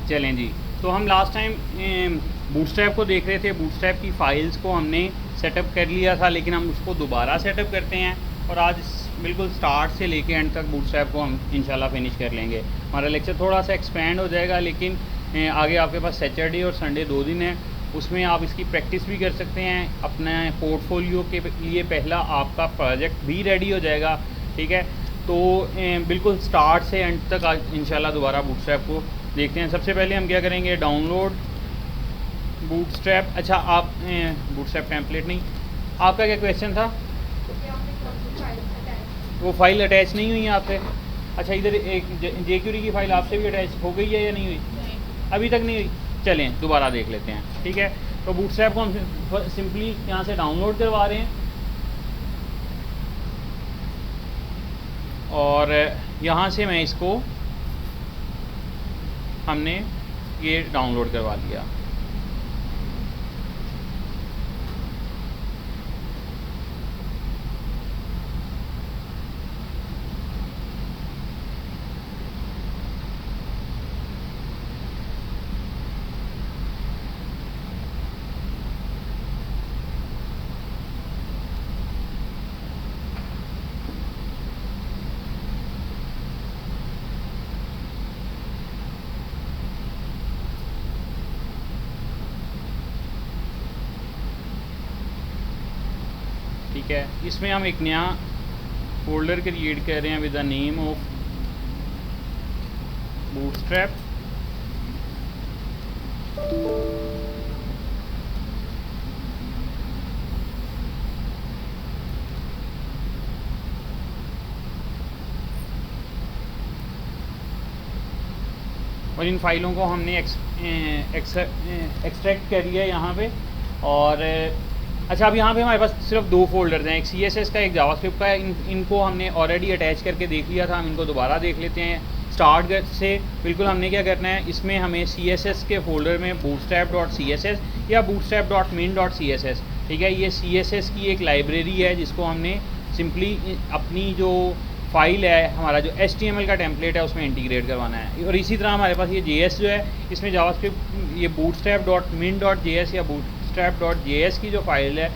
चलें जी। तो हम लास्ट टाइम बूटस्ट्रैप को देख रहे थे। बूटस्ट्रैप की फ़ाइल्स को हमने सेटअप कर लिया था, लेकिन हम उसको दोबारा सेटअप करते हैं और आज बिल्कुल स्टार्ट से लेके एंड तक बूटस्ट्रैप को हम इंशाल्लाह फिनिश कर लेंगे। हमारा लेक्चर थोड़ा सा एक्सपेंड हो जाएगा, लेकिन आगे आपके पास सैटरडे और संडे 2 दिन है, उसमें आप इसकी प्रैक्टिस भी कर सकते हैं। अपने पोर्टफोलियो के लिए पहला आपका प्रोजेक्ट भी रेडी हो जाएगा, ठीक है। तो बिल्कुल स्टार्ट से एंड तक आज इंशाल्लाह दोबारा बूटस्ट्रैप को देखते हैं। सबसे पहले हम क्या करेंगे, डाउनलोड बूटस्ट्रैप। अच्छा, आप बूटस्ट्रैप टेम्पलेट नहीं, आपका क्या क्वेश्चन था? वो फाइल अटैच नहीं हुई है आपसे? अच्छा, इधर एक जेक्यूरी की फ़ाइल आपसे भी अटैच हो गई है या नहीं हुई? अभी तक नहीं हुई। चलें दोबारा देख लेते हैं, ठीक है। तो बूटस्ट्रैप को हम सिंपली यहाँ से डाउनलोड करवा रहे हैं और यहाँ से मैं इसको हमने ये डाउनलोड करवा लिया। ठीक है, इसमें हम एक नया फोल्डर क्रिएट कर रहे हैं with the name of bootstrap. और इन फाइलों को हमने एक्सट्रैक्ट कर लिया है यहाँ पे। और अच्छा, अब यहाँ पे हमारे पास सिर्फ 2 फोल्डर्स हैं, एक CSS का, एक जावास्क्रिप्ट का है। इनको हमने ऑलरेडी अटैच करके देख लिया था, हम इनको दोबारा देख लेते हैं स्टार्ट से। बिल्कुल हमने क्या करना है, इसमें हमें CSS के फोल्डर में bootstrap.css या bootstrap.min.css, ठीक है, ये CSS की एक लाइब्रेरी है जिसको हमने सिंपली अपनी जो फाइल है, हमारा जो HTML का टेम्पलेट है, उसमें इंटीग्रेट करवाना है। और इसी तरह हमारे पास ये JS जो है, इसमें जावास्क्रिप्ट ये bootstrap.min.js या bootstrap.js की जो फाइल है,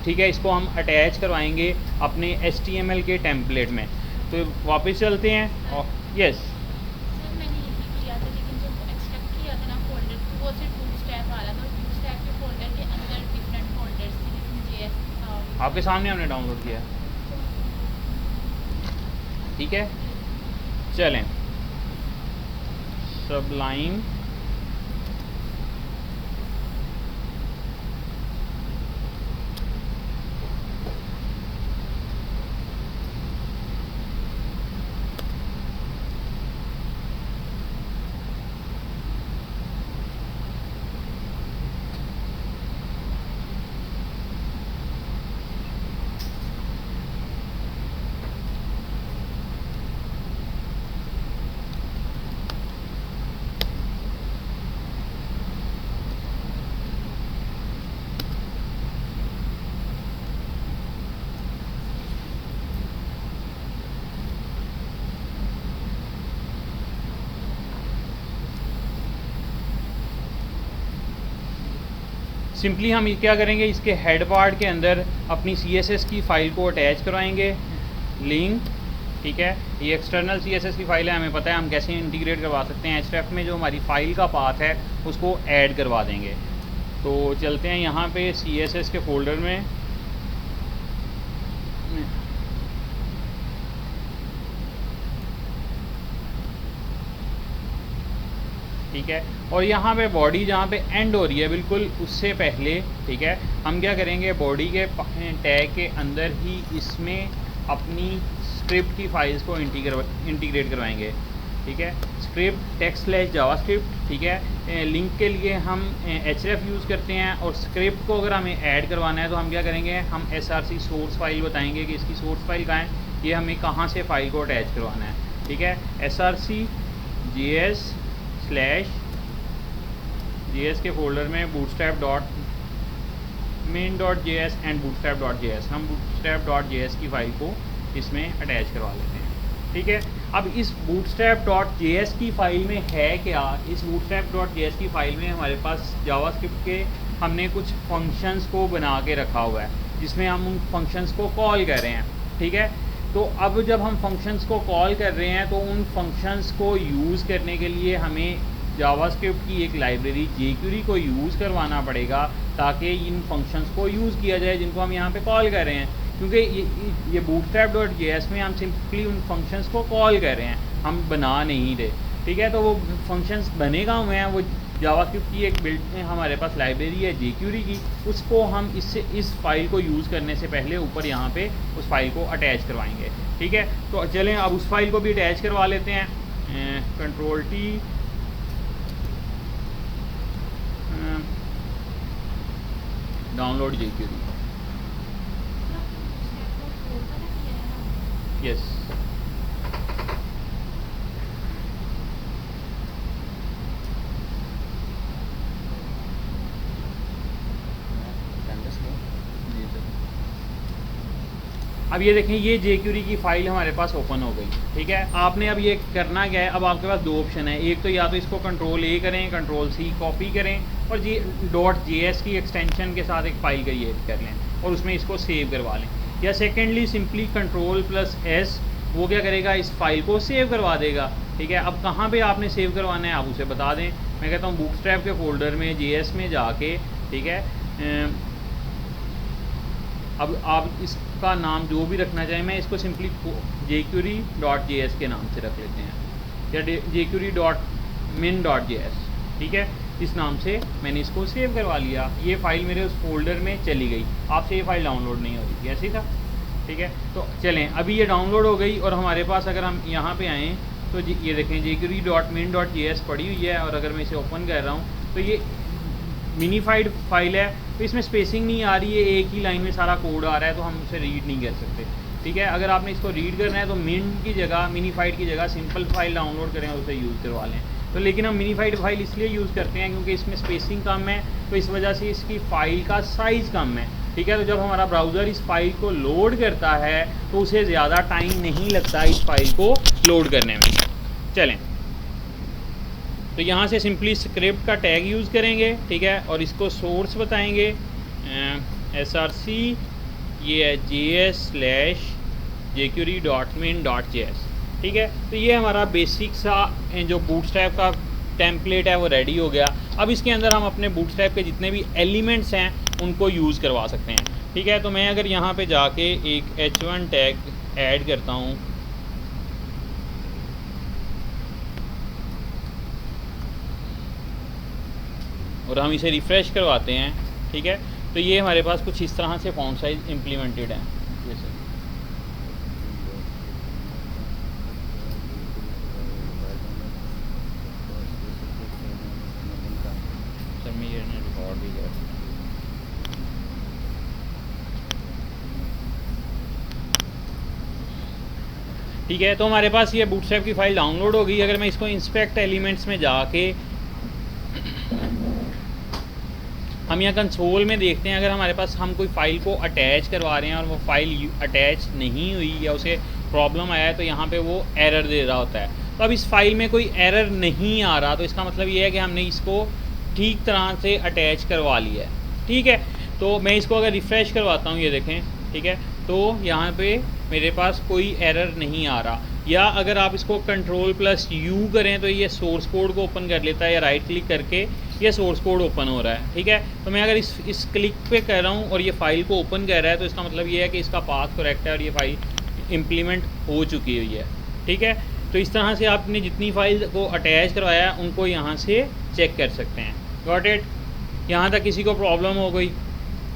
ठीक है, इसको हम अटैच करवाएंगे अपने HTML के टेम्पलेट में। तो वापस चलते हैं और यस, आपके सामने हमने डाउनलोड किया, ठीक है। चलें, सबलाइन सिंपली हम क्या करेंगे, इसके हेड पार्ट के अंदर अपनी CSS की फ़ाइल को अटैच करवाएंगे, लिंक, ठीक है। ये एक्सटर्नल CSS की फ़ाइल है, हमें पता है हम कैसे इंटीग्रेट करवा सकते हैं। href में जो हमारी फ़ाइल का पाथ है उसको ऐड करवा देंगे। तो चलते हैं यहाँ पे CSS के फोल्डर में, ठीक है। और यहाँ पे बॉडी जहाँ पे एंड हो रही है बिल्कुल उससे पहले, ठीक है, हम क्या करेंगे, बॉडी के टैग के अंदर ही इसमें अपनी स्क्रिप्ट की फाइल्स को इंटीग्रेट करवाएंगे, ठीक है। स्क्रिप्ट टेक्स्ट/जावास्क्रिप्ट, ठीक है। लिंक के लिए हम href यूज़ करते हैं और स्क्रिप्ट को अगर हमें ऐड करवाना है तो हम क्या करेंगे, हम src सोर्स फाइल बताएंगे कि इसकी सोर्स फाइल कहाँ है, ये हमें कहाँ से फाइल को अटैच करवाना है, ठीक है। src js के फोल्डर में bootstrap.main.js एंड bootstrap.js, हम bootstrap.js की फ़ाइल को इसमें अटैच करवा लेते हैं, ठीक है। अब इस bootstrap.js की फ़ाइल में है क्या, इस bootstrap.js की फ़ाइल में हमारे पास जावास्क्रिप्ट के हमने कुछ फंक्शंस को बना के रखा हुआ है जिसमें हम उन फंक्शंस को कॉल कर रहे हैं, ठीक है। तो अब जब हम फंक्शंस को कॉल कर रहे हैं तो उन फंक्शंस को यूज़ करने के लिए हमें जावास्क्रिप्ट की एक लाइब्रेरी jQuery को यूज़ करवाना पड़ेगा ताकि इन फंक्शंस को यूज़ किया जाए जिनको हम यहाँ पे कॉल कर रहे हैं। क्योंकि ये bootstrap.js में हम सिंपली उन फंक्शंस को कॉल कर रहे हैं, हम बना नहीं रहे, ठीक है। तो वो फंक्शंस बने कहाँ हुए हैं, वो जावास्क्रिप्ट की एक बिल्ड में हमारे पास लाइब्रेरी है jQuery की, उसको हम इस फाइल को यूज़ करने से पहले ऊपर यहाँ पे उस फाइल को अटैच करवाएंगे, ठीक है। तो चलें अब उस फाइल को भी अटैच करवा लेते हैं। Ctrl+T, download jQuery, yes. अब ये देखें, ये jQuery की फ़ाइल हमारे पास ओपन हो गई, ठीक है। आपने अब ये करना क्या है, अब आपके पास दो ऑप्शन है, एक तो या तो इसको Ctrl+A करें, Ctrl+C कॉपी करें और .js की एक्सटेंशन के साथ एक फ़ाइल क्रिएट कर लें और उसमें इसको सेव करवा लें, या सेकेंडली सिंपली Ctrl+S वो क्या करेगा, इस फाइल को सेव करवा देगा, ठीक है। अब कहाँ पे आपने सेव करवाना है आप उसे बता दें। मैं कहता हूँ बूटस्ट्रैप के फोल्डर में JS में जाके, ठीक है। अब आप इसका नाम जो भी रखना चाहें, मैं इसको सिंपली jQuery.js के नाम से रख लेते हैं, या jQuery.min.js, ठीक है। इस नाम से मैंने इसको सेव करवा लिया, ये फ़ाइल मेरे उस फोल्डर में चली गई, आपसे ये फ़ाइल डाउनलोड नहीं हो रही थी, ऐसे ही था, ठीक है। तो चलें, अभी ये डाउनलोड हो गई और हमारे पास अगर हम यहाँ पे आएँ तो ये देखें jQuery.min.js पड़ी हुई है, और अगर मैं इसे ओपन कर रहा हूँ तो ये मिनीफाइड फाइल है, तो इसमें स्पेसिंग नहीं आ रही है, एक ही लाइन में सारा कोड आ रहा है, तो हम उसे रीड नहीं कर सकते, ठीक है। अगर आपने इसको रीड करना है तो मिन की जगह, मिनीफाइड की जगह सिंपल फाइल डाउनलोड करें और उसे यूज़ करवा लें। तो लेकिन हम मिनीफाइड फाइल इसलिए यूज़ करते हैं क्योंकि इसमें स्पेसिंग कम है, तो इस वजह से इसकी फ़ाइल का साइज़ कम है, ठीक है। तो जब हमारा ब्राउज़र इस फाइल को लोड करता है तो उसे ज़्यादा टाइम नहीं लगता इस फाइल को लोड करने में। चलें, तो यहाँ से सिंपली स्क्रिप्ट का टैग यूज़ करेंगे, ठीक है, और इसको सोर्स बताएंगे src, ये है js/jQuery.min.js, ठीक है। तो ये हमारा बेसिक सा जो बूटस्ट्रैप का टेम्पलेट है वो रेडी हो गया। अब इसके अंदर हम अपने बूटस्ट्रैप के जितने भी एलिमेंट्स हैं उनको यूज़ करवा सकते हैं, ठीक है। तो मैं अगर यहाँ पे जाके एक h1 टैग ऐड करता हूँ, और हम इसे रिफ़्रेश करवाते हैं, ठीक है, तो ये हमारे पास कुछ इस तरह से फॉन्ट साइज इम्प्लीमेंटेड है। जैसे सर मैं ये रिकॉर्ड भी कर, ठीक है। तो हमारे पास ये बूटस्ट्रैप की फ़ाइल डाउनलोड हो गई। अगर मैं इसको इंस्पेक्ट एलिमेंट्स में जाके हम यहाँ कंसोल में देखते हैं, अगर हमारे पास हम कोई फ़ाइल को अटैच करवा रहे हैं और वो फ़ाइल अटैच नहीं हुई या उसे प्रॉब्लम आया है तो यहाँ पे वो एरर दे रहा होता है। तो अब इस फाइल में कोई एरर नहीं आ रहा, तो इसका मतलब ये है कि हमने इसको ठीक तरह से अटैच करवा लिया है, ठीक है। तो मैं इसको अगर रिफ़्रेश करवाता हूँ, ये देखें, ठीक है, तो यहाँ पे मेरे पास कोई एरर नहीं आ रहा। या अगर आप इसको Ctrl+U करें तो ये सोर्स कोड को ओपन कर लेता है, या राइट क्लिक करके ये सोर्स कोड ओपन हो रहा है, ठीक है। तो मैं अगर इस क्लिक पे कर रहा हूँ और ये फ़ाइल को ओपन कर रहा है तो इसका मतलब ये है कि इसका पाथ करेक्ट है और ये फ़ाइल इम्प्लीमेंट हो चुकी हुई है, ठीक है। तो इस तरह से आपने जितनी फ़ाइल को अटैच करवाया है उनको यहाँ से चेक कर सकते हैं। Got it? यहाँ तक किसी को प्रॉब्लम हो गई,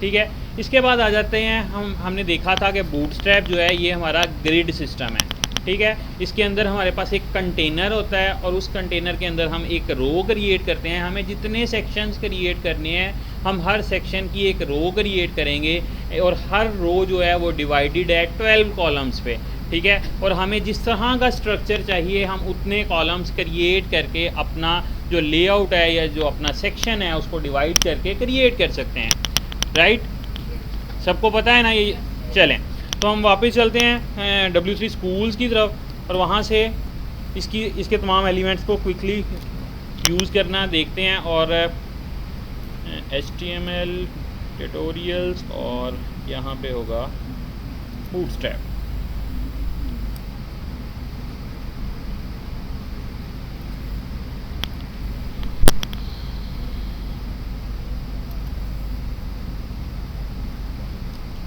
ठीक है। इसके बाद आ जाते हैं, हमने देखा था कि बूटस्ट्रैप जो है ये हमारा ग्रिड सिस्टम है, ठीक है। इसके अंदर हमारे पास एक कंटेनर होता है और उस कंटेनर के अंदर हम एक रो क्रिएट करते हैं। हमें जितने सेक्शंस क्रिएट करने हैं हम हर सेक्शन की एक रो क्रिएट करेंगे, और हर रो जो है वो डिवाइडेड है 12 कॉलम्स पे, ठीक है। और हमें जिस तरह का स्ट्रक्चर चाहिए हम उतने कॉलम्स क्रिएट करके अपना जो लेआउट है या जो अपना सेक्शन है उसको डिवाइड करके क्रिएट कर सकते हैं, राइट। सबको पता है ना ये? चलें, तो हम वापस चलते हैं W3 स्कूल्स की तरफ। और वहाँ से इसके तमाम एलिमेंट्स को क्विकली यूज़ करना देखते हैं। और HTML ट्यूटोरियल्स और यहाँ पे होगा बूटस्ट्रैप।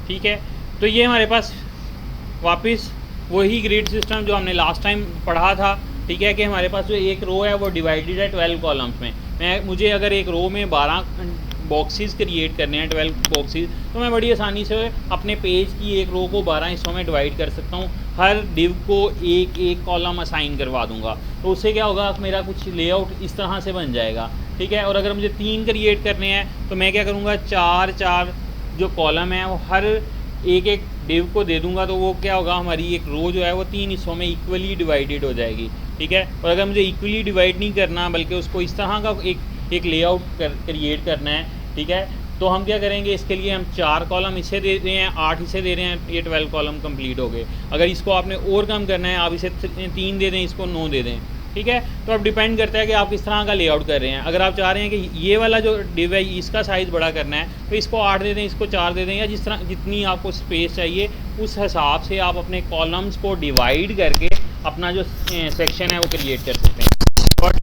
ठीक है, तो ये हमारे पास वापस वही ग्रिड सिस्टम जो हमने लास्ट टाइम पढ़ा था। ठीक है, कि हमारे पास जो एक रो है वो डिवाइडेड है 12 कॉलम्स में। मुझे अगर एक रो में 12 बॉक्सेस क्रिएट करने हैं, 12 बॉक्सेस, तो मैं बड़ी आसानी से अपने पेज की एक रो को 12 हिस्सों में डिवाइड कर सकता हूँ। हर डिव को एक एक कॉलम असाइन करवा दूंगा, तो उससे क्या होगा, मेरा कुछ लेआउट इस तरह से बन जाएगा। ठीक है, और अगर मुझे 3 क्रिएट करने हैं तो मैं क्या करूँगा, 4 जो कॉलम है वो हर एक एक डिव को दे दूंगा, तो वो क्या होगा, हमारी एक रो जो है वो 3 हिस्सों में इक्वली डिवाइडेड हो जाएगी। ठीक है, और अगर मुझे इक्वली डिवाइड नहीं करना बल्कि उसको इस तरह का एक लेआउट क्रिएट करना है, ठीक है, तो हम क्या करेंगे, इसके लिए हम 4 कॉलम इसे दे रहे हैं, 8 इसे दे रहे हैं, ये 12 कॉलम कंप्लीट हो गए। अगर इसको आपने और कम करना है, आप इसे 3 दे दें, इसको 9 दे दें। ठीक है, तो अब डिपेंड करता है कि आप किस तरह का लेआउट कर रहे हैं। अगर आप चाह रहे हैं कि ये वाला जो डिव है इसका साइज़ बड़ा करना है, तो इसको 8 दे दें, इसको 4 दे दें, या जिस तरह जितनी आपको स्पेस चाहिए उस हिसाब से आप अपने कॉलम्स को डिवाइड करके अपना जो सेक्शन है वो क्रिएट कर सकते हैं। और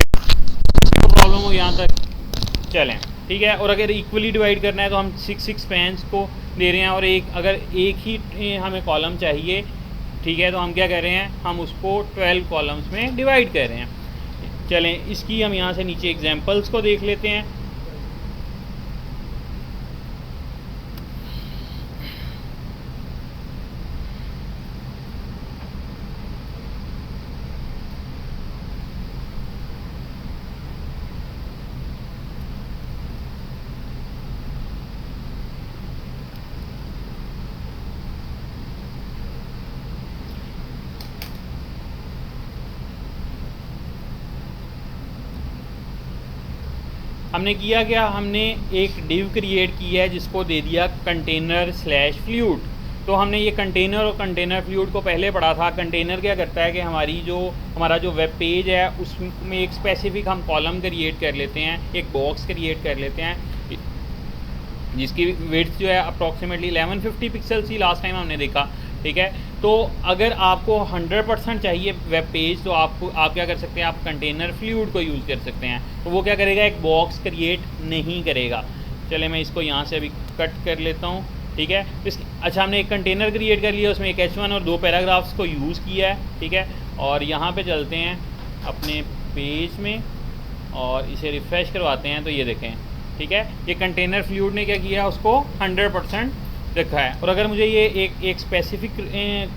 प्रॉब्लम हो यहाँ तक चलें। ठीक है, और अगर इक्वली डिवाइड करना है तो हम 6 पैन्स को दे रहे हैं, और अगर एक ही हमें कॉलम चाहिए, ठीक है, तो हम क्या कर रहे हैं, हम उसको 12 कॉलम्स में डिवाइड कर रहे हैं। चलें, इसकी हम यहाँ से नीचे एग्जांपल्स को देख लेते हैं। हमने किया क्या, हमने एक डिव क्रिएट की है जिसको दे दिया कंटेनर/फ्लूइड। तो हमने ये कंटेनर और कंटेनर फ्लूइड को पहले पढ़ा था। कंटेनर क्या करता है कि हमारा जो वेब पेज है उसमें एक स्पेसिफिक हम कॉलम क्रिएट कर लेते हैं, एक बॉक्स क्रिएट कर लेते हैं जिसकी विड्थ जो है अप्रॉक्सीमेटली 1150 पिक्सल थी लास्ट टाइम हमने देखा। ठीक है, तो अगर आपको 100% चाहिए वेब पेज, तो आप क्या कर सकते हैं, आप कंटेनर फ्लूइड को यूज़ कर सकते हैं। तो वो क्या करेगा, एक बॉक्स क्रिएट नहीं करेगा। चले मैं इसको यहाँ से अभी कट कर लेता हूँ। ठीक है, अच्छा, हमने एक कंटेनर क्रिएट कर लिया, उसमें एक H1 और 2 पैराग्राफ्स को यूज़ किया है। ठीक है, और यहाँ पे चलते हैं अपने पेज में और इसे रिफ़्रेश करवाते हैं, तो ये देखें। ठीक है, ये कंटेनर फ्लूइड ने क्या किया, उसको 100% रखा है। और अगर मुझे ये एक स्पेसिफिक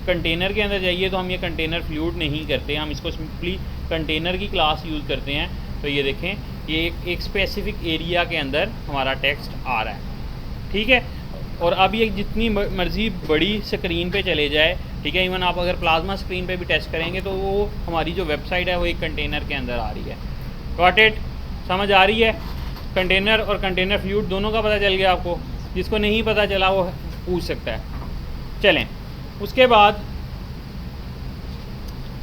कंटेनर के अंदर चाहिए, तो हम ये कंटेनर फ्लूइड नहीं करते, हम इसको सिंपली कंटेनर की क्लास यूज़ करते हैं। तो ये देखें, ये एक स्पेसिफिक एरिया के अंदर हमारा टेक्स्ट आ रहा है। ठीक है, और अब ये जितनी मर्ज़ी बड़ी स्क्रीन पे चले जाए, ठीक है, इवन आप अगर प्लाज्मा स्क्रीन पे भी टेस्ट करेंगे तो वो हमारी जो वेबसाइट है वो एक कंटेनर के अंदर आ रही है। गॉट इट, समझ आ रही है? कंटेनर और कंटेनर फ्लूइड दोनों का पता चल गया आपको। जिसको नहीं पता चला वो पूछ सकता है। चलें, उसके बाद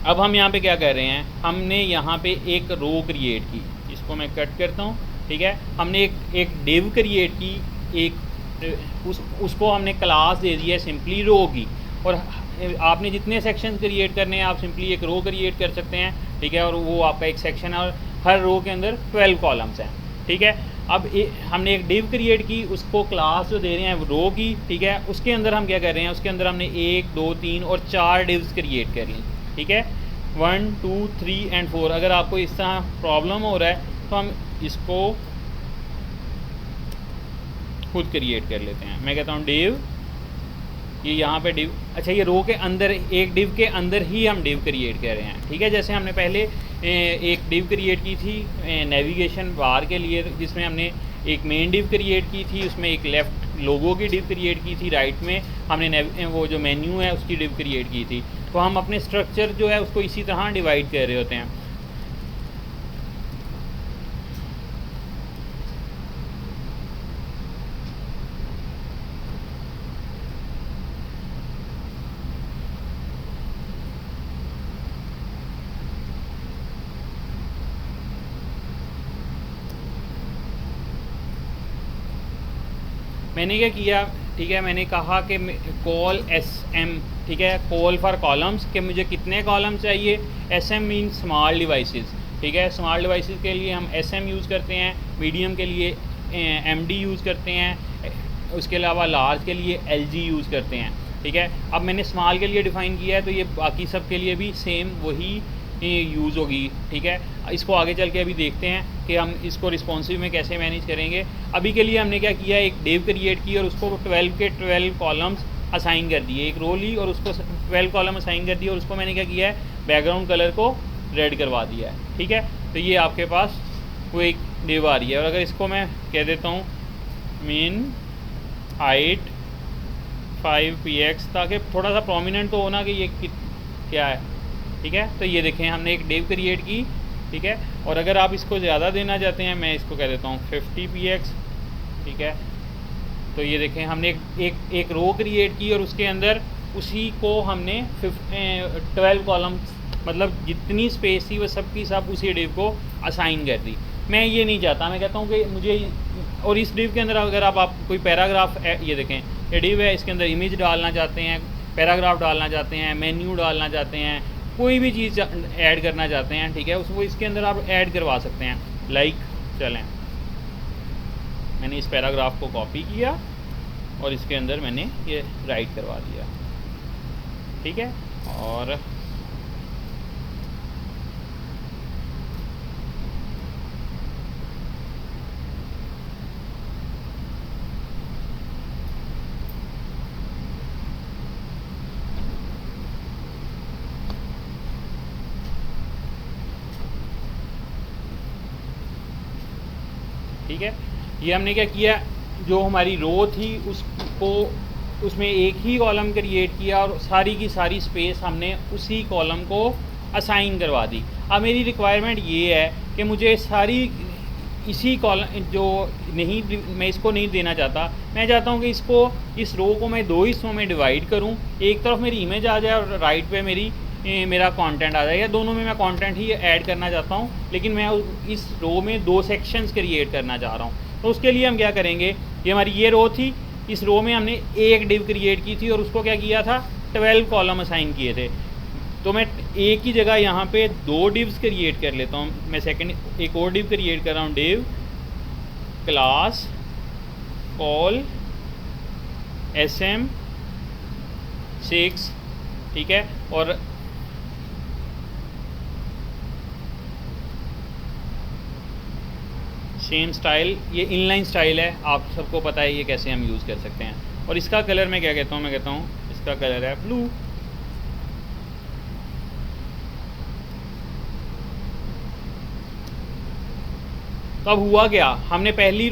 अब हम यहाँ पे क्या कर रहे हैं, हमने यहाँ पे एक रो क्रिएट की, इसको मैं कट करता हूँ। ठीक है, हमने एक डिव क्रिएट की, उसको हमने क्लास दे दी है सिंपली रो की। और आपने जितने सेक्शन क्रिएट करने हैं आप सिंपली एक रो क्रिएट कर सकते हैं। ठीक है, और वो आपका एक सेक्शन है और हर रो के अंदर 12 कॉलम्स हैं। ठीक है, अब हमने एक डिव क्रिएट की, उसको क्लास जो दे रहे हैं रो की। ठीक है, उसके अंदर हम क्या कर रहे हैं, उसके अंदर हमने 1, 2, 3 और 4 डिव्स क्रिएट कर ली। ठीक है, 1, 2, 3 एंड 4। अगर आपको इस तरह प्रॉब्लम हो रहा है तो हम इसको खुद क्रिएट कर लेते हैं। मैं कहता हूँ डिव, ये यहाँ पे डिव, अच्छा ये रो के अंदर, एक डिव के अंदर ही हम डिव क्रिएट कर रहे हैं। ठीक है, जैसे हमने पहले एक डिव क्रिएट की थी नेविगेशन बार के लिए, जिसमें हमने एक मेन डिव क्रिएट की थी, उसमें एक लेफ़्ट लोगो की डिव क्रिएट की थी, राइट में हमने वो जो मेन्यू है उसकी डिव क्रिएट की थी। तो हम अपने स्ट्रक्चर जो है उसको इसी तरह डिवाइड कर रहे होते हैं। मैंने क्या किया, ठीक है, मैंने कहा कि कॉल SM, ठीक है, कॉल फॉर कॉलम्स, कि मुझे कितने कॉलम चाहिए। SM मीन स्मॉल डिवाइसेस, ठीक है, स्मॉल डिवाइसेस के लिए हम SM यूज़ करते हैं, मीडियम के लिए MD यूज़ करते हैं, उसके अलावा लार्ज के लिए LG यूज़ करते हैं, ठीक है। अब मैंने स्मॉल के लिए डिफ़ाइन किया है, तो ये बाकी सब के लिए भी सेम वही यूज़ होगी, ठीक है। इसको आगे चल के अभी देखते हैं कि हम इसको रिस्पॉन्सिव में कैसे मैनेज करेंगे। अभी के लिए हमने क्या किया, एक डिव क्रिएट की और उसको 12 के 12 कॉलम्स असाइन कर दिए, एक रो ली और उसको 12 कॉलम असाइन कर दिए, और उसको मैंने क्या किया है, बैकग्राउंड कलर को रेड करवा दिया है, ठीक है। तो ये आपके पास वो एक डिव आ रही है, और अगर इसको मैं कह देता हूँ मीन हाइट 5px, ताकि थोड़ा सा प्रोमिनेंट तो होना कि ये क्या है, ठीक है। तो ये देखें हमने एक डिव क्रिएट की, ठीक है। और अगर आप इसको ज़्यादा देना चाहते हैं, मैं इसको कह देता हूँ 50px, ठीक है। तो ये देखें हमने एक रो क्रिएट की और उसके अंदर उसी को हमने 12 कॉलम्स, मतलब जितनी स्पेस थी वो सब की सब उसी डिव को असाइन कर दी। मैं ये नहीं चाहता, मैं कहता हूँ कि मुझे, और इस डिव के अंदर अगर आप कोई पैराग्राफ, ये देखें ये डिव है, इसके अंदर इमेज डालना चाहते हैं, पैराग्राफ डालना चाहते हैं, मेन्यू डालना चाहते हैं, कोई भी चीज़ ऐड करना चाहते हैं, ठीक है, उसको इसके अंदर आप ऐड करवा सकते हैं। लाइक चलें, मैंने इस पैराग्राफ को कॉपी किया और इसके अंदर मैंने ये राइट करवा दिया, ठीक है। और ठीक है, ये हमने क्या किया, जो हमारी रो थी उसको, उसमें एक ही कॉलम क्रिएट किया और सारी की सारी स्पेस हमने उसी कॉलम को असाइन करवा दी। अब मेरी रिक्वायरमेंट ये है कि मुझे सारी इसी कॉलम, जो नहीं, मैं इसको नहीं देना चाहता, मैं चाहता हूँ कि इसको, इस रो को मैं दो हिस्सों में डिवाइड करूँ, एक तरफ मेरी इमेज आ जाए और राइट पे मेरा कंटेंट आ जाए, या दोनों में मैं कंटेंट ही ऐड करना चाहता हूँ, लेकिन मैं इस रो में दो सेक्शंस क्रिएट करना चाह रहा हूँ। तो उसके लिए हम क्या करेंगे, ये हमारी ये रो थी, इस रो में हमने एक डिव क्रिएट की थी और उसको क्या किया था, 12 कॉलम असाइन किए थे। तो मैं एक ही जगह यहाँ पे दो डिव्स क्रिएट कर लेता हूँ। मैं सेकंड एक और डिव क्रिएट कर रहा हूँ, डिव क्लास कॉल SM6, ठीक है। और सेम स्टाइल, ये इनलाइन स्टाइल है, आप सबको पता है ये कैसे हम यूज़ कर सकते हैं। और इसका कलर मैं क्या कहता हूँ, मैं कहता हूँ इसका कलर है ब्लू। तो अब हुआ क्या, हमने पहली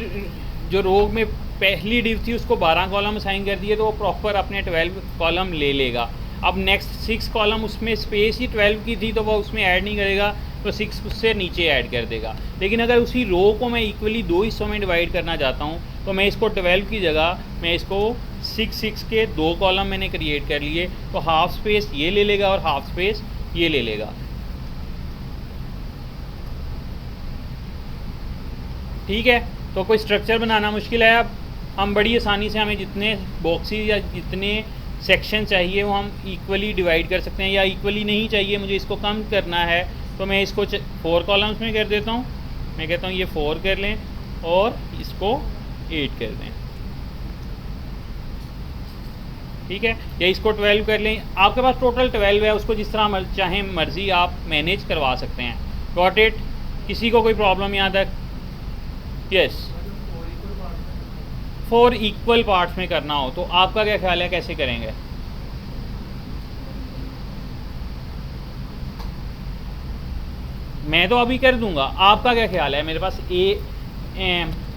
जो रो में पहली डिव थी उसको 12 कॉलम असाइन कर दिए, तो वो प्रॉपर अपने 12 कॉलम ले लेगा। अब नेक्स्ट 6 कॉलम, उसमें स्पेस ही 12 की थी तो वो उसमें ऐड नहीं करेगा, तो 6 उससे नीचे ऐड कर देगा। लेकिन अगर उसी रो को मैं इक्वली दो हिस्सों में डिवाइड करना चाहता हूँ, तो मैं इसको 12 की जगह मैं इसको 6 के दो कॉलम मैंने क्रिएट कर लिए, तो हाफ स्पेस ये ले लेगा और हाफ स्पेस ये ले लेगा, ठीक है। तो कोई स्ट्रक्चर बनाना मुश्किल है, अब हम बड़ी आसानी से, हमें जितने बॉक्सेस या जितने सेक्शन चाहिए वो हम इक्वली डिवाइड कर सकते हैं, या इक्वली नहीं चाहिए, मुझे इसको कम करना है, तो मैं इसको 4 कॉलम्स में कर देता हूँ। मैं कहता हूँ ये 4 कर लें और इसको 8 कर दें, ठीक है, या इसको 12 कर लें। आपके पास टोटल 12 है, उसको जिस तरह चाहें मर्ज़ी आप मैनेज करवा सकते हैं। Got it? किसी को कोई प्रॉब्लम यहाँ तक? यस, 4 इक्वल पार्ट्स में करना हो तो आपका क्या ख्याल है, कैसे करेंगे? मैं तो अभी कर दूंगा, आपका क्या ख्याल है? मेरे पास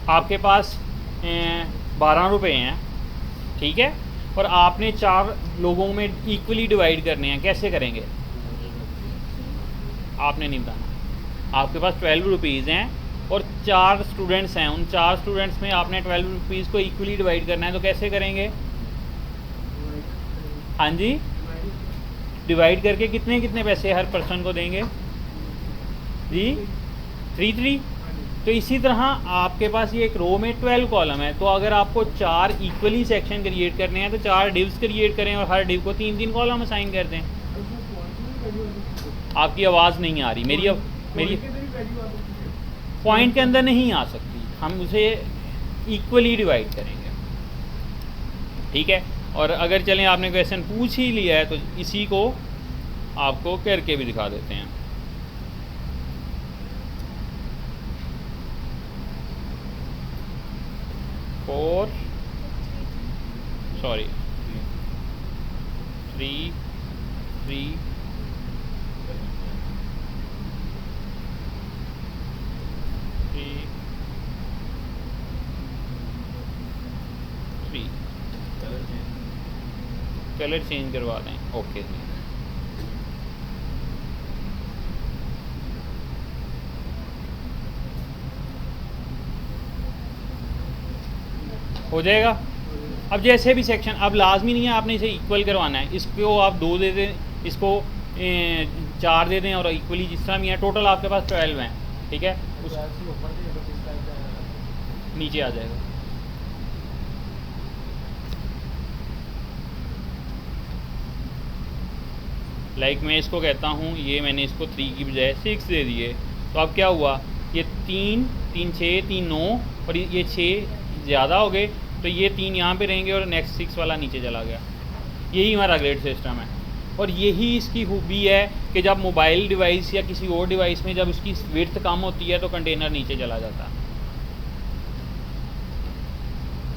आपके पास 12 रुपये हैं, ठीक है, और आपने 4 लोगों में इक्वली डिवाइड करने हैं, कैसे करेंगे? आपने नहीं बताना। आपके पास 12 रुपीज़ हैं और 4 स्टूडेंट्स हैं, उन 4 स्टूडेंट्स में आपने 12 रुपीज़ को इक्वली डिवाइड करना है, तो कैसे करेंगे? हाँ जी, डिवाइड करके कितने कितने पैसे हर पर्सन को देंगे जी? 3 3। तो इसी तरह आपके पास ये एक रो में 12 कॉलम है, तो अगर आपको 4 इक्वली सेक्शन क्रिएट करने हैं तो 4 डिव्स क्रिएट करें और हर डिव को 3-3 कॉलम असाइन कर दें। आपकी आवाज़ नहीं आ रही, मेरी पॉइंट के अंदर नहीं आ सकती, हम उसे इक्वली डिवाइड करेंगे, ठीक है। और अगर चलें आपने क्वेश्चन पूछ ही लिया है तो इसी को आपको करके भी दिखा देते हैं। फोर सॉरी 3 3 3 कलर चेंज करवा दें, ओके जी। हो जाएगा। अब जैसे भी सेक्शन, अब लाजमी नहीं है आपने इसे इक्वल करवाना है, इसको आप 2 दे दें, इसको 4 दे दें और इक्वली जिस तरह भी है, टोटल आपके पास 12 हैं, ठीक है। उस नीचे आ जाएगा। लाइक मैं इसको कहता हूँ, ये मैंने इसको 3 की बजाय 6 दे दिए, तो अब क्या हुआ, ये 3 3 6 3 9 और ये 6 ज़्यादा हो गए, तो ये 3 यहाँ पे रहेंगे और नेक्स्ट 6 वाला नीचे चला गया। यही हमारा ग्रेड सिस्टम है और यही इसकी खूबी है कि जब मोबाइल डिवाइस या किसी और डिवाइस में जब उसकी विड्थ कम होती है तो कंटेनर नीचे चला जाता है।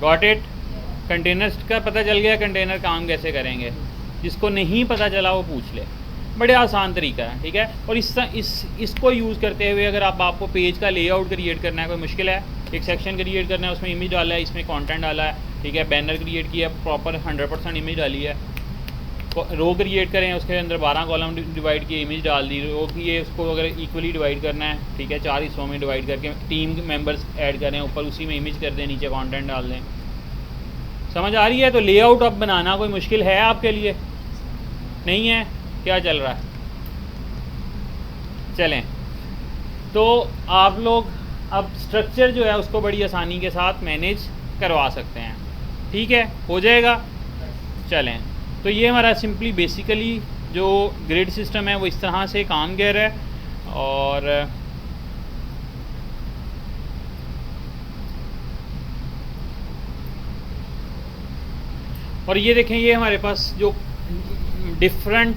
Got it? कंटेनर्स का पता चल गया कंटेनर काम कैसे करेंगे, जिसको नहीं पता चला वो पूछ ले, बड़े आसान तरीका है, ठीक है। और इसको यूज़ करते हुए अगर आपको पेज का लेआउट क्रिएट करना है, कोई मुश्किल है, एक सेक्शन क्रिएट करना है, उसमें इमेज डाला है, इसमें कंटेंट डाला है, ठीक है, बैनर क्रिएट किया, प्रॉपर 100% इमेज डाली है, रो क्रिएट करें, उसके अंदर 12 कॉलम डिवाइड किए, इमेज डाल दी, रो किए, उसको अगर इक्वली डिवाइड करना है, ठीक है, 4 हिस्सों में डिवाइड करके टीम मेंबर्स ऐड करें, ऊपर उसी में इमेज कर दें, नीचे कंटेंट डाल दें। समझ आ रही है? तो लेआउट अब बनाना कोई मुश्किल है आपके लिए? नहीं है? क्या चल रहा है? चलें, तो आप लोग अब स्ट्रक्चर जो है उसको बड़ी आसानी के साथ मैनेज करवा सकते हैं, ठीक है, हो जाएगा। चलें, तो ये हमारा सिंपली बेसिकली जो ग्रिड सिस्टम है वो इस तरह से काम कर रहा है। और ये देखें, ये हमारे पास जो डिफरेंट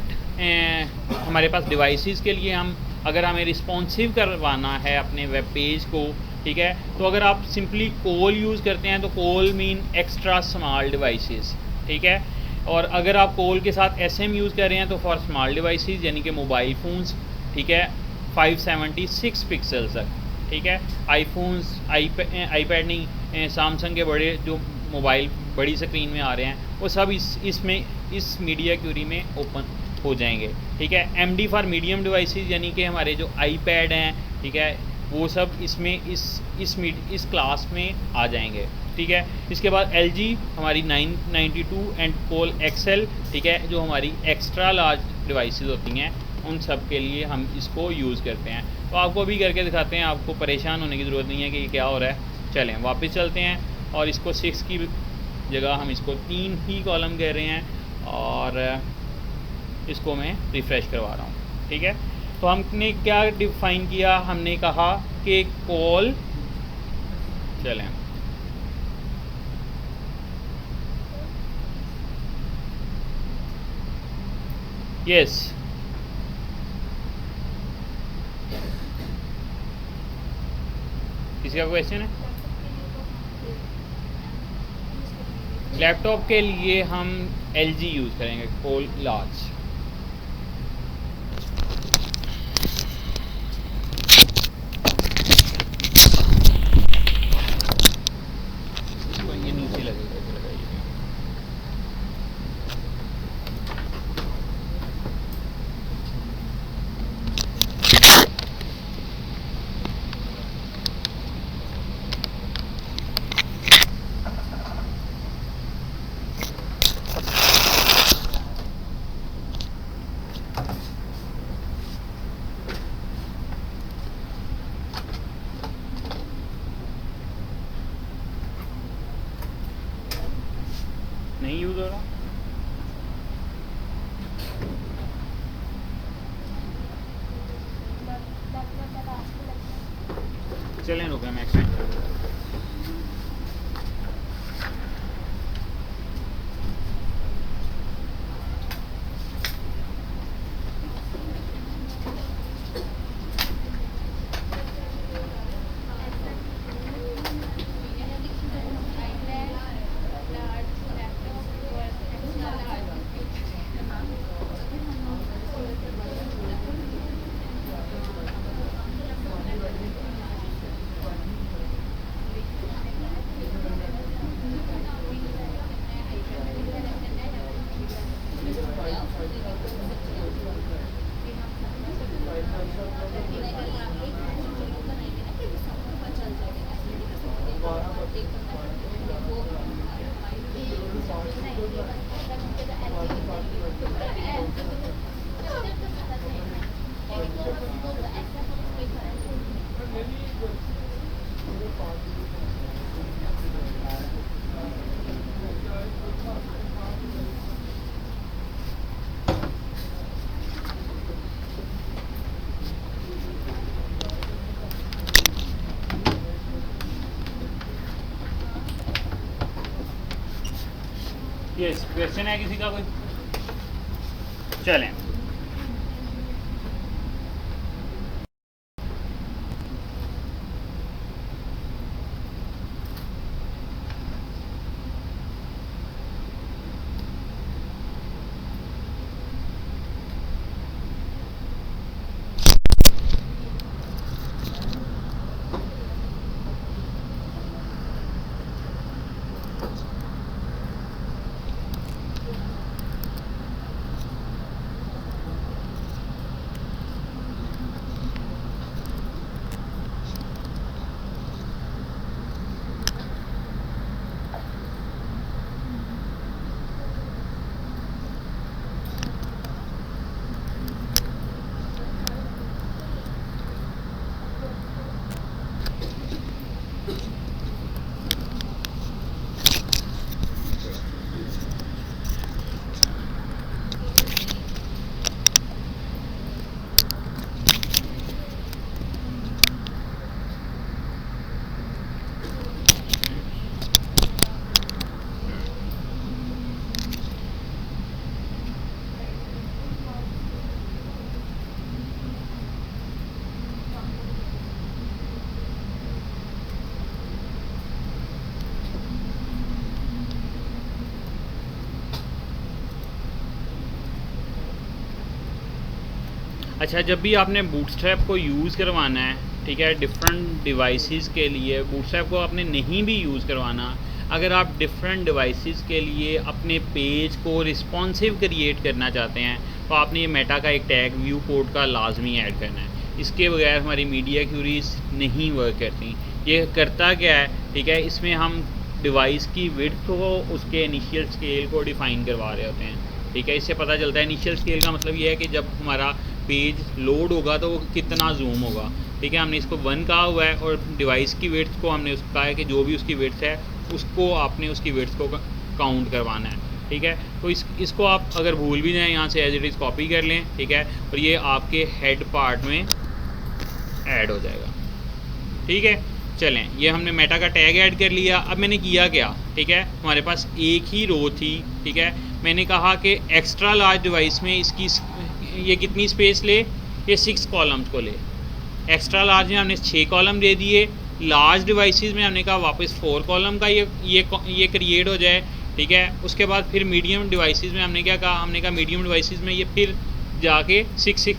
हमारे पास डिवाइसेस के लिए हम अगर हमें रिस्पॉन्सिव करवाना है अपने वेब पेज को, ठीक है, तो अगर आप सिंपली कोल यूज़ करते हैं तो कोल मीन एक्स्ट्रा स्मॉल डिवाइसेस, ठीक है। और अगर आप कोल के साथ SM यूज़ कर रहे हैं तो फॉर स्मॉल डिवाइसेस यानी कि मोबाइल फ़ोन्स, ठीक है, 576 पिक्सल तक, ठीक है। आईफोन्स, आईपैड नहीं, सैमसंग के बड़े जो मोबाइल बड़ी स्क्रीन में आ रहे हैं वो सब इस मीडिया क्यूरी में ओपन हो जाएंगे, ठीक है। MD फॉर मीडियम डिवाइसेस यानी कि हमारे जो आईपैड हैं, ठीक है, वो सब इसमें इस क्लास में आ जाएंगे, ठीक है। इसके बाद LG हमारी 992 एंड कोल XL, ठीक है, जो हमारी एक्स्ट्रा लार्ज डिवाइसेस होती हैं उन सब के लिए हम इसको यूज़ करते हैं। तो आपको भी करके दिखाते हैं, आपको परेशान होने की ज़रूरत नहीं है कि ये क्या हो रहा है। चलें वापस चलते हैं और इसको 6 की जगह हम इसको 3 ही कॉलम कह रहे हैं और इसको मैं रिफ़्रेश करवा रहा हूँ, ठीक है। तो हमने क्या डिफ़ाइन किया, हमने कहा कि कॉल, चलें यस, किसी का क्वेश्चन है? लैपटॉप के लिए हम LG यूज़ करेंगे, कोल लार्ज। ये नीचे लगेगा, लगाइए। नहीं यूज़ हो रहा। चलें रुके, मैं एक्सटेंड कर दूँ। यस, क्वेश्चन है किसी का कोई? चलें। अच्छा, जब भी आपने बूटस्ट्रैप को यूज़ करवाना है, ठीक है, डिफरेंट डिवाइसेस के लिए, बूटस्ट्रैप को आपने नहीं भी यूज़ करवाना, अगर आप डिफरेंट डिवाइसेस के लिए अपने पेज को रिस्पॉन्सिव क्रिएट करना चाहते हैं तो आपने ये मेटा का एक टैग व्यू कोड का लाजमी ऐड करना है। इसके बगैर हमारी मीडिया क्यूरीज नहीं वर्क करती। ये करता क्या है, ठीक है, इसमें हम डिवाइस की विड्थ को, उसके इनिशियल स्केल को डिफ़ाइन करवा रहे होते हैं, ठीक है। इससे पता चलता है, इनिशियल स्केल का मतलब ये है कि जब हमारा पेज लोड होगा तो वो कितना जूम होगा, ठीक है। हमने इसको 1 कहा हुआ है और डिवाइस की विड्थ को हमने उसको कहा है कि जो भी उसकी विड्थ है उसको आपने उसकी विड्थ को काउंट करवाना है, ठीक है। तो इसको आप अगर भूल भी जाएँ यहाँ से एज इट इज़ कॉपी कर लें, ठीक है, और ये आपके हेड पार्ट में ऐड हो जाएगा, ठीक है। चलें, ये हमने मेटा का टैग ऐड कर लिया। अब मैंने किया क्या, ठीक है, हमारे पास एक ही रो थी, ठीक है। मैंने कहा कि एक्स्ट्रा लार्ज डिवाइस में इसकी ये कितनी स्पेस ले, ये 6 कॉलम्स को ले। एक्स्ट्रा लार्ज में हमने 6 कॉलम दे दिए, लार्ज डिवाइसेस में हमने कहा वापस 4 कॉलम का ये क्रिएट हो जाए, ठीक है। उसके बाद फिर मीडियम डिवाइसेस में हमने क्या कहा, हमने कहा मीडियम डिवाइसेस में ये फिर जाके 6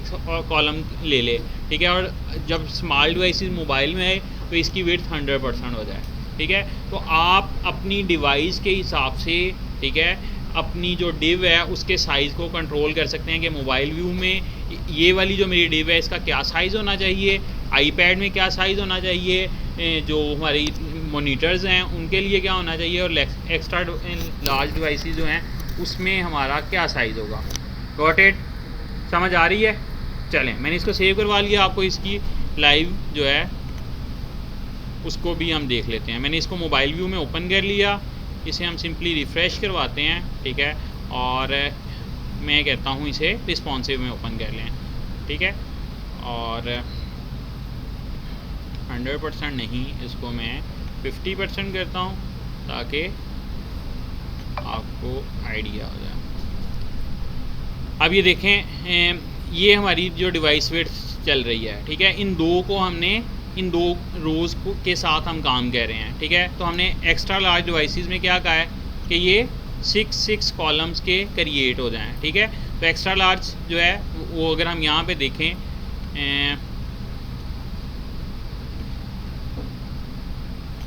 कॉलम ले ले, ठीक है। और जब स्मॉल डिवाइसेस मोबाइल में आए तो इसकी विड्थ 100% हो जाए, ठीक है। तो आप अपनी डिवाइस के हिसाब से, ठीक है, अपनी जो डिव है उसके साइज़ को कंट्रोल कर सकते हैं कि मोबाइल व्यू में ये वाली जो मेरी डिव है इसका क्या साइज़ होना चाहिए, आईपैड में क्या साइज़ होना चाहिए, जो हमारी मॉनिटर्स हैं उनके लिए क्या होना चाहिए, और एक्स्ट्रा लार्ज डिवाइसेस जो हैं उसमें हमारा क्या साइज़ होगा। Got it? समझ आ रही है? चलें, मैंने इसको सेव करवा लिया। आपको इसकी लाइव जो है उसको भी हम देख लेते हैं। मैंने इसको मोबाइल व्यू में ओपन कर लिया, इसे हम सिंपली रिफ़्रेश करवाते हैं, ठीक है, और मैं कहता हूँ इसे रिस्पॉन्सिव में ओपन कर लें, ठीक है, और 100% नहीं, इसको मैं 50% करता हूँ ताकि आपको आइडिया हो जाए। अब ये देखें, ये हमारी जो डिवाइस वेट चल रही है, ठीक है, इन दो रोज़ के साथ हम काम कर रहे हैं, ठीक है। तो हमने एक्स्ट्रा लार्ज डिवाइसेस में क्या कहा है कि ये 6 कॉलम्स के क्रिएट हो जाएं, ठीक है। तो एक्स्ट्रा लार्ज जो है वो अगर हम यहाँ पे देखें,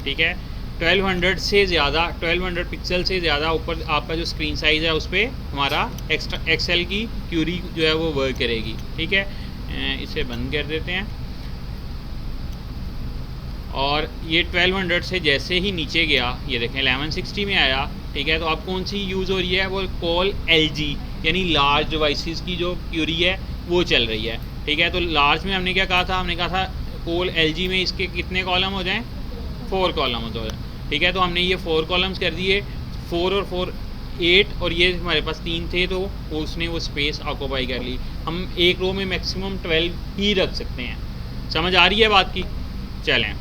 ठीक है, 1200 पिक्सल से ज़्यादा ऊपर आपका जो स्क्रीन साइज़ है उस पर हमारा एक्सेल की क्यूरी जो है वो वर्क करेगी, ठीक है। इसे बंद कर देते हैं, और ये 1200 से जैसे ही नीचे गया, ये देखें 1160 में आया, ठीक है। तो अब कौन सी यूज़ हो रही है, वो कॉल LG यानी लार्ज डिवाइसेस की जो क्यूरी है वो चल रही है, ठीक है। तो लार्ज में हमने क्या कहा था, हमने कहा था कॉल LG में इसके कितने कॉलम हो जाएं, 4 कॉलम हो जाए, ठीक है। तो हमने ये 4 कॉलम्स कर दिए, 4 और 4 8, और ये हमारे पास 3 थे तो उसने वो स्पेस ऑक्यूपाई कर ली। हम एक रो में मैक्सिमम 12 ही रख सकते हैं। समझ आ रही है बात की? चलें,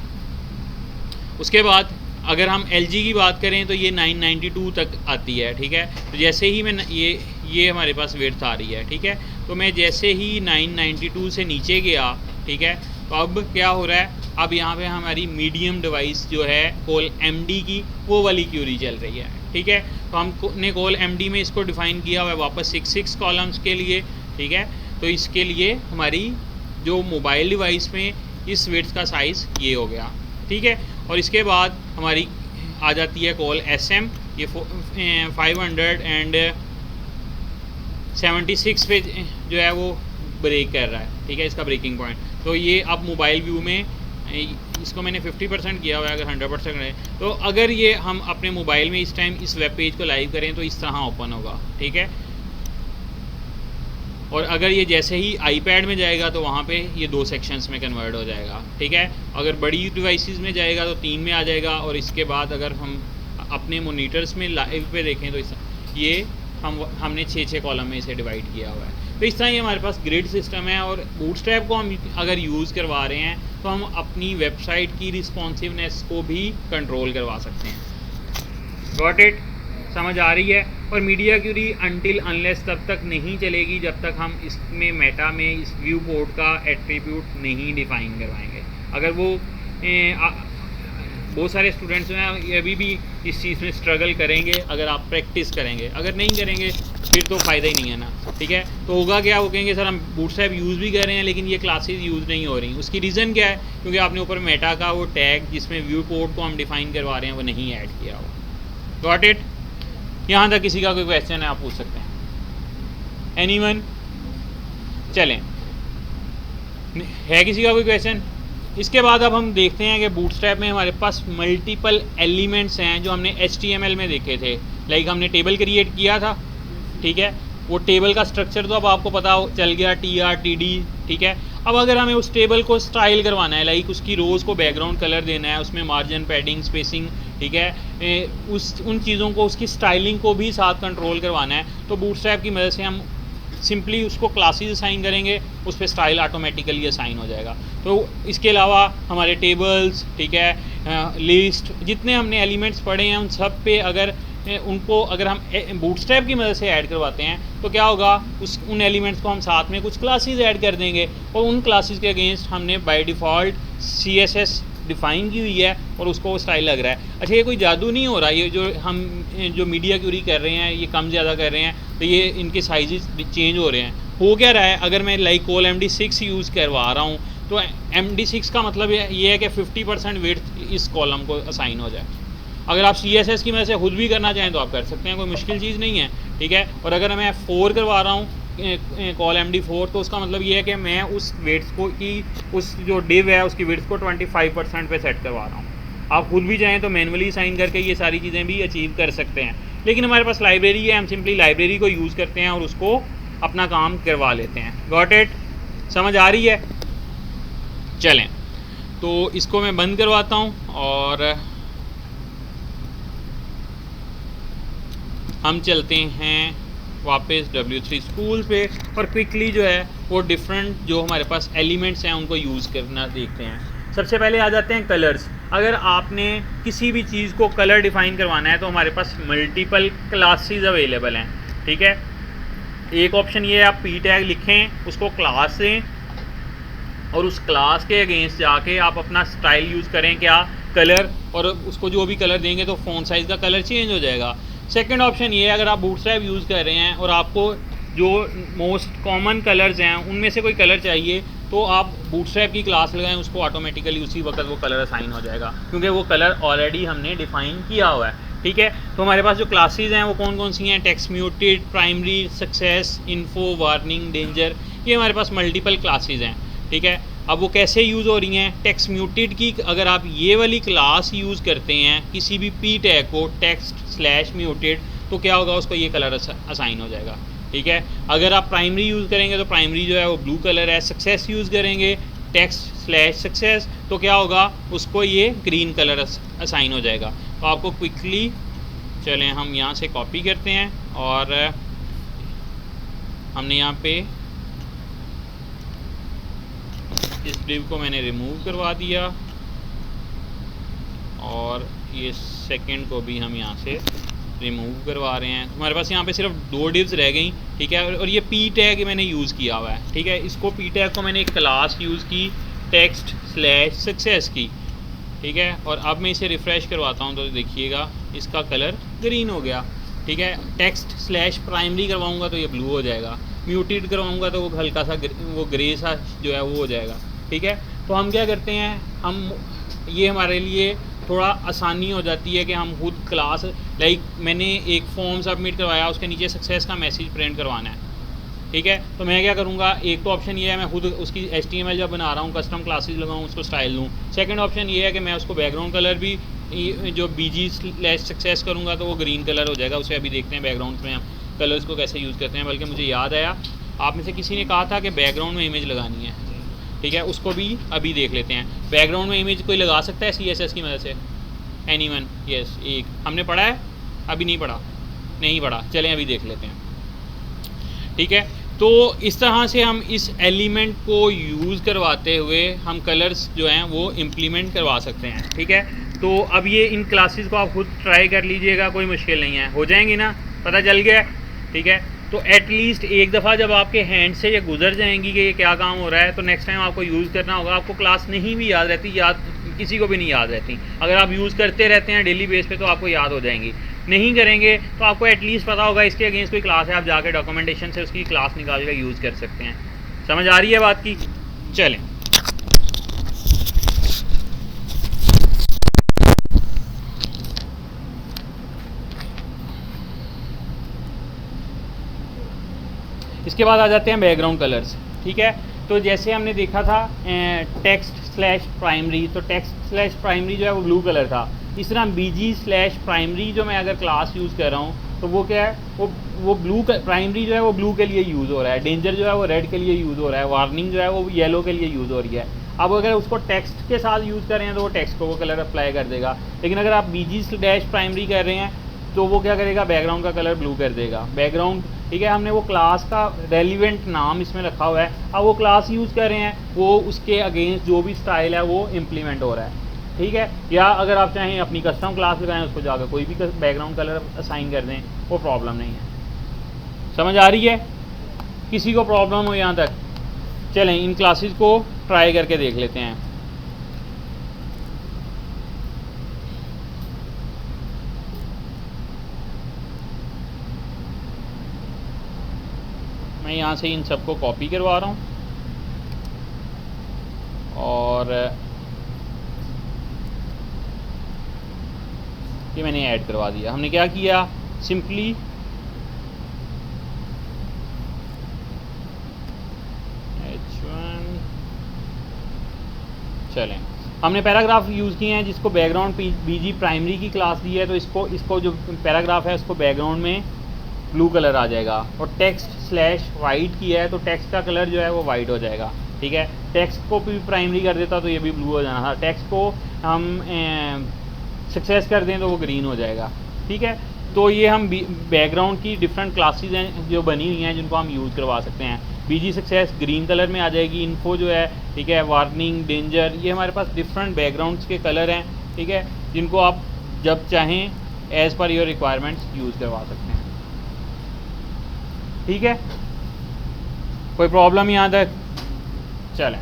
उसके बाद अगर हम LG की बात करें तो ये 992 तक आती है, ठीक है। तो जैसे ही मैं ये हमारे पास वेड्थ आ रही है, ठीक है। तो मैं जैसे ही 992 से नीचे गया, ठीक है, तो अब क्या हो रहा है, अब यहाँ पे हमारी मीडियम डिवाइस जो है कॉल MD की वो वाली क्यूरी चल रही है, ठीक है। तो हमने कॉल MD में इसको डिफ़ाइन किया हुआ है वापस 6 कॉलम्स के लिए, ठीक है। तो इसके लिए हमारी जो मोबाइल डिवाइस में इस वेड्थ का साइज़ ये हो गया, ठीक है। और इसके बाद हमारी आ जाती है कॉल SM, ये 576 पे जो है वो ब्रेक कर रहा है, ठीक है, इसका ब्रेकिंग पॉइंट। तो ये अब मोबाइल व्यू में इसको मैंने 50% किया हुआ है, अगर 100% है तो अगर ये हम अपने मोबाइल में इस टाइम इस वेब पेज को लाइव करें तो इस तरह ओपन होगा, ठीक है। और अगर ये जैसे ही iPad में जाएगा तो वहाँ पे ये 2 सेक्शंस में कन्वर्ट हो जाएगा, ठीक है। अगर बड़ी डिवाइसेस में जाएगा तो 3 में आ जाएगा, और इसके बाद अगर हम अपने मोनीटर्स में लाइव पे देखें तो ये हमने 6 कॉलम में इसे डिवाइड किया हुआ है। तो इस तरह ये हमारे पास ग्रिड सिस्टम है, और बूटस्ट्रैप को हम अगर यूज़ करवा रहे हैं तो हम अपनी वेबसाइट की रिस्पॉन्सिवनेस को भी कंट्रोल करवा सकते हैं। Got it? समझ आ रही है? और मीडिया क्यूरी अनटिल अनलेस तब तक नहीं चलेगी जब तक हम इसमें मेटा में इस व्यू पोर्ट का एट्रीब्यूट नहीं डिफ़ाइन करवाएंगे। अगर वो बहुत सारे स्टूडेंट्स हैं अभी भी इस चीज़ में स्ट्रगल करेंगे अगर आप प्रैक्टिस करेंगे, अगर नहीं करेंगे फिर तो फ़ायदा ही नहीं है ना, ठीक है। तो होगा क्या, वो कहेंगे सर हम बूटस्ट्रैप यूज़ भी कर रहे हैं लेकिन ये क्लासेस यूज़ नहीं हो रही। उसकी रीज़न क्या है, क्योंकि आपने ऊपर मेटा का वो टैग जिसमें व्यू पोर्ट को हम डिफ़ाइन करवा रहे हैं वो नहीं ऐड किया हुआ। Got it? यहाँ तक किसी का कोई क्वेश्चन है आप पूछ सकते हैं। एनीवन? चलें, है किसी का कोई क्वेश्चन? इसके बाद अब हम देखते हैं कि बूटस्ट्रैप में हमारे पास मल्टीपल एलिमेंट्स हैं जो हमने HTML में देखे थे। लाइक हमने टेबल क्रिएट किया था, ठीक है। वो टेबल का स्ट्रक्चर तो अब आपको पता चल गया, TR TD, ठीक है। अब अगर हमें उस टेबल को स्टाइल करवाना है, लाइक उसकी रोज़ को बैकग्राउंड कलर देना है, उसमें मार्जिन, पैडिंग, स्पेसिंग, ठीक है, उन चीज़ों को, उसकी स्टाइलिंग को भी साथ कंट्रोल करवाना है, तो बूटस्ट्रैप की मदद से हम सिंपली उसको क्लासेस असाइन करेंगे, उस पर स्टाइल ऑटोमेटिकली असाइन हो जाएगा। तो इसके अलावा हमारे टेबल्स, ठीक है, लिस्ट, जितने हमने एलिमेंट्स पढ़े हैं उन सब पे अगर हम बूटस्ट्रैप की मदद से ऐड करवाते हैं तो क्या होगा, उन एलिमेंट्स को हम साथ में कुछ क्लासेस ऐड कर देंगे, और उन क्लासेस के अगेंस्ट हमने बाय डिफ़ॉल्ट CSS डिफ़ाइन की हुई है और उसको स्टाइल लग रहा है। अच्छा, ये कोई जादू नहीं हो रहा, ये जो मीडिया क्यूरी कर रहे हैं ये कम ज़्यादा कर रहे हैं तो ये इनके साइजेस चेंज हो रहे हैं। हो क्या रहा है, अगर मैं लाइक कॉल MD6 यूज़ करवा रहा हूँ तो MD6 का मतलब ये है कि 50% वेट इस कॉलम को असाइन हो जाए। अगर आप CSS की मदद से खुद भी करना चाहें तो आप कर सकते हैं, कोई मुश्किल चीज़ नहीं है, ठीक है। और अगर मैं 4 करवा रहा हूँ कॉल MD4 तो उसका मतलब ये है कि मैं उस वेट्स को की उस जो डिव है उसकी वेट्स को 25% पे सेट करवा रहा हूँ। आप खुद भी चाहें तो मैनुअली साइन करके ये सारी चीज़ें भी अचीव कर सकते हैं, लेकिन हमारे पास लाइब्रेरी है, हम सिंपली लाइब्रेरी को यूज़ करते हैं और उसको अपना काम करवा लेते हैं। Got it? समझ आ रही है? चलें, तो इसको मैं बंद करवाता हूँ और हम चलते हैं वापस W3 स्कूल पे और क्विकली जो है वो डिफरेंट जो हमारे पास एलिमेंट्स हैं उनको यूज़ करना देखते हैं। सबसे पहले आ जाते हैं कलर्स। अगर आपने किसी भी चीज़ को कलर डिफ़ाइन करवाना है तो हमारे पास मल्टीपल क्लासेस अवेलेबल हैं, ठीक है। एक ऑप्शन ये है आप पी टैग लिखें, उसको क्लास दें और उस क्लास के अगेंस्ट जाके आप अपना स्टाइल यूज़ करें, क्या कलर, और उसको जो भी कलर देंगे तो फ़ॉन्ट साइज़ का कलर चेंज हो जाएगा। सेकंड ऑप्शन ये है, अगर आप बूटस्ट्रैप यूज़ कर रहे हैं और आपको जो मोस्ट कॉमन कलर्स हैं उनमें से कोई कलर चाहिए तो आप बूटस्ट्रैप की क्लास लगाएं, उसको ऑटोमेटिकली उसी वक्त वो कलर असाइन हो जाएगा क्योंकि वो कलर ऑलरेडी हमने डिफ़ाइन किया हुआ है, ठीक है। तो हमारे पास जो क्लासेस हैं वो कौन कौन सी हैं? Text muted, primary, success, info, warning, danger, ये हमारे पास मल्टीपल क्लासेस हैं, ठीक है। अब वो कैसे यूज़ हो रही हैं? टेक्स्ट म्यूटेड की अगर आप ये वाली क्लास यूज़ करते हैं किसी भी पी टैग को टेक्स्ट/म्यूटेड तो क्या होगा, उसको ये कलर असाइन हो जाएगा, ठीक है। अगर आप प्राइमरी यूज़ करेंगे तो प्राइमरी जो है वो ब्लू कलर है। सक्सेस यूज़ करेंगे टेक्स्ट/सक्सेस तो क्या होगा, उसको ये ग्रीन कलर असाइन हो जाएगा। तो आपको क्विकली चलें हम यहाँ से कॉपी करते हैं और हमने यहाँ पे इस डिव को मैंने रिमूव करवा दिया और ये सेकंड को भी हम यहाँ से रिमूव करवा रहे हैं। हमारे पास यहाँ पे सिर्फ 2 डिव्स रह गई, ठीक है। और ये पी टैग मैंने यूज़ किया हुआ है, ठीक है। इसको पी टैग को मैंने एक क्लास यूज़ की टेक्स्ट/सक्सेस की, ठीक है। और अब मैं इसे रिफ़्रेश करवाता हूँ तो देखिएगा इसका कलर ग्रीन हो गया, ठीक है। टेक्स्ट/प्राइमरी करवाऊँगा तो ये ब्लू हो जाएगा, म्यूटेड करवाऊँगा तो वो हल्का सा वो ग्रे सा जो है वो हो जाएगा, ठीक है। तो हम क्या करते हैं, हम ये हमारे लिए थोड़ा आसानी हो जाती है कि हम खुद क्लास लाइक मैंने एक फॉर्म सबमिट करवाया, उसके नीचे सक्सेस का मैसेज प्रिंट करवाना है, ठीक है। तो मैं क्या करूँगा, एक तो ऑप्शन ये है मैं खुद उसकी HTML जब बना रहा हूँ कस्टम क्लासेस लगाऊँ, उसको स्टाइल दूँ। सेकंड ऑप्शन ये है कि मैं उसको बैकग्राउंड कलर भी जो BG/सक्सेस करूँगा तो वो ग्रीन कलर हो जाएगा। उसे अभी देखते हैं बैकग्राउंड में हम कलर्स को कैसे यूज़ करते हैं। बल्कि मुझे याद आया, आप में से किसी ने कहा था कि बैकग्राउंड में इमेज लगानी है, ठीक है, उसको भी अभी देख लेते हैं। बैकग्राउंड में इमेज कोई लगा सकता है CSS की मदद से? एनीवन? यस, एक हमने पढ़ा है, अभी नहीं पढ़ा, नहीं पढ़ा, चलें अभी देख लेते हैं, ठीक है। तो इस तरह से हम इस एलिमेंट को यूज़ करवाते हुए हम कलर्स जो हैं वो इम्प्लीमेंट करवा सकते हैं, ठीक है। तो अब ये इन क्लासेस को आप खुद ट्राई कर लीजिएगा, कोई मुश्किल नहीं है, हो जाएंगी ना, पता चल गया, ठीक है। तो एटलीस्ट एक दफ़ा जब आपके हैंड से ये गुजर जाएंगी कि ये क्या काम हो रहा है तो नेक्स्ट टाइम आपको यूज़ करना होगा। आपको क्लास नहीं भी याद रहती, याद किसी को भी नहीं याद रहती, अगर आप यूज़ करते रहते हैं डेली बेस पे तो आपको याद हो जाएंगी। नहीं करेंगे तो आपको एटलीस्ट पता होगा इसके अगेंस्ट कोई क्लास है, आप जाके डॉक्यूमेंटेशन से उसकी क्लास निकाल कर यूज़ कर सकते हैं। समझ आ रही है बात की? चलें, इसके बाद आ जाते हैं बैकग्राउंड कलर्स, ठीक है। तो जैसे हमने देखा था टेक्स्ट/प्राइमरी, तो टेक्स्ट/प्राइमरी जो है वो ब्लू कलर था। इस तरह BG/प्राइमरी जो मैं अगर क्लास यूज़ कर रहा हूँ तो वो क्या है, वो ब्लू प्राइमरी जो है वो ब्लू के लिए यूज़ हो रहा है, डेंजर जो है वो रेड के लिए यूज़ हो रहा है, वार्निंग जो है वो येलो के लिए यूज़ हो रही है। अब अगर उसको टेक्स्ट के साथ यूज़ कर रहे हैं तो वो टेक्स्ट को वो कलर अप्लाई कर देगा, लेकिन अगर आप BG/प्राइमरी कर रहे हैं तो वो क्या करेगा, बैकग्राउंड का कलर ब्लू कर देगा। बैकग्राउंड, ठीक है, हमने वो क्लास का रेलिवेंट नाम इसमें रखा हुआ है, अब वो क्लास यूज़ कर रहे हैं, वो उसके अगेंस्ट जो भी स्टाइल है वो इम्प्लीमेंट हो रहा है, ठीक है। या अगर आप चाहें अपनी कस्टम क्लास लगाएं, उसको जाकर कोई भी बैकग्राउंड कलर असाइन कर दें, वो प्रॉब्लम नहीं है। समझ आ रही है? किसी को प्रॉब्लम हो यहाँ तक? चलें इन क्लासेस को ट्राई करके देख लेते हैं। मैं यहाँ से इन सबको कॉपी करवा रहा हूँ और ये मैंने ऐड करवा दिया। हमने क्या किया, सिंपली H1, चलें हमने पैराग्राफ यूज़ किए हैं जिसको बैकग्राउंड BG प्राइमरी की क्लास दी है, तो इसको जो पैराग्राफ है उसको बैकग्राउंड में ब्लू कलर आ जाएगा। और टेक्स्ट/वाइट किया है तो टेक्स्ट का कलर जो है वो वाइट हो जाएगा, ठीक है। टेक्स्ट को भी प्राइमरी कर देता तो ये भी ब्लू हो जाना था, टेक्स्ट को हम सक्सेस कर दें तो वो ग्रीन हो जाएगा, ठीक है। तो ये हम बैकग्राउंड की डिफरेंट क्लासेस हैं जो बनी हुई हैं जिनको हम यूज़ करवा सकते हैं। बीजी सक्सेस ग्रीन कलर में आ जाएगी, इन्फो जो है, ठीक है, वार्निंग, डेंजर, ये हमारे पास डिफरेंट बैकग्राउंड्स के कलर हैं, ठीक है, जिनको आप जब चाहें as per your requirements use करवा सकते हैं। ठीक है, कोई प्रॉब्लम यहाँ तक? चलें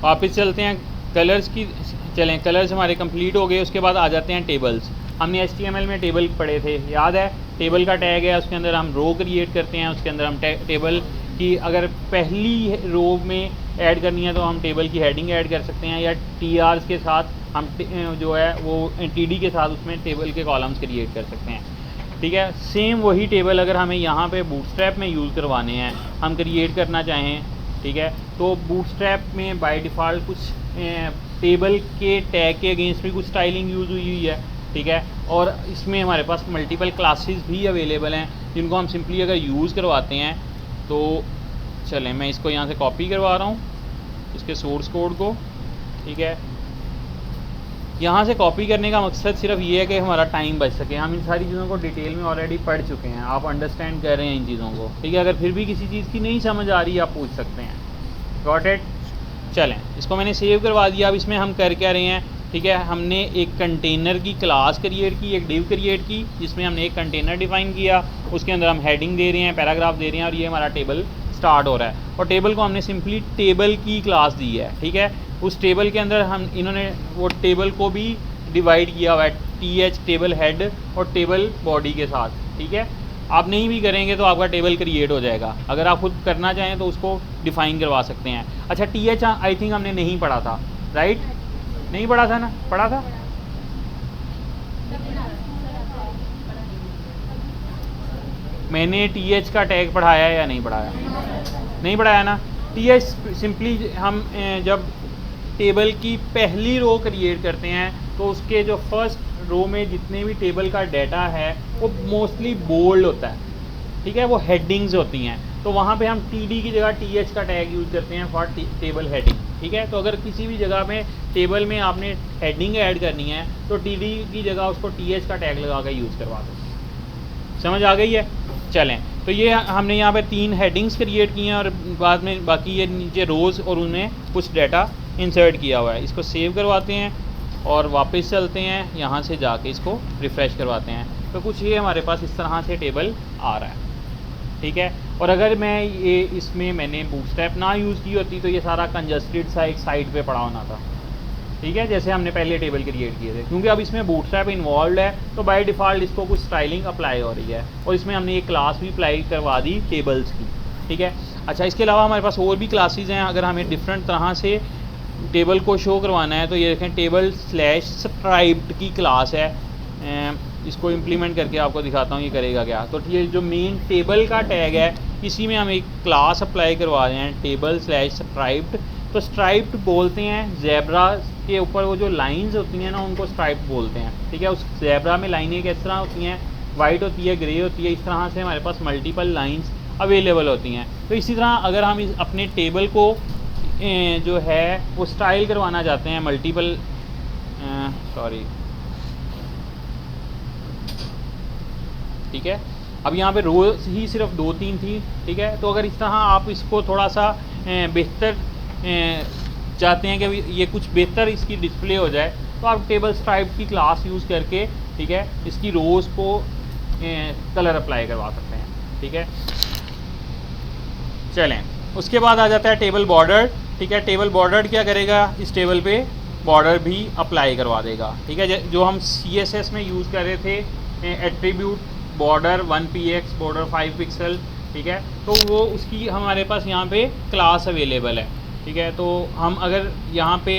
वापस चलते हैं कलर्स की। चलें, कलर्स हमारे कंप्लीट हो गए, उसके बाद आ जाते हैं टेबल्स। हमने HTML में टेबल पढ़े थे, याद है? टेबल का टैग है, उसके अंदर हम रो क्रिएट करते हैं, उसके अंदर हम टेबल की अगर पहली रो में ऐड करनी है तो हम टेबल की हेडिंग ऐड कर सकते हैं, या TRs के साथ हम जो है वो TD के साथ उसमें टेबल के कॉलम्स क्रिएट कर सकते हैं। ठीक है, सेम वही टेबल अगर हमें यहाँ पे बूटस्ट्रैप में यूज़ करवाने हैं, हम क्रिएट करना चाहें, ठीक है, तो बूटस्ट्रैप में बाय डिफ़ॉल्ट कुछ टेबल के टैग के अगेंस्ट भी कुछ स्टाइलिंग यूज़ हुई है, ठीक है, और इसमें हमारे पास मल्टीपल क्लासेस भी अवेलेबल हैं जिनको हम सिंपली अगर यूज़ करवाते हैं तो चलें मैं इसको यहाँ से कॉपी करवा रहा हूँ इसके सोर्स कोड को। ठीक है, यहाँ से कॉपी करने का मकसद सिर्फ ये है कि हमारा टाइम बच सके। हम इन सारी चीज़ों को डिटेल में ऑलरेडी पढ़ चुके हैं, आप अंडरस्टैंड कर रहे हैं इन चीज़ों को, ठीक है। अगर फिर भी किसी चीज़ की नहीं समझ आ रही आप पूछ सकते हैं। Got it? चलें, इसको मैंने सेव करवा दिया। अब इसमें हम कर क्या रहे हैं, ठीक है, हमने एक कंटेनर की क्लास क्रिएट की, एक डिव क्रिएट की, जिसमें हमने एक कंटेनर डिफाइन किया, उसके अंदर हम हेडिंग दे रहे हैं, पैराग्राफ दे रहे हैं, और ये हमारा टेबल स्टार्ट हो रहा है। और टेबल को हमने सिंपली टेबल की क्लास दी है, ठीक है। उस टेबल के अंदर इन्होंने वो टेबल को भी डिवाइड किया हुआ है, TH टेबल हेड और टेबल बॉडी के साथ, ठीक है। आप नहीं भी करेंगे तो आपका टेबल क्रिएट हो जाएगा। अगर आप खुद करना चाहें तो उसको डिफ़ाइन करवा सकते हैं। अच्छा, TH आई थिंक हमने नहीं पढ़ा था, राइट? नहीं पढ़ा था ना? पढ़ा था? मैंने TH का टैग पढ़ाया या नहीं पढ़ाया? नहीं पढ़ाया ना। TH सिंपली हम जब टेबल की पहली रो क्रिएट करते हैं तो उसके जो फर्स्ट रो में जितने भी टेबल का डाटा है वो मोस्टली बोल्ड होता है, ठीक है, वो हेडिंग्स होती हैं। तो वहाँ पे हम TD की जगह TH का टैग यूज़ करते हैं फॉर टेबल हेडिंग, ठीक है। तो अगर किसी भी जगह में टेबल में आपने हेडिंग ऐड करनी है तो TD की जगह उसको TH का टैग लगा कर यूज़ करवा सकते हैं। समझ आ गई है? चलें, तो ये हमने यहाँ पे 3 हेडिंग्स क्रिएट की हैं और बाद में बाकी ये नीचे रोज़ और उनमें कुछ डाटा इंसर्ट किया हुआ है। इसको सेव करवाते हैं और वापस चलते हैं, यहाँ से जाके इसको रिफ़्रेश करवाते हैं तो कुछ ये हमारे पास इस तरह से टेबल आ रहा है, ठीक है। और अगर मैं ये इसमें मैंने बूटस्ट्रैप ना यूज़ की होती तो ये सारा कंजस्टेड सा एक साइड पे पड़ा होना था, ठीक है, जैसे हमने पहले टेबल क्रिएट किए थे। क्योंकि अब इसमें बूटस्ट्रैप इन्वॉल्व है तो बाय डिफ़ॉल्ट इसको कुछ स्टाइलिंग अप्लाई हो रही है और इसमें हमने एक क्लास भी अप्लाई करवा दी टेबल्स की, ठीक है। अच्छा, इसके अलावा हमारे पास और भी क्लासेज हैं। अगर हमें डिफरेंट तरह से टेबल को शो करवाना है तो ये देखें, टेबल स्लैश स्ट्राइप्ड की क्लास है। इसको इम्प्लीमेंट करके आपको दिखाता हूँ ये करेगा क्या। तो ये जो मेन टेबल का टैग है इसी में हम एक क्लास अप्लाई करवा रहे हैं, टेबल स्लैश स्ट्राइप्ड। तो स्ट्राइप्ड बोलते हैं ज़ेब्रा के ऊपर वो जो लाइंस होती हैं ना उनको स्ट्राइप्ड बोलते हैं, ठीक है। उस ज़ेब्रा में लाइनें किस तरह होती हैं, वाइट होती है, ग्रे होती है, इस तरह से हमारे पास मल्टीपल लाइंस अवेलेबल होती हैं। तो इसी तरह अगर हम अपने टेबल को जो है वो स्टाइल करवाना चाहते हैं मल्टीपल ठीक है, अब यहाँ पे रोज ही सिर्फ 2-3 थी, ठीक है। तो अगर इस तरह आप इसको थोड़ा सा बेहतर चाहते हैं कि ये कुछ बेहतर इसकी डिस्प्ले हो जाए तो आप टेबल स्ट्राइप की क्लास यूज़ करके, ठीक है, इसकी रोज़ को कलर अप्लाई करवा सकते हैं, ठीक है। चलें, उसके बाद आ जाता है टेबल बॉर्डर, ठीक है। टेबल बॉर्डर क्या करेगा, इस टेबल पे बॉर्डर भी अप्लाई करवा देगा, ठीक है। जो हम CSS में यूज़ कर रहे थे attribute border 1px border 5 pixel, ठीक है, तो वो उसकी हमारे पास यहाँ पे क्लास अवेलेबल है, ठीक है। तो हम अगर यहाँ पे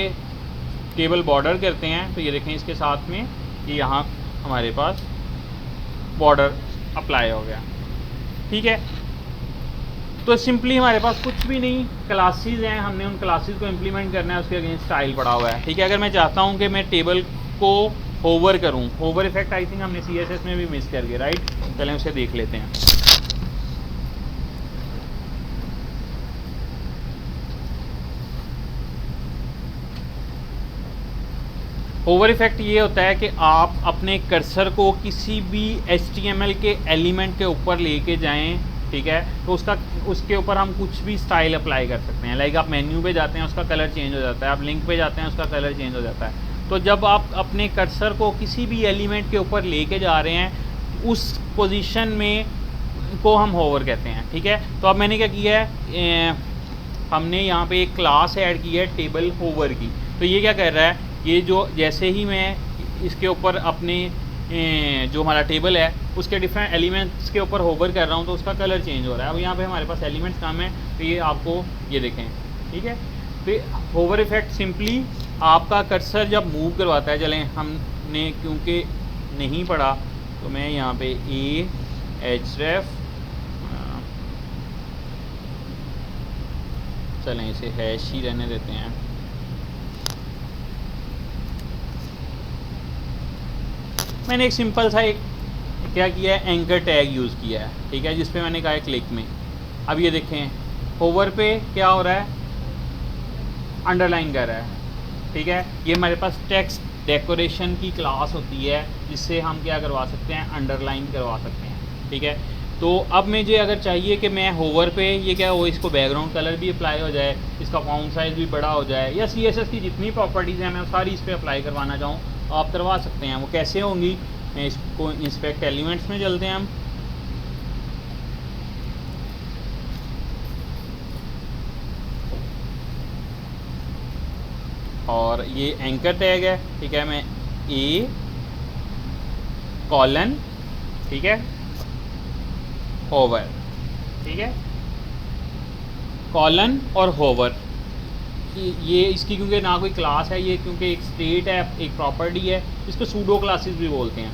टेबल बॉर्डर करते हैं तो ये देखें इसके साथ में ये यहाँ हमारे पास बॉर्डर अप्लाई हो गया, ठीक है। तो सिंपली हमारे पास कुछ भी नहीं, क्लासेस हैं, हमने उन क्लासेस को इम्प्लीमेंट करना है, उसके अगेंस्ट स्टाइल पड़ा हुआ है, ठीक है। अगर मैं चाहता हूँ कि मैं टेबल को होवर करूँ, होवर इफेक्ट आई थिंक हमने CSS में भी मिस कर गए, राइट? चलें उसे देख लेते हैं। होवर इफ़ेक्ट ये होता है कि आप अपने कर्सर को किसी भी HTML के एलिमेंट के ऊपर लेके जाएं, ठीक है, तो उसके ऊपर हम कुछ भी स्टाइल अप्लाई कर सकते हैं। लाइक आप मेन्यू पे जाते हैं, उसका कलर चेंज हो जाता है, आप लिंक पे जाते हैं, उसका कलर चेंज हो जाता है। तो जब आप अपने कर्सर को किसी भी एलिमेंट के ऊपर लेके जा रहे हैं, उस पोजीशन में को हम होवर कहते हैं, ठीक है। तो अब मैंने क्या किया है, हमने यहाँ पे एक क्लास ऐड की है टेबल होवर की। तो ये क्या कर रहा है, ये जो जैसे ही मैं इसके ऊपर अपने जो हमारा टेबल है उसके डिफरेंट एलिमेंट्स के ऊपर होवर कर रहा हूँ तो उसका कलर चेंज हो रहा है। अब यहाँ पे हमारे पास एलिमेंट्स कम है, तो ये आपको ये देखें, ठीक है। तो होवर इफेक्ट सिंपली आपका कर्सर जब मूव करवाता है, चलें हमने क्योंकि नहीं पढ़ा तो मैं यहाँ पे href, चलें इसे हैश ही रहने देते हैं। मैंने एक सिंपल सा एक क्या किया है, एंकर टैग यूज़ किया है, ठीक है, जिस पे मैंने कहा है क्लिक में। अब ये देखें होवर पे क्या हो रहा है, अंडरलाइन कर रहा है, ठीक है। ये हमारे पास टेक्स्ट डेकोरेशन की क्लास होती है जिससे हम क्या करवा सकते हैं, अंडरलाइन करवा सकते हैं, ठीक है। तो अब मुझे अगर चाहिए कि मैं होवर पे ये क्या हो, इसको बैकग्राउंड कलर भी अप्लाई हो जाए, इसका फॉन्ट साइज़ भी बड़ा हो जाए, या CSS की जितनी प्रॉपर्टीज़ हैं मैं सारी इस पर अप्लाई करवाना चाहूँ, आप करवा सकते हैं। वो कैसे होंगी, मैं इसको इंस्पेक्ट एलिमेंट्स में चलते हैं हम। और ये एंकर टैग है, ठीक है, मैं A कॉलन, ठीक है, होवर, ठीक है, कॉलन और होवर। ये इसकी क्योंकि ना कोई क्लास है, ये क्योंकि एक स्टेट है, एक प्रॉपर्टी है, इसको सूडो क्लासेस भी बोलते हैं,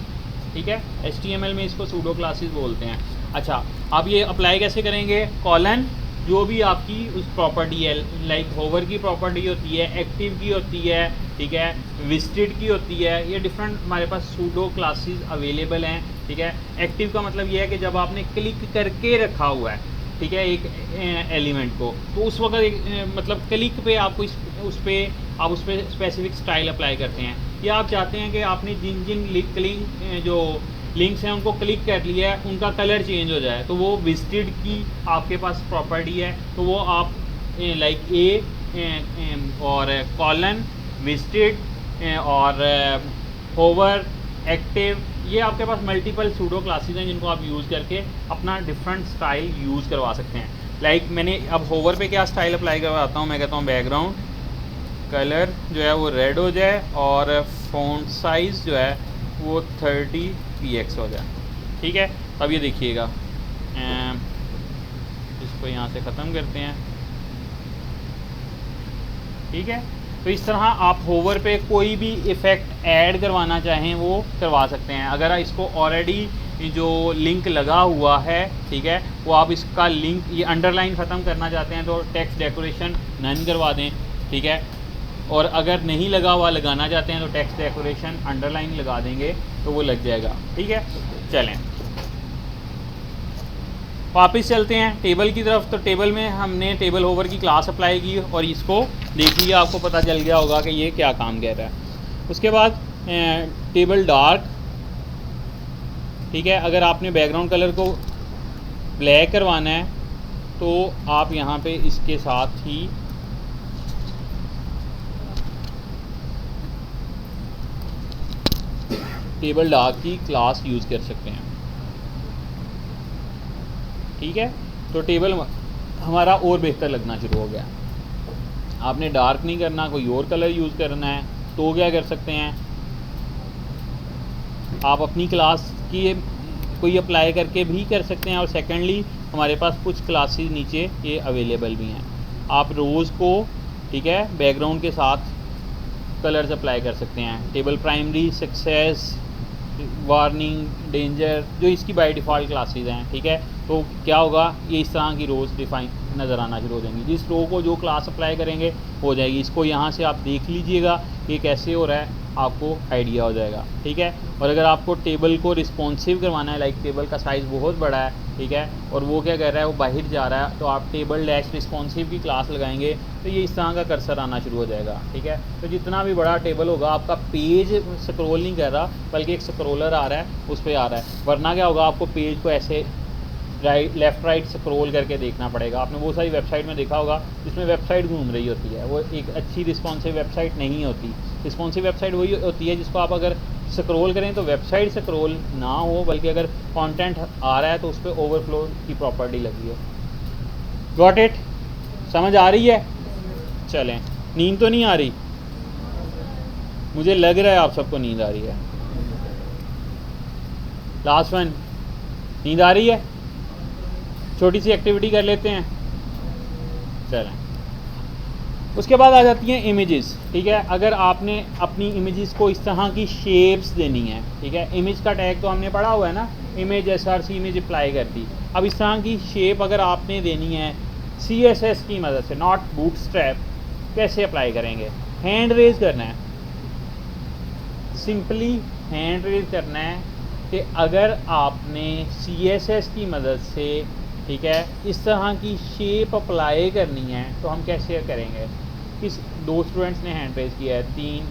ठीक है। HTML में इसको सूडो क्लासेस बोलते हैं। अच्छा, अब ये अप्लाई कैसे करेंगे, कॉलन जो भी आपकी उस प्रॉपर्टी है, लाइक होवर की प्रॉपर्टी होती है, एक्टिव की होती है, ठीक है, विजिटेड की होती है, ये डिफरेंट हमारे पास सूडो क्लासेस अवेलेबल हैं, ठीक है। एक्टिव का मतलब ये है कि जब आपने क्लिक करके रखा हुआ है, ठीक है, एक एलिमेंट को, तो उस वक्त मतलब क्लिक पे आपको उस पर स्पेसिफिक स्टाइल अप्लाई करते हैं। या आप चाहते हैं कि आपने जिन जिन जो लिंक्स हैं उनको क्लिक कर लिया है, उनका कलर चेंज हो जाए, तो वो विजिटेड की आपके पास प्रॉपर्टी है, तो वो आप लाइक A और कॉलन, विजिटेड और होवर, एक्टिव, ये आपके पास मल्टीपल सूडो क्लासेस हैं जिनको आप यूज़ करके अपना डिफरेंट स्टाइल यूज़ करवा सकते हैं। लाइक मैंने अब होवर पे क्या स्टाइल अप्लाई करवाता हूँ, मैं कहता हूँ बैकग्राउंड कलर जो है वो रेड हो जाए और फ़ॉन्ट साइज़ जो है वो 30px हो जाए, ठीक है। अब ये देखिएगा, इसको यहाँ से ख़त्म करते हैं, ठीक है। तो इस तरह आप होवर पे कोई भी इफ़ेक्ट ऐड करवाना चाहें वो करवा सकते हैं। अगर इसको ऑलरेडी जो लिंक लगा हुआ है, ठीक है, वो आप इसका लिंक ये अंडरलाइन ख़त्म करना चाहते हैं तो टेक्स्ट डेकोरेशन नन करवा दें, ठीक है। और अगर नहीं लगा हुआ लगाना चाहते हैं तो टेक्स्ट डेकोरेशन अंडरलाइन लगा देंगे तो वो लग जाएगा, ठीक है। चलें वापस चलते हैं टेबल की तरफ। तो टेबल में हमने टेबल होवर की क्लास अप्लाई की और इसको देख लिया, आपको पता चल गया होगा कि ये क्या काम कर रहा है। उसके बाद टेबल डार्क, ठीक है, अगर आपने बैकग्राउंड कलर को ब्लैक करवाना है तो आप यहाँ पे इसके साथ ही टेबल डार्क की क्लास यूज़ कर सकते हैं, ठीक है। तो टेबल हमारा और बेहतर लगना शुरू हो गया। आपने डार्क नहीं करना, कोई और कलर यूज़ करना है तो क्या कर सकते हैं, आप अपनी क्लास की कोई अप्लाई करके भी कर सकते हैं। और सेकेंडली हमारे पास कुछ क्लासेस नीचे ये अवेलेबल भी हैं, आप रोज़ को, ठीक है, बैकग्राउंड के साथ कलर्स अप्लाई कर सकते हैं। Table primary, success, warning, danger, जो इसकी बाय डिफ़ॉल्ट क्लासेस हैं, ठीक है। तो क्या होगा, ये इस तरह की रोज़ डिफाइन नज़र आना शुरू हो जाएंगी। जिस रो को जो क्लास अप्लाई करेंगे हो जाएगी। इसको यहाँ से आप देख लीजिएगा ये कैसे हो रहा है। आपको आइडिया हो जाएगा, ठीक है। और अगर आपको टेबल को रिस्पॉन्सिव करवाना है, लाइक टेबल का साइज़ बहुत बड़ा है, ठीक है, और वो क्या कर रहा है, वो बाहर जा रहा है, तो आप टेबल डैश रिस्पॉन्सिव की क्लास लगाएंगे तो ये इस तरह का कर्सर आना शुरू हो जाएगा, ठीक है। तो जितना भी बड़ा टेबल होगा, आपका पेज स्क्रॉल नहीं कर रहा बल्कि एक स्क्रॉलर आ रहा है, उस पर आ रहा है, वरना क्या होगा, आपको पेज को ऐसे लेफ़्ट राइट स्क्रॉल करके देखना पड़ेगा। आपने वो सारी वेबसाइट में देखा होगा जिसमें वेबसाइट घूम रही होती है, वो एक अच्छी रिस्पॉन्सिव वेबसाइट नहीं होती। रिस्पॉन्सिव वेबसाइट वही होती है जिसको आप अगर स्क्रॉल करें तो वेबसाइट स्क्रॉल ना हो, बल्कि अगर कंटेंट आ रहा है तो उस पर ओवरफ्लो की प्रॉपर्टी लगी हो। Got it? समझ आ रही है? चलें, नींद तो नहीं आ रही? मुझे लग रहा है आप सबको नींद आ रही है। लास्ट वन, नींद आ रही है? छोटी सी एक्टिविटी कर लेते हैं, चलें। उसके बाद आ जाती हैं इमेजेस, ठीक है। अगर आपने अपनी इमेजेस को इस तरह की शेप्स देनी है, ठीक है, इमेज का टैग तो हमने पढ़ा हुआ है ना, इमेज SRC इमेज अप्लाई करती। अब इस तरह की शेप अगर आपने देनी है CSS की मदद से, नॉट बूटस्ट्रैप, कैसे अप्लाई करेंगे? हैंड रेज करना है, सिंपली हैंड रेज करना है कि अगर आपने CSS की मदद से, ठीक है, इस तरह की शेप अप्लाई करनी है तो हम कैसे करेंगे। किस 2 स्टूडेंट्स ने हैंड रेज किया है, 3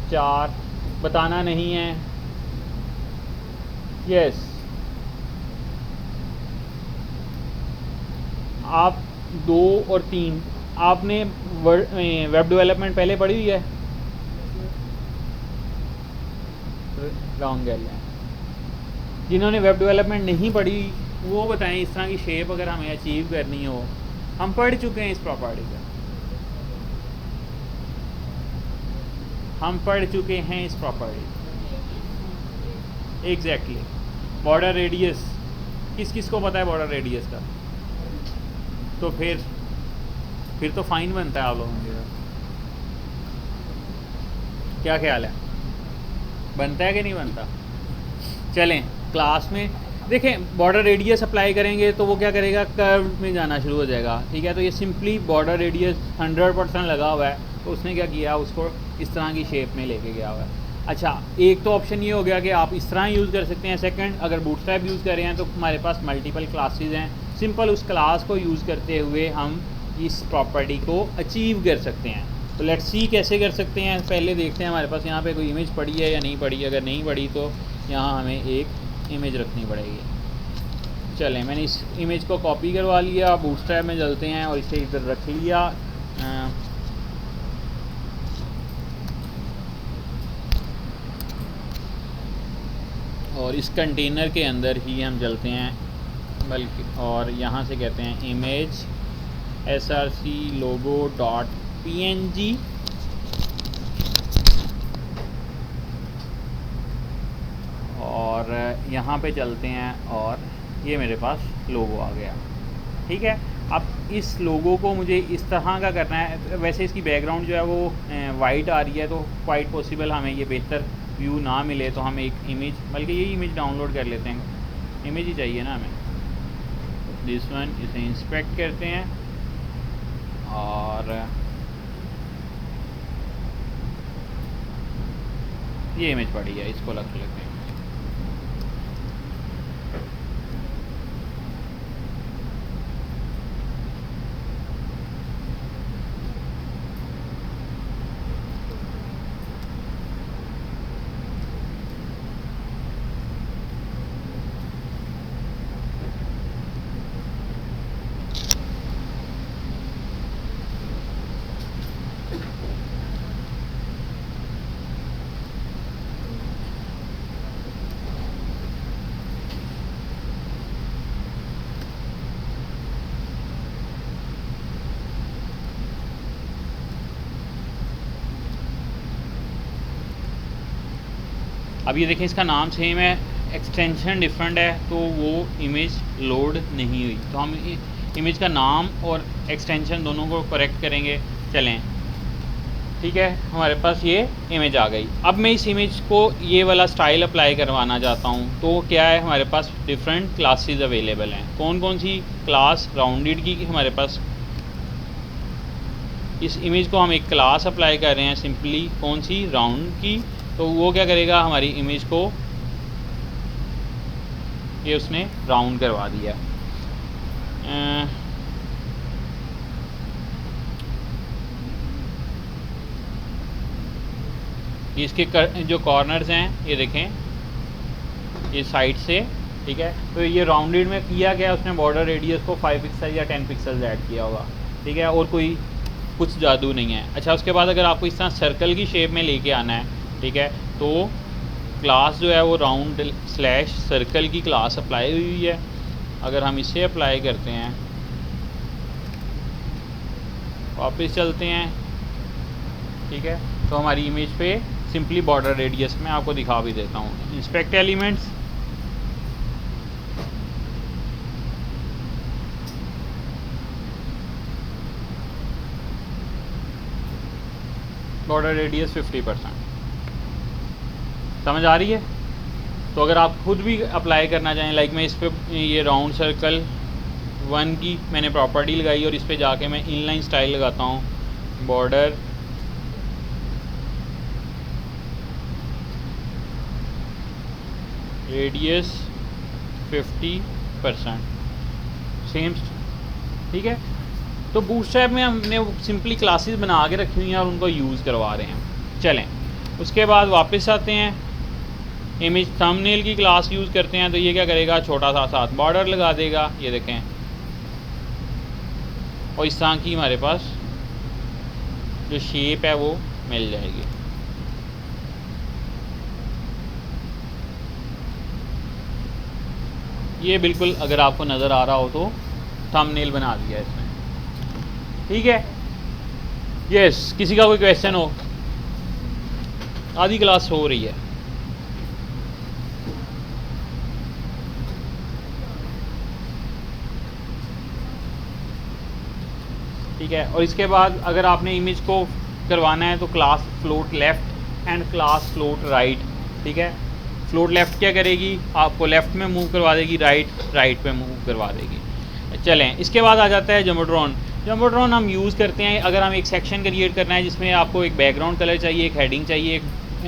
4, बताना नहीं है। यस, आप 2 और 3, आपने वेब डेवलपमेंट पहले पढ़ी हुई है? रॉन्ग है। जिन्होंने वेब डेवलपमेंट नहीं पढ़ी वो बताएं, इस तरह की शेप अगर हमें अचीव करनी हो। हम पढ़ चुके हैं इस प्रॉपर्टी का, हम पढ़ चुके हैं इस प्रॉपर्टी। एग्जैक्टली, बॉर्डर रेडियस, किस किस को पता है बॉर्डर रेडियस का? तो फिर तो फाइन बनता है आप लोगों के। क्या ख्याल है, बनता है कि नहीं बनता? चलें, क्लास में देखें, बॉर्डर रेडियस अप्लाई करेंगे तो वो क्या करेगा, कर्व में जाना शुरू हो जाएगा, ठीक है। तो ये सिंपली बॉर्डर रेडियस 100% लगा हुआ है, तो उसने क्या किया, उसको इस तरह की शेप में लेके गया हुआ है। अच्छा, एक तो ऑप्शन ये हो गया कि आप इस तरह यूज़ कर सकते हैं। सेकंड, अगर बूटस्ट्रैप यूज़ कर रहे हैं तो हमारे पास मल्टीपल क्लासेस हैं, सिंपल उस क्लास को यूज़ करते हुए हम इस प्रॉपर्टी को अचीव कर सकते हैं। तो लेट्स सी कैसे कर सकते हैं। पहले देखते हैं हमारे पास यहाँ पे कोई इमेज पड़ी है या नहीं पड़ी। अगर नहीं पड़ी तो यहाँ हमें एक इमेज रखनी पड़ेगी। चलें, मैंने इस इमेज को कॉपी करवा लिया, बूटस्ट्रैप में चलते हैं और इसे इधर रख लिया। और इस कंटेनर के अंदर ही हम चलते हैं, बल्कि और यहाँ से कहते हैं इमेज src logo .png और यहाँ पे चलते हैं और ये मेरे पास लोगो आ गया, ठीक है। अब इस लोगो को मुझे इस तरह का करना है। वैसे इसकी बैकग्राउंड जो है वो वाइट आ रही है, तो क्वाइट पॉसिबल हमें ये बेहतर व्यू ना मिले तो हम एक इमेज, बल्कि ये इमेज डाउनलोड कर लेते हैं। इमेज ही चाहिए ना हमें, दिस वन, इसे इंस्पेक्ट करते हैं और ये इमेज पड़ी है, इसको रख लेते हैं। अब ये देखें, इसका नाम सेम है, एक्सटेंशन डिफरेंट है, तो वो इमेज लोड नहीं हुई। तो हम इमेज का नाम और एक्सटेंशन दोनों को करेक्ट करेंगे। चलें, ठीक है, हमारे पास ये इमेज आ गई। अब मैं इस इमेज को ये वाला स्टाइल अप्लाई करवाना चाहता हूँ, तो क्या है, हमारे पास डिफरेंट क्लासेस अवेलेबल हैं। कौन कौन सी क्लास? राउंडेड की हमारे पास इस इमेज को हम एक क्लास अप्लाई कर रहे हैं सिंपली, कौन सी, राउंड की। तो वो क्या करेगा, हमारी इमेज को ये उसने राउंड करवा दिया। इसके जो कॉर्नर्स हैं ये देखें, ये साइड से, ठीक है। तो ये राउंडेड में किया गया, उसने बॉर्डर रेडियस को 5 पिक्सल या 10 पिक्सल ऐड किया होगा, ठीक है, और कोई कुछ जादू नहीं है। अच्छा, उसके बाद अगर आपको इस तरह सर्कल की शेप में लेके आना है, ठीक है, तो क्लास जो है वो राउंड स्लैश सर्कल की क्लास अप्लाई हुई है। अगर हम इसे अप्लाई करते हैं, वापस चलते हैं, ठीक है, तो हमारी इमेज पे सिंपली बॉर्डर रेडियस में आपको दिखा भी देता हूँ। इंस्पेक्ट एलिमेंट्स, बॉर्डर रेडियस 50%, समझ आ रही है। तो अगर आप खुद भी अप्लाई करना चाहें, लाइक मैं इस पर ये राउंड सर्कल 1 की मैंने प्रॉपर्टी लगाई और इस पर जाके मैं इनलाइन स्टाइल लगाता हूँ, बॉर्डर रेडियस 50%, सेम, ठीक है। तो बूटस्ट्रैप में हमने सिंपली क्लासेस बना के रखी हुई हैं और उनको यूज़ करवा रहे हैं। चलें, उसके बाद वापस आते हैं, इमेज थंबनेल की क्लास यूज़ करते हैं। तो ये क्या करेगा, छोटा सा साथ बॉर्डर लगा देगा, ये देखें, और इस तरह की हमारे पास जो शेप है वो मिल जाएगी। ये बिल्कुल अगर आपको नज़र आ रहा हो तो थंबनेल बना दिया इसमें, ठीक है। यस, किसी का कोई क्वेश्चन हो? आधी क्लास हो रही है। ठीक है, और इसके बाद अगर आपने इमेज को करवाना है तो class float left and class float right, ठीक है। फ्लोट लेफ़्ट क्या करेगी, आपको लेफ़्ट में मूव करवा देगी, राइट पे मूव करवा देगी। चलें, इसके बाद आ जाता है जम्बोट्रॉन। जम्बोट्रॉन हम यूज़ करते हैं अगर हम एक सेक्शन क्रिएट करना है जिसमें आपको एक बैकग्राउंड कलर चाहिए, एक हेडिंग चाहिए,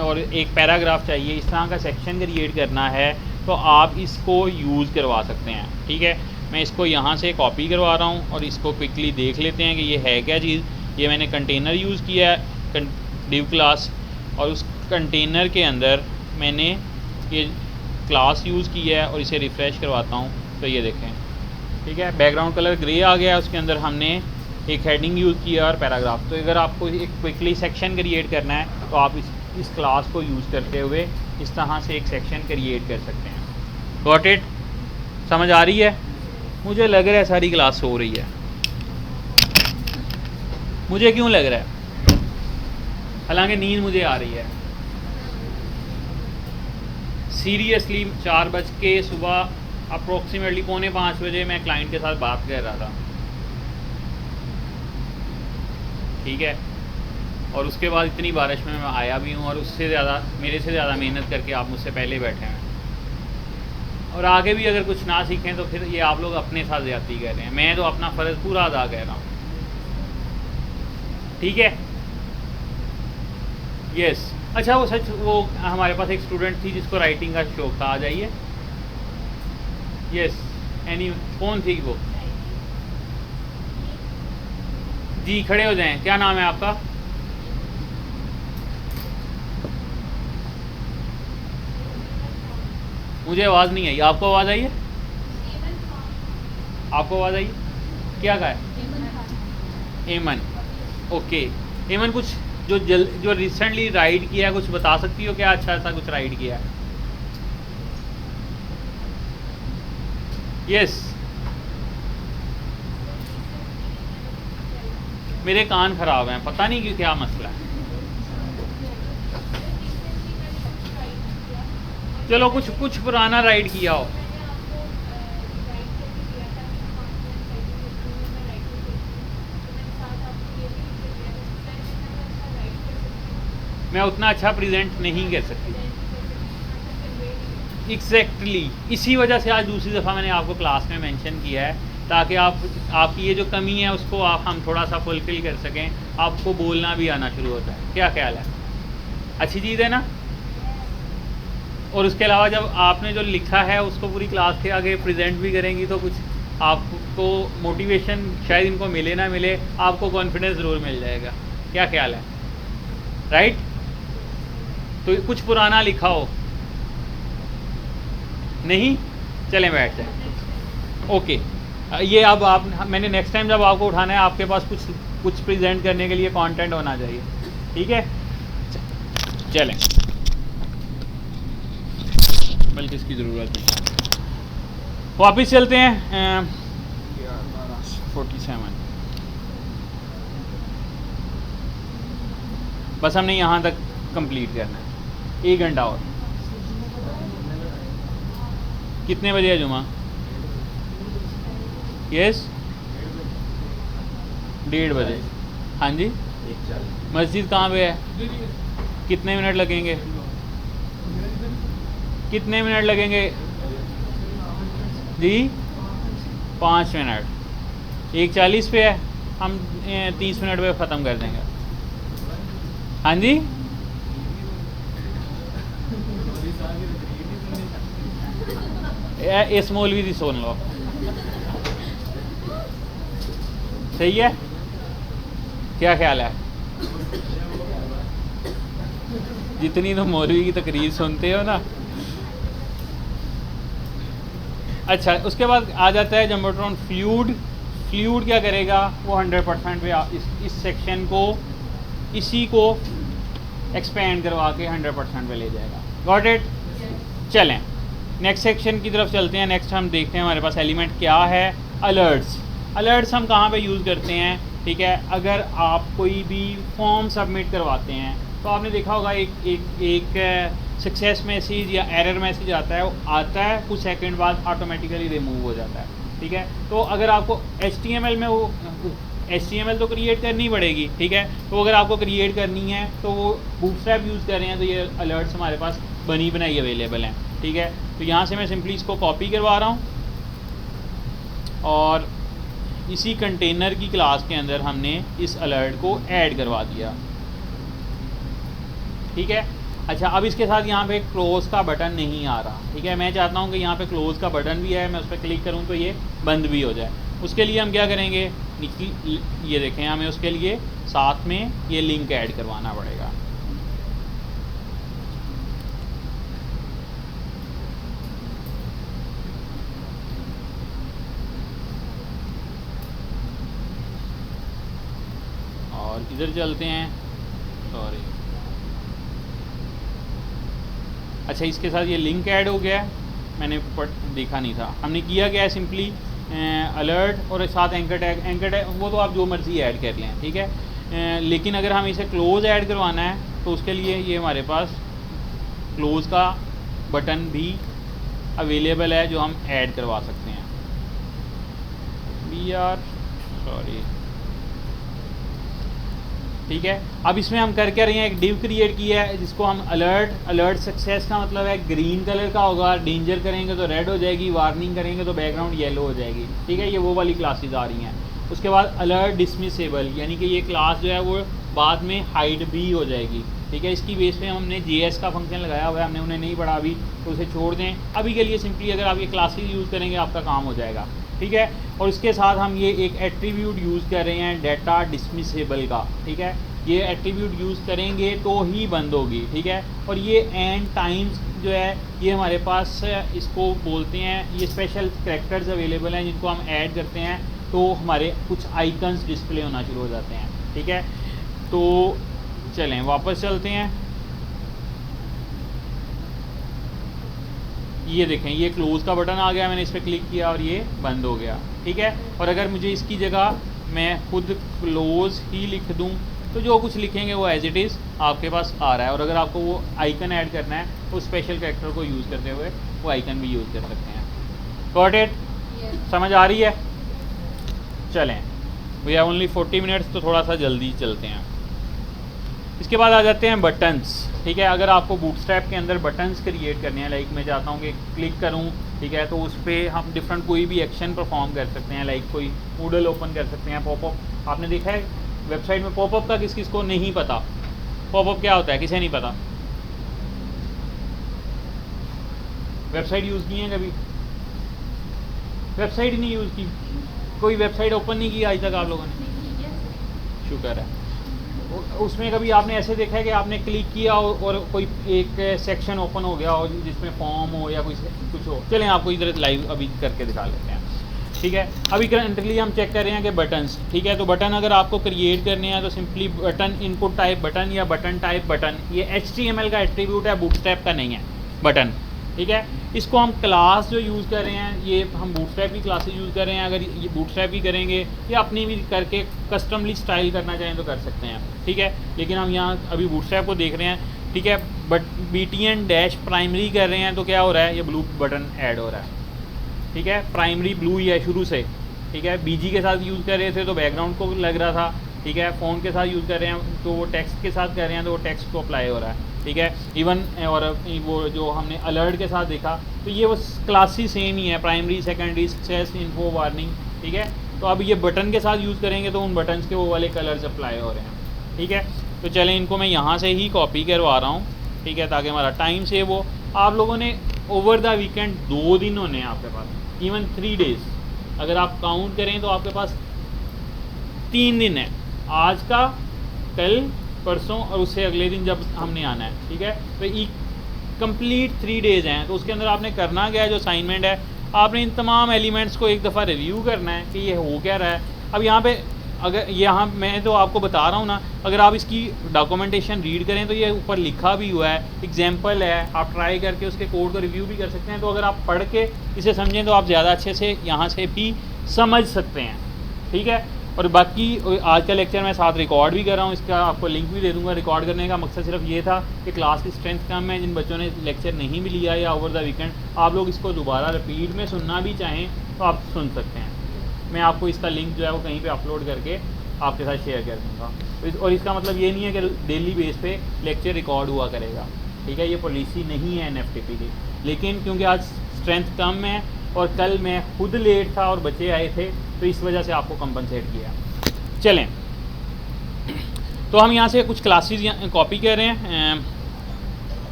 और एक पैराग्राफ चाहिए, इस तरह का सेक्शन क्रिएट करना है तो आप इसको यूज़ करवा सकते हैं, ठीक है। मैं इसको यहाँ से कॉपी करवा रहा हूँ और इसको क्विकली देख लेते हैं कि ये है क्या चीज़। ये मैंने कंटेनर यूज़ किया है, डिव क्लास, और उस कंटेनर के अंदर मैंने ये क्लास यूज़ किया है और इसे रिफ़्रेश करवाता हूँ तो ये देखें, ठीक है, बैकग्राउंड कलर ग्रे आ गया। उसके अंदर हमने एक हेडिंग यूज़ किया और पैराग्राफ। तो अगर आपको एक क्विकली सेक्शन क्रिएट करना है तो आप इस क्लास को यूज़ करते हुए इस तरह से एक सेक्शन क्रिएट कर सकते हैं। Got it? समझ आ रही है? मुझे लग रहा है सारी क्लास हो रही है। मुझे क्यों लग रहा है? हालांकि नींद मुझे आ रही है सीरियसली। 4 बज के सुबह अप्रोक्सीमेटली 4:45 बजे मैं क्लाइंट के साथ बात कर रहा था, ठीक है, और उसके बाद इतनी बारिश में मैं आया भी हूँ और उससे ज़्यादा, मेरे से ज़्यादा मेहनत करके आप मुझसे पहले बैठे हैं। और आगे भी अगर कुछ ना सीखें तो फिर ये आप लोग अपने साथ ज़्यादती कर रहे हैं। मैं तो अपना फ़र्ज़ पूरा अदा कर रहा हूँ, ठीक है। यस, अच्छा वो सच, वो हमारे पास एक स्टूडेंट थी जिसको राइटिंग का शौक था, आ जाइए। यस, कौन थी वो? जी खड़े हो जाएं। क्या नाम है आपका? मुझे आवाज़ नहीं आई, आपको आवाज़ आई है? आपको आवाज़ आई? क्या कहा है? एमन। ओके, एमन कुछ जो रिसेंटली राइड किया है कुछ बता सकती हो क्या? अच्छा सा कुछ राइड किया है? यस, मेरे कान ख़राब हैं, पता नहीं क्यों, क्या मसला है। चलो कुछ पुराना राइड किया हो। मैं उतना अच्छा प्रेजेंट नहीं कर सकती। एग्जैक्टली इसी वजह से आज दूसरी दफ़ा मैंने आपको क्लास में मेंशन किया है ताकि आपकी ये जो कमी है उसको हम थोड़ा सा फुलफ़िल कर सकें, आपको बोलना भी आना शुरू होता है। क्या ख्याल है? अच्छी चीज़ है ना? और उसके अलावा जब आपने जो लिखा है उसको पूरी क्लास के आगे प्रेजेंट भी करेंगी तो कुछ आपको मोटिवेशन शायद इनको मिले ना मिले, आपको कॉन्फिडेंस ज़रूर मिल जाएगा। क्या ख्याल है? राइट? तो कुछ पुराना लिखा हो नहीं, चलें बैठ जाए। ओके, ये अब मैंने नेक्स्ट टाइम जब आपको उठाना है आपके पास कुछ प्रेजेंट करने के लिए कंटेंट होना चाहिए, ठीक है? चलें, बल्कि इसकी ज़रूरत नहीं। वापस चलते हैं 47। बस हमने यहाँ तक कंप्लीट करना है, 1 घंटा और। कितने बजे है जुमा? यस, 1:30 बजे। हाँ जी, मस्जिद कहाँ पे है? कितने मिनट लगेंगे? कितने मिनट लगेंगे जी? 5 मिनट। 1:40 पे है, हम 30 मिनट पे ख़त्म कर देंगे। हाँ जी, इस मौलवी दी सुन लो, सही है? क्या ख्याल है? जितनी तो मौलवी की तकरीर सुनते हो ना। अच्छा, उसके बाद आ जाता है जम्बोट्रॉन फ्लूइड। फ्लूइड क्या करेगा? वो 100% पे इस सेक्शन को, इसी को एक्सपेंड करवा के 100% पे ले जाएगा। Got it? चलें नेक्स्ट सेक्शन की तरफ चलते हैं। नेक्स्ट हम देखते हैं हमारे पास एलिमेंट क्या है। अलर्ट्स। अलर्ट्स हम कहाँ पे यूज़ करते हैं? ठीक है, अगर आप कोई भी फॉर्म सबमिट करवाते हैं तो आपने देखा होगा एक सक्सेस मैसेज या एरर मैसेज आता है, कुछ सेकंड बाद ऑटोमेटिकली रिमूव हो जाता है। ठीक है, तो अगर आपको HTML में वो HTML तो क्रिएट करनी पड़ेगी। ठीक है, तो अगर आपको क्रिएट करनी है तो वो बूटस्ट्रैप यूज़ कर रहे हैं तो ये अलर्ट्स हमारे पास बनी बनाई अवेलेबल हैं। ठीक है, तो यहाँ से मैं सिंपली इसको कॉपी करवा रहा हूँ और इसी कंटेनर की क्लास के अंदर हमने इस अलर्ट को ऐड करवा दिया। ठीक है, अच्छा, अब इसके साथ यहाँ पे क्लोज़ का बटन नहीं आ रहा। ठीक है, मैं चाहता हूँ कि यहाँ पे क्लोज़ का बटन भी है, मैं उस पर क्लिक करूँ तो ये बंद भी हो जाए। उसके लिए हम क्या करेंगे? ये देखें, हमें उसके लिए साथ में ये लिंक ऐड करवाना पड़ेगा। और इधर चलते हैं, सॉरी, अच्छा, इसके साथ ये लिंक ऐड हो गया है, मैंने देखा नहीं था। हमने किया क्या है, सिंपली अलर्ट और साथ एंकर टैग वो तो आप जो मर्ज़ी ऐड कर लें। ठीक है, लेकिन अगर हम इसे क्लोज़ ऐड करवाना है तो उसके लिए ये हमारे पास क्लोज़ का बटन भी अवेलेबल है जो हम ऐड करवा सकते हैं। सॉरी, ठीक है, अब इसमें हम कर क्या रहे हैं? एक डिव क्रिएट किया है जिसको हम अलर्ट सक्सेस का मतलब है ग्रीन कलर का होगा, डेंजर करेंगे तो रेड हो जाएगी, वार्निंग करेंगे तो बैकग्राउंड येलो हो जाएगी। ठीक है, ये वो वाली क्लासेस आ रही हैं। उसके बाद अलर्ट डिसमिसेबल, यानी कि ये क्लास जो है वो बाद में हाइड भी हो जाएगी। ठीक है, इसकी बेस पे हमने JS का फंक्शन लगाया हुआ है, हमने उन्हें नहीं पढ़ा अभी, तो उसे छोड़ दें। अभी के लिए सिंपली अगर आप ये क्लासेस यूज़ करेंगे आपका काम हो जाएगा। ठीक है, और इसके साथ हम ये एक एट्रीब्यूट यूज़ कर रहे हैं डाटा डिसमिसेबल का। ठीक है, ये एट्रीब्यूट यूज़ करेंगे तो ही बंद होगी। ठीक है, और ये एंड टाइम्स जो है ये हमारे पास इसको बोलते हैं, ये स्पेशल कैरेक्टर्स अवेलेबल हैं जिनको हम ऐड करते हैं तो हमारे कुछ आइकन्स डिस्प्ले होना शुरू हो जाते हैं। ठीक है, तो चलें वापस चलते हैं। ये देखें, ये क्लोज़ का बटन आ गया, मैंने इस पर क्लिक किया और ये बंद हो गया। ठीक है, और अगर मुझे इसकी जगह मैं खुद क्लोज़ ही लिख दूं तो जो कुछ लिखेंगे वो एज इट इज़ आपके पास आ रहा है। और अगर आपको वो आइकन ऐड करना है तो स्पेशल कैरेक्टर को यूज़ करते हुए वो आइकन भी यूज़ कर सकते हैं। Got it? समझ आ रही है? चलें, वी हैव ओनली 40 मिनट्स, तो थोड़ा सा जल्दी चलते हैं। इसके बाद आ जाते हैं बटन्स। ठीक है, अगर आपको बूटस्ट्रैप के अंदर बटन्स क्रिएट करने हैं, लाइक मैं चाहता हूँ कि क्लिक करूँ ठीक है। तो उस पर हम डिफरेंट कोई भी एक्शन परफॉर्म कर सकते हैं, लाइक कोई मूडल ओपन कर सकते हैं। पॉपअप आपने देखा है वेबसाइट में, पॉपअप का किस किस को नहीं पता, पॉपअप क्या होता है किसे नहीं पता? वेबसाइट यूज़ की है कभी? वेबसाइट ही नहीं यूज़ की, कोई वेबसाइट ओपन नहीं की आज तक आप लोगों ने? शुक्र है। उसमें कभी आपने ऐसे देखा है कि आपने क्लिक किया और कोई एक सेक्शन ओपन हो गया हो जिसमें फॉर्म हो या कुछ हो? चलें आपको इधर लाइव अभी करके दिखा लेते हैं, ठीक है। अभी करंटली हम चेक कर रहे हैं कि बटन्स, ठीक है। तो बटन अगर आपको क्रिएट करने हैं तो simply button input type button या बटन टाइप बटन, ये HTML का एट्रीब्यूट है, बूटस्ट्रैप का नहीं है बटन, ठीक है। इसको हम क्लास जो यूज़ कर रहे हैं, ये हम बूटस्ट्रैप की क्लासेस यूज़ कर रहे हैं। अगर ये बूटस्ट्रैप की करेंगे या अपनी भी करके कस्टमली स्टाइल करना चाहें तो कर सकते हैं, ठीक है। लेकिन हम यहाँ अभी बूटस्ट्रैप को देख रहे हैं, ठीक है। बट BTN डैश प्राइमरी कर रहे हैं तो क्या हो रहा है, ये ब्लू बटन ऐड हो रहा है, ठीक है। प्राइमरी ब्लू ही है शुरू से, ठीक है। BG के साथ यूज़ कर रहे थे तो बैकग्राउंड को लग रहा था, ठीक है। फ़ोन के साथ यूज़ कर रहे हैं तो वो टेक्स्ट के साथ कर रहे हैं तो वो टेक्स्ट को अप्लाई हो रहा है, ठीक है। इवन और वो जो हमने अलर्ट के साथ देखा तो ये वो क्लासेस सेम ही है, primary secondary success info warning, ठीक है। तो अब ये बटन के साथ यूज़ करेंगे तो उन बटन्स के वो वाले कलर्स अप्लाई हो रहे हैं, ठीक है। तो चलें इनको मैं यहाँ से ही कॉपी करवा रहा हूँ, ठीक है, ताकि हमारा टाइम सेव हो। आप लोगों ने ओवर द वीकेंड 2 दिन होने हैं आपके पास, इवन 3 डेज़ अगर आप काउंट करें तो आपके पास 3 दिन है, आज का, कल, परसों और उससे अगले दिन जब हमने आना है, ठीक है। तो ये कंप्लीट 3 डेज़ हैं। तो उसके अंदर आपने करना क्या है, जो असाइनमेंट है आपने इन तमाम एलिमेंट्स को एक दफ़ा रिव्यू करना है कि ये हो क्या रहा है। अब यहाँ पे अगर यहाँ मैं तो आपको बता रहा हूँ ना, अगर आप इसकी डॉक्यूमेंटेशन रीड करें तो ये ऊपर लिखा भी हुआ है, एग्जाम्पल है, आप ट्राई करके उसके कोड को रिव्यू भी कर सकते हैं। तो अगर आप पढ़ के इसे समझें तो आप ज़्यादा अच्छे से यहाँ से भी समझ सकते हैं, ठीक है। और बाकी आज का लेक्चर मैं साथ रिकॉर्ड भी कर रहा हूँ, इसका आपको लिंक भी दे दूँगा। रिकॉर्ड करने का मकसद सिर्फ ये था कि क्लास की स्ट्रेंथ कम है, जिन बच्चों ने लेक्चर नहीं भी लिया या ओवर द वीकेंड आप लोग इसको दोबारा रिपीट में सुनना भी चाहें तो आप सुन सकते हैं। मैं आपको इसका लिंक जो है वो कहीं पे अपलोड करके आपके साथ शेयर कर दूँगा। और इसका मतलब ये नहीं है कि डेली बेस पे लेक्चर रिकॉर्ड हुआ करेगा, ठीक है। ये पॉलिसी नहीं है NFTP की, लेकिन क्योंकि आज स्ट्रेंथ कम है और कल मैं खुद लेट था और बच्चे आए थे तो इस वजह से आपको कंपनसेट किया। चलें, तो हम यहाँ से कुछ क्लासेस कॉपी कर रहे हैं।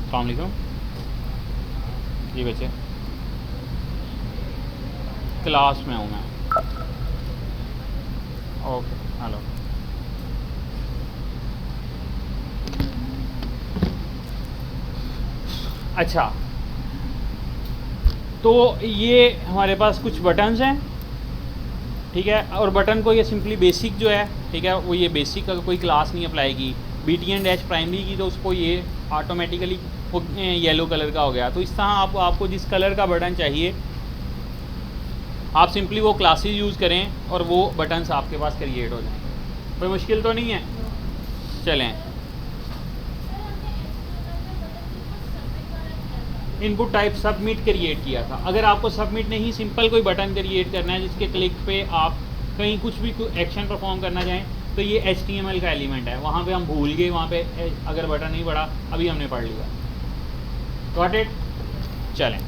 अस्सलाम वालेकुम जी बच्चे, क्लास में हूँ मैं, ओके हेलो। अच्छा, तो ये हमारे पास कुछ बटन्स हैं, ठीक है। और बटन को ये सिंपली बेसिक जो है, ठीक है, वो ये बेसिक का कोई क्लास नहीं अप्लाई की। BTN डैश प्राइमरी की तो उसको ये ऑटोमेटिकली येलो कलर का हो गया। तो इस तरह आपको जिस कलर का बटन चाहिए आप सिंपली वो क्लासेस यूज़ करें और वो बटन्स आपके पास क्रिएट हो जाएंगे। कोई मुश्किल तो नहीं है। चलें, इनपुट टाइप सबमिट क्रिएट किया था। अगर आपको सबमिट नहीं, सिंपल कोई बटन क्रिएट करना है जिसके क्लिक पे आप कहीं कुछ भी एक्शन परफॉर्म करना चाहें तो ये HTML का एलिमेंट है। वहाँ पे हम भूल गए, वहाँ पे अगर बटन नहीं पढ़ा, अभी हमने पढ़ लिया। Got it. चलें,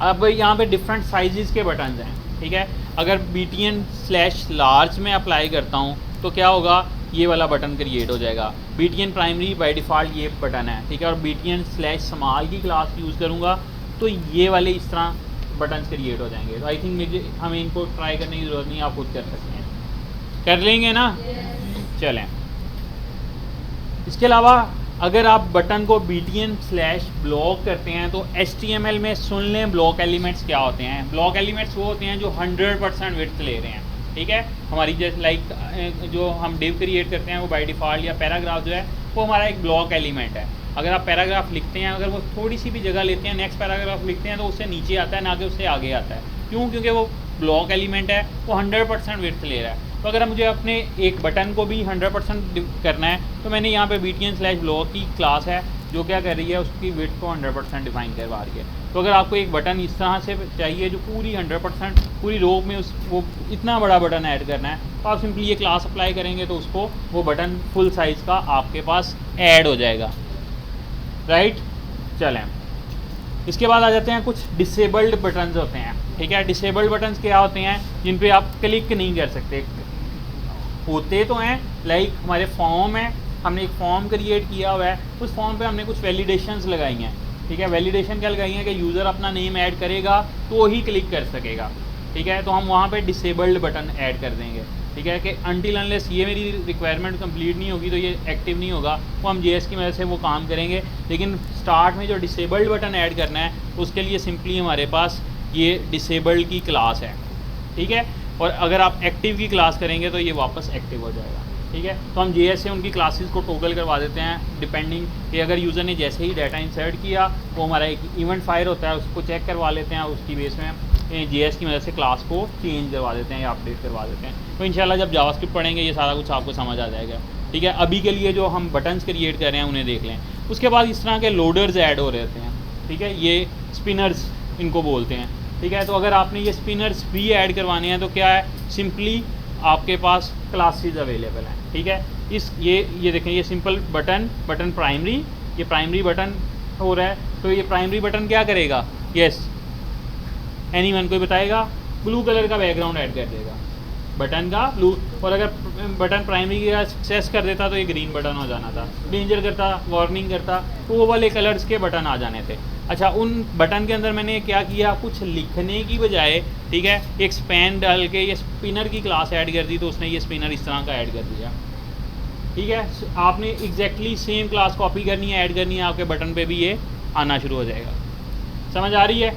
अब यहाँ पे डिफरेंट साइजेस के बटन हैं, ठीक है। अगर BTN/लार्ज में अप्लाई करता हूँ तो क्या होगा, ये वाला बटन क्रिएट हो जाएगा। BTN प्राइमरी बाय डिफ़ॉल्ट ये बटन है, ठीक है। और BTN/स्मॉल की क्लास यूज़ करूँगा तो ये वाले इस तरह बटन क्रिएट हो जाएंगे। तो आई थिंक हमें इनको ट्राई करने की ज़रूरत नहीं, आप खुद कर सकते हैं। कर लेंगे ना? चलें, इसके अलावा अगर आप बटन को BTN/ब्लॉक करते हैं तो HTML में सुन लें ब्लॉक एलिमेंट्स क्या होते हैं। ब्लॉक एलिमेंट्स वो होते हैं जो 100% विड्थ ले रहे हैं, ठीक है। हमारी जैसे लाइक जो हम डिव क्रिएट करते हैं वो बाय डिफ़ॉल्ट, या पैराग्राफ जो है वो हमारा एक ब्लॉक एलिमेंट है। अगर आप पैराग्राफ लिखते हैं, अगर वो थोड़ी सी भी जगह लेते हैं, नेक्स्ट पैराग्राफ लिखते हैं तो उससे नीचे आता है, ना कि उससे आगे आता है। क्यों? क्योंकि वो ब्लॉक एलिमेंट है, वो 100% विड्थ ले रहा है। तो अगर मुझे अपने एक बटन को भी 100% करना है तो मैंने यहाँ पे BTN/ब्लॉक की क्लास है, जो क्या कर रही है उसकी विड्थ को 100% डिफाइन करवा रही है। तो अगर आपको एक बटन इस तरह से चाहिए जो पूरी 100% पूरी रो में वो इतना बड़ा बटन ऐड करना है, तो आप सिंपली ये क्लास अप्लाई करेंगे तो उसको वो बटन फुल साइज़ का आपके पास ऐड हो जाएगा, राइट। चलें, इसके बाद आ जाते हैं कुछ डिसेबल्ड बटन्स होते हैं, ठीक है। डिसेबल्ड बटन्स क्या होते हैं, जिन पे आप क्लिक नहीं कर सकते। होते तो हैं लाइक हमारे फॉर्म है, हमने एक फॉर्म क्रिएट किया हुआ है, उस फॉर्म पे हमने कुछ वैलिडेशंस लगाई हैं, ठीक है। वैलिडेशन क्या लगाई हैं कि यूज़र अपना नेम ऐड करेगा तो ही क्लिक कर सकेगा, ठीक है। तो हम वहाँ पे डिसेबल्ड बटन ऐड कर देंगे, ठीक है, कि अनटिल अनलेस ये मेरी रिक्वायरमेंट कंप्लीट नहीं होगी तो ये एक्टिव नहीं होगा। वो हम JS की मदद से वो काम करेंगे, लेकिन स्टार्ट में जो डिसेबल्ड बटन ऐड करना है उसके लिए सिंपली हमारे पास ये डिसेबल्ड की क्लास है, ठीक है। और अगर आप एक्टिव की क्लास करेंगे तो ये वापस एक्टिव हो जाएगा, ठीक है। तो हम JS से उनकी क्लासेस को टोगल करवा देते हैं डिपेंडिंग कि अगर यूज़र ने जैसे ही डाटा इंसर्ट किया वो हमारा एक इवेंट फायर होता है, उसको चेक करवा लेते हैं, उसकी बेस में JS की मदद से क्लास को चेंज करवा देते हैं या अपडेट करवा देते हैं। तो इंशाल्लाह जब जावास्क्रिप्ट पढ़ेंगे ये सारा कुछ आपको समझ आ जाएगा, ठीक है। अभी के लिए जो हम बटन्स क्रिएट कर रहे हैं उन्हें देख लें। उसके बाद इस तरह के लोडर्स ऐड हो रहे हैं, ठीक है, ये स्पिनर्स इनको बोलते हैं, ठीक है। तो अगर आपने ये स्पिनर्स भी ऐड करवाने हैं तो क्या है, सिंपली आपके पास क्लासेस अवेलेबल हैं, ठीक है। ये देखें, ये सिंपल बटन प्राइमरी, ये प्राइमरी बटन हो रहा है, तो ये प्राइमरी बटन क्या करेगा, यस एनीवन कोई बताएगा, ब्लू कलर का बैकग्राउंड ऐड कर देगा बटन का ब्लू। और अगर बटन प्राइमरी का सक्सेस कर देता तो ये ग्रीन बटन हो जाना था, डेंजर करता, वार्निंग करता, तो वो वाले कलर्स के बटन आ जाने थे। अच्छा, उन बटन के अंदर मैंने क्या किया, कुछ लिखने की बजाय, ठीक है, एक स्पैन डाल के ये स्पिनर की क्लास ऐड कर दी, तो उसने ये स्पिनर इस तरह का ऐड कर दिया, ठीक है। आपने एग्जैक्टली सेम क्लास कॉपी करनी है, ऐड करनी है, आपके बटन पे भी ये आना शुरू हो जाएगा। समझ आ रही है?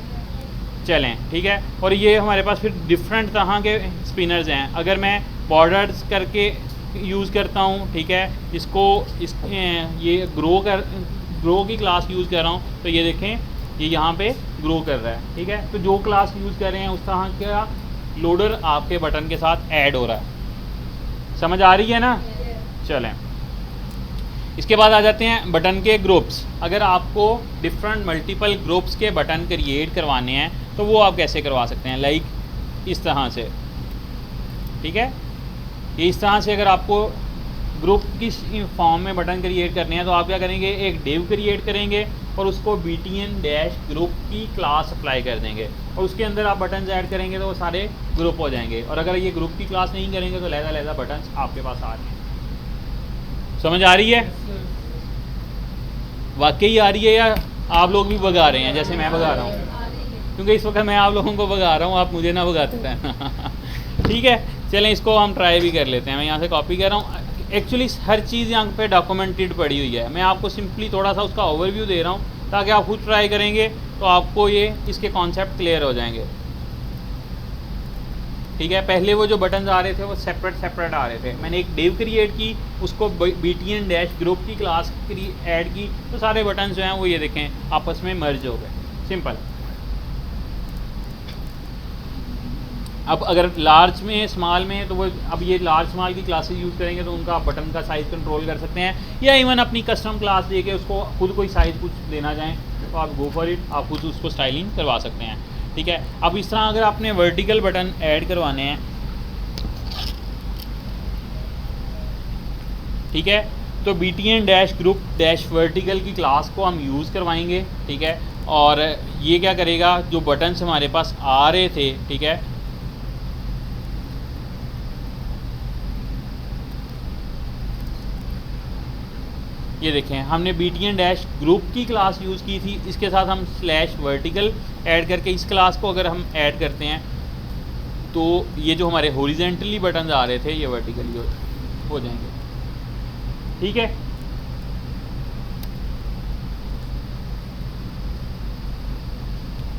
चलें, ठीक है। और ये हमारे पास फिर डिफरेंट तरह के स्पिनर्स हैं। अगर मैं बॉर्डर्स करके यूज़ करता हूँ, ठीक है, इसको ये ग्रो की क्लास यूज़ कर रहा हूँ, तो ये देखें ये यहाँ पे ग्रो कर रहा है, ठीक है। तो जो क्लास यूज़ कर रहे हैं उस तरह का लोडर आपके बटन के साथ ऐड हो रहा है। समझ आ रही है ना? चलें, इसके बाद आ जाते हैं बटन के ग्रुप्स। अगर आपको डिफरेंट मल्टीपल ग्रुप्स के बटन क्रिएट करवाने हैं तो वो आप कैसे करवा सकते हैं, लाइक इस तरह से, ठीक है। ये इस तरह से अगर आपको ग्रुप की फॉर्म में बटन क्रिएट करने हैं तो आप क्या करेंगे, एक डिव क्रिएट करेंगे और उसको btn-ग्रुप की क्लास अप्लाई कर देंगे और उसके अंदर आप बटन्स ऐड करेंगे तो वो सारे ग्रुप हो जाएंगे। और अगर ये ग्रुप की क्लास नहीं करेंगे तो लहदा बटन्स आपके पास आ रहे हैं। समझ आ रही है? वाकई आ रही है या आप लोग भी भगा रहे हैं जैसे मैं भगा रहा हूँ? क्योंकि इस वक्त मैं आप लोगों को भगा रहा हूँ, आप मुझे ना भगाते रहना। ठीक है, चलें इसको हम ट्राई भी कर लेते हैं। मैं यहाँ से कॉपी कर रहा हूँ। एक्चुअली हर चीज़ यहाँ पे डॉक्यूमेंटेड पड़ी हुई है, मैं आपको सिंपली थोड़ा सा उसका ओवरव्यू दे रहा हूँ ताकि आप खुद ट्राई करेंगे तो आपको ये इसके कॉन्सेप्ट क्लियर हो जाएंगे। ठीक है, पहले वो जो बटन्स आ रहे थे वो सेपरेट आ रहे थे। मैंने एक डिव क्रिएट की, उसको btn-ग्रुप की क्लास ऐड की, तो सारे बटन्स जो हैं वो ये देखें आपस में मर्ज हो गए। सिंपल। अब अगर लार्ज में स्मॉल में तो वो अब ये लार्ज स्मॉल की क्लासेस यूज़ करेंगे तो उनका आप बटन का साइज़ कंट्रोल कर सकते हैं, या इवन अपनी कस्टम क्लास देके उसको खुद कोई साइज़ कुछ देना चाहें तो आप गो फॉर इट, आप खुद उसको स्टाइलिंग करवा सकते हैं। ठीक है, अब इस तरह अगर आपने वर्टिकल बटन ऐड करवाने हैं, ठीक है, तो btn-ग्रुप-वर्टिकल की क्लास को हम यूज़ करवाएंगे। ठीक है, और ये क्या करेगा, जो बटन्स हमारे पास आ रहे थे, ठीक है, ये देखें हमने btn-ग्रुप की क्लास यूज़ की थी, इसके साथ हम /वर्टिकल ऐड करके इस क्लास को अगर हम ऐड करते हैं तो ये जो हमारे हॉरिजॉन्टली बटन आ रहे थे ये वर्टिकली हो जाएंगे। ठीक है,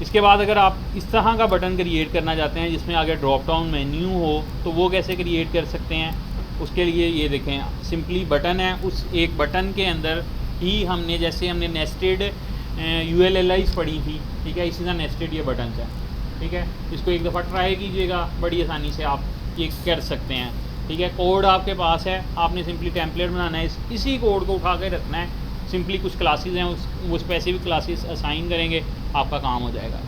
इसके बाद अगर आप इस तरह का बटन क्रिएट करना चाहते हैं जिसमें आगे ड्रॉप डाउन मेन्यू हो तो वो कैसे क्रिएट कर सकते हैं, उसके लिए ये देखें सिंपली बटन है, उस एक बटन के अंदर ही हमने जैसे हमने नेस्टेड ULLIs पढ़ी थी, ठीक है, इसी तरह नेस्टेड ये बटन है। ठीक है, इसको एक दफ़ा ट्राई कीजिएगा, बड़ी आसानी से आप ये कर सकते हैं। ठीक है, कोड आपके पास है, आपने सिंपली टेम्पलेट बनाना है, इसी कोड को उठा के रखना है, सिंपली कुछ क्लासेस हैं वो स्पेसिफिक क्लासेस असाइन करेंगे, आपका काम हो जाएगा।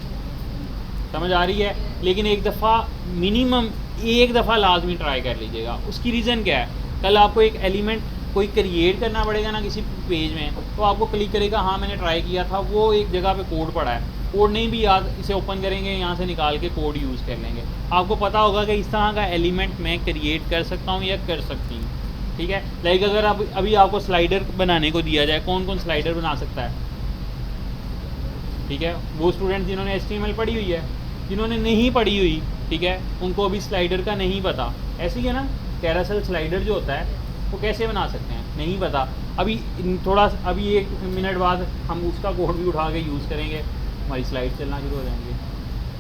समझ आ रही है? लेकिन एक दफ़ा मिनिमम एक दफ़ा लाजमी ट्राई कर लीजिएगा। उसकी रीज़न क्या है, कल आपको एक एलिमेंट कोई क्रिएट करना पड़ेगा ना किसी पेज में, तो आपको क्लिक करेगा हाँ मैंने ट्राई किया था, वो एक जगह पे कोड पड़ा है, कोड नहीं भी याद, इसे ओपन करेंगे यहाँ से निकाल के कोड यूज़ कर लेंगे। आपको पता होगा कि इस तरह का एलिमेंट मैं क्रिएट कर सकता हूँ या कर सकती हूँ। ठीक है, लाइक अगर आप अभी आपको स्लाइडर बनाने को दिया जाए, कौन कौन स्लाइडर बना सकता है? ठीक है, वो स्टूडेंट जिन्होंने HTML पढ़ी हुई है, जिन्होंने नहीं पढ़ी हुई, ठीक है, उनको अभी स्लाइडर का नहीं पता। ऐसे ही है ना, कैरासेल स्लाइडर जो होता है वो कैसे बना सकते हैं, नहीं पता। अभी अभी 1 मिनट बाद हम उसका कोड भी उठा के यूज़ करेंगे, हमारी स्लाइड चलना शुरू हो जाएंगी।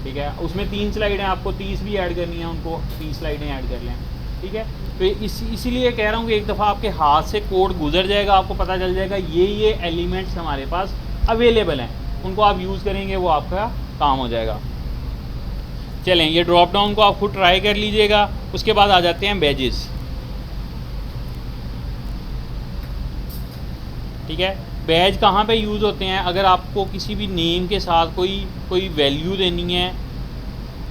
ठीक है, उसमें 3 स्लाइड हैं, आपको 30 भी ऐड करनी है, उनको 30 स्लाइडें ऐड कर लें। ठीक है, तो इसीलिए कह रहा हूँ कि एक दफ़ा आपके हाथ से कोड गुजर जाएगा, आपको पता चल जाएगा ये एलिमेंट्स हमारे पास अवेलेबल हैं, उनको आप यूज़ करेंगे, वो आपका काम हो जाएगा। चलें, ये ड्रॉप डाउन को आप खुद ट्राई कर लीजिएगा। उसके बाद आ जाते हैं बैजेस। ठीक है, बैज कहाँ पे यूज़ होते हैं? अगर आपको किसी भी नेम के साथ कोई वैल्यू देनी है,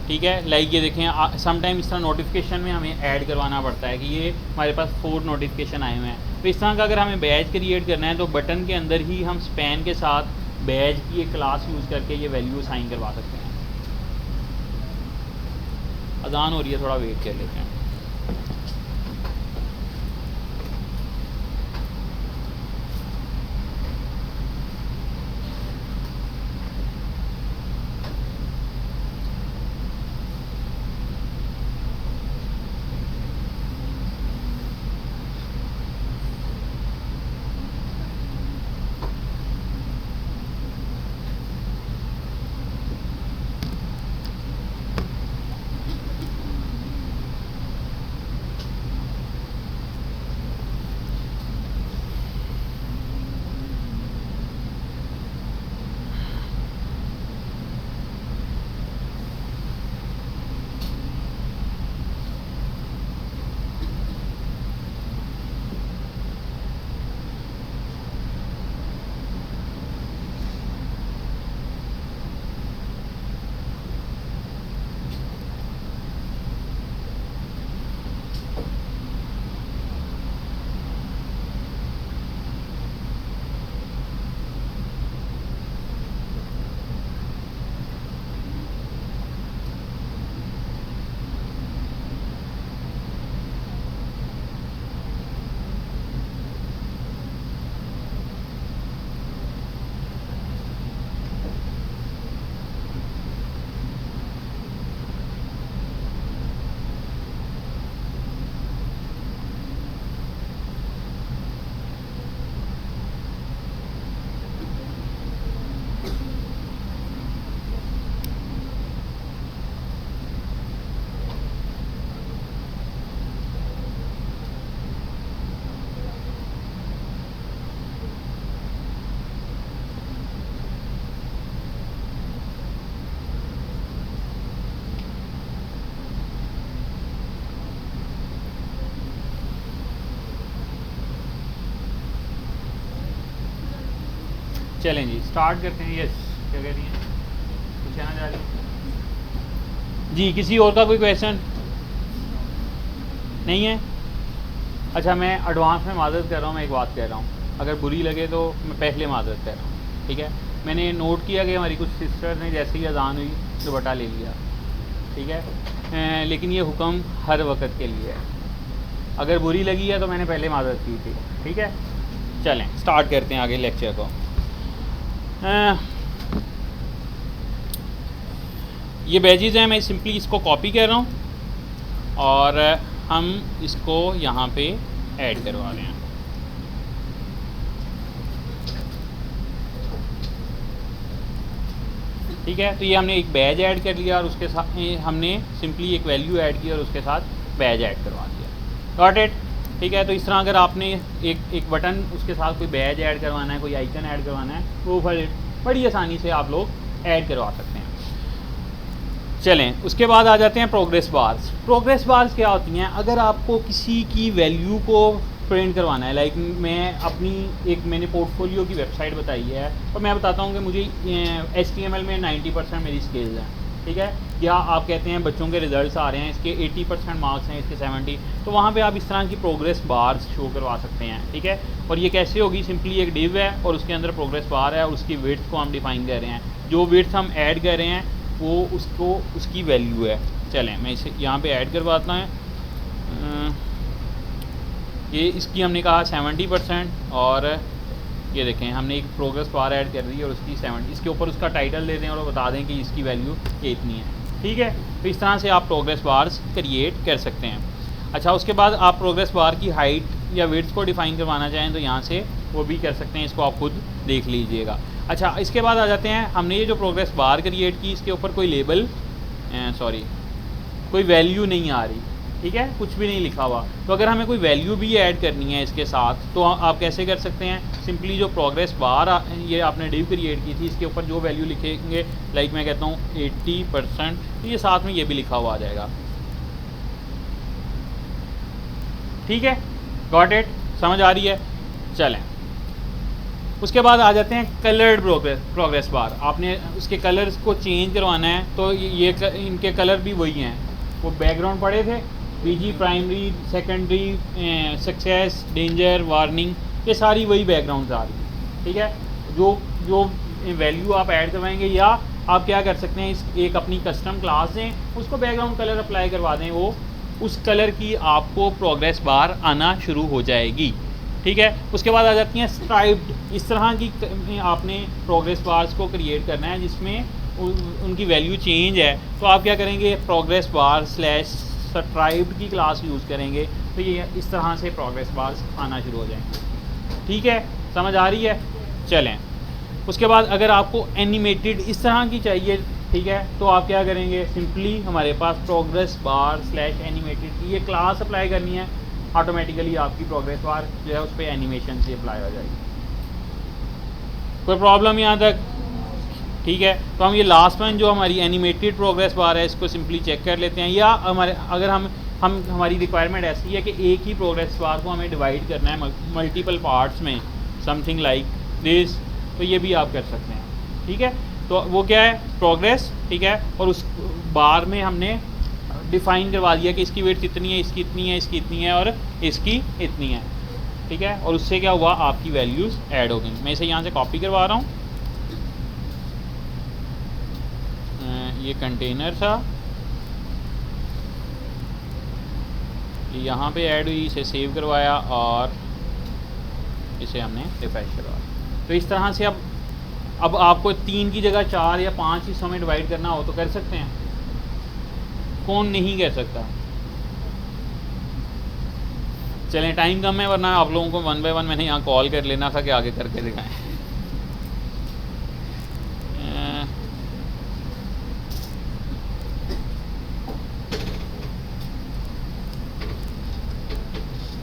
ठीक है, लाइक ये देखें समटाइम इस तरह नोटिफिकेशन में हमें ऐड करवाना पड़ता है कि ये हमारे पास 4 नोटिफिकेशन आए हुए हैं। तो इस तरह का अगर हमें बैज क्रिएट करना है तो बटन के अंदर ही हम स्पैन के साथ बैज की एक क्लास यूज़ करके ये वैल्यू साइन करवा सकते हैं। अजान हो रही है, थोड़ा वेट कर लेते हैं। चलें जी, स्टार्ट करते हैं। यस, क्या कह रही हैं, कुछ कहना चाह रही हैं जी? किसी और का कोई क्वेश्चन नहीं है? अच्छा, मैं एडवांस में माजरत कर रहा हूँ, मैं एक बात कह रहा हूँ, अगर बुरी लगे तो मैं पहले माजरत कर रहा हूँ। ठीक है, मैंने नोट किया कि हमारी कुछ सिस्टर ने जैसे ही अजान हुई दुपट्टा ले लिया। ठीक है, लेकिन ये हुक्म हर वक्त के लिए है, अगर बुरी लगी है तो मैंने पहले माजरत की थी। ठीक है, चलें स्टार्ट करते हैं आगे लेक्चर को। ये बैजेज हैं, मैं सिंपली इसको कॉपी कर रहा हूँ और हम इसको यहाँ पे ऐड करवा रहे हैं। ठीक है, तो ये हमने एक बैज ऐड कर लिया और उसके साथ हमने सिंपली एक वैल्यू ऐड की और उसके साथ बैज ऐड करवा दिया। Got it? ठीक है, तो इस तरह अगर आपने एक बटन उसके साथ कोई बैज ऐड करवाना है, कोई आइकन ऐड करवाना है, वो बड़ी आसानी से आप लोग ऐड करवा सकते हैं। चलें, उसके बाद आ जाते हैं प्रोग्रेस बार्स। प्रोग्रेस बार्स क्या होती हैं? अगर आपको किसी की वैल्यू को प्रिंट करवाना है, लाइक मैं अपनी एक मैंने पोर्टफोलियो की वेबसाइट बताई है और मैं बताता हूँ कि मुझे HTML में 90% मेरी स्किल्स हैं, ठीक है, या आप कहते हैं बच्चों के रिजल्ट्स आ रहे हैं, इसके 80% मार्क्स हैं, इसके 70, तो वहाँ पे आप इस तरह की प्रोग्रेस बार्स शो करवा सकते हैं, ठीक है। और ये कैसे होगी, सिंपली एक डिव है और उसके अंदर प्रोग्रेस बार है और उसकी विड्थ को हम डिफाइन कर रहे हैं, जो विड्थ हम ऐड कर रहे हैं वो उसको उसकी वैल्यू है। चलें मैं इसे यहाँ पे ऐड करवाता हूँ, ये इसकी हमने कहा 70% और ये देखें हमने एक प्रोग्रेस बार ऐड कर दी है और उसकी 70, इसके ऊपर उसका टाइटल दे दें और बता दें कि इसकी वैल्यू ये इतनी है, ठीक है। तो इस तरह से आप प्रोग्रेस बार्स क्रिएट कर सकते हैं। अच्छा, उसके बाद आप प्रोग्रेस बार की हाइट या विड्थ को डिफ़ाइन करवाना चाहें तो यहाँ से वो भी कर सकते हैं, इसको आप खुद देख लीजिएगा। अच्छा, इसके बाद आ जाते हैं, हमने ये जो प्रोग्रेस बार क्रिएट की इसके ऊपर कोई लेबल कोई वैल्यू नहीं आ रही, ठीक है, कुछ भी नहीं लिखा हुआ। तो अगर हमें कोई वैल्यू भी ऐड करनी है इसके साथ तो आप कैसे कर सकते हैं, सिंपली जो प्रोग्रेस बार ये आपने डिव क्रिएट की थी इसके ऊपर जो वैल्यू लिखेंगे, लाइक मैं कहता हूँ 80%, तो ये साथ में ये भी लिखा हुआ आ जाएगा, ठीक है। गॉट इट, समझ आ रही है। चलें उसके बाद आ जाते हैं कलर्ड प्रोग्रेस बार। आपने उसके कलर्स को चेंज करवाना है तो ये इनके कलर भी वही हैं, वो बैकग्राउंड पड़े थे, PG, primary, secondary, success, danger, warning, ये सारी वही बैकग्राउंड आ रही है, ठीक है। जो वैल्यू आप ऐड करवाएंगे या आप क्या कर सकते हैं, इस एक अपनी कस्टम क्लास दें, उसको बैकग्राउंड कलर अप्लाई करवा दें, वो उस कलर की आपको प्रोग्रेस बार आना शुरू हो जाएगी, ठीक है। उसके बाद आ जाती हैं स्ट्राइप्ड, इस तरह की आपने प्रोग्रेस बार्स को क्रिएट करना है जिसमें उनकी वैल्यू चेंज है, तो आप क्या करेंगे, प्रोग्रेस बार स्लैश स्ट्राइप्ड की क्लास यूज़ करेंगे, तो ये इस तरह से प्रोग्रेस बार्स आना शुरू हो जाएंगे, ठीक है, समझ आ रही है। चलें उसके बाद अगर आपको एनिमेटेड इस तरह की चाहिए, ठीक है, तो आप क्या करेंगे, सिंपली हमारे पास प्रोग्रेस बार स्लैश एनिमेटेड की ये क्लास अप्लाई करनी है, ऑटोमेटिकली आपकी प्रोग्रेस बार जो है उस पर एनिमेशन से अप्लाई हो जाएगी। कोई प्रॉब्लम यहाँ तक, ठीक है। तो हम ये लास्ट वन जो हमारी एनिमेटेड प्रोग्रेस बार है इसको सिंपली चेक कर लेते हैं, या हमारे अगर हम हमारी रिक्वायरमेंट ऐसी है कि एक ही प्रोग्रेस बार को हमें डिवाइड करना है मल्टीपल पार्ट्स में, समथिंग लाइक दिस, तो ये भी आप कर सकते हैं, ठीक है। तो वो क्या है, प्रोग्रेस, ठीक है, और उस बार में हमने डिफ़ाइन करवा दिया कि इसकी वेट इतनी है, इसकी इतनी है, इसकी इतनी है और इसकी इतनी है, ठीक है। और उससे क्या हुआ, आपकी वैल्यूज़ ऐड हो गई। मैं इसे यहाँ से कॉपी करवा रहा हूँ, ये कंटेनर था, ये यहाँ पे ऐड हुई, इसे सेव करवाया और इसे हमने रिफ्रेश करवाया। तो इस तरह से अब आपको 3 की जगह 4 या 5 हिस्सों में डिवाइड करना हो तो कर सकते हैं, कौन नहीं कर सकता। चलें टाइम कम है वरना आप लोगों को 1 बाय 1 मैंने यहाँ कॉल कर लेना था कि आगे करके दिखाएं।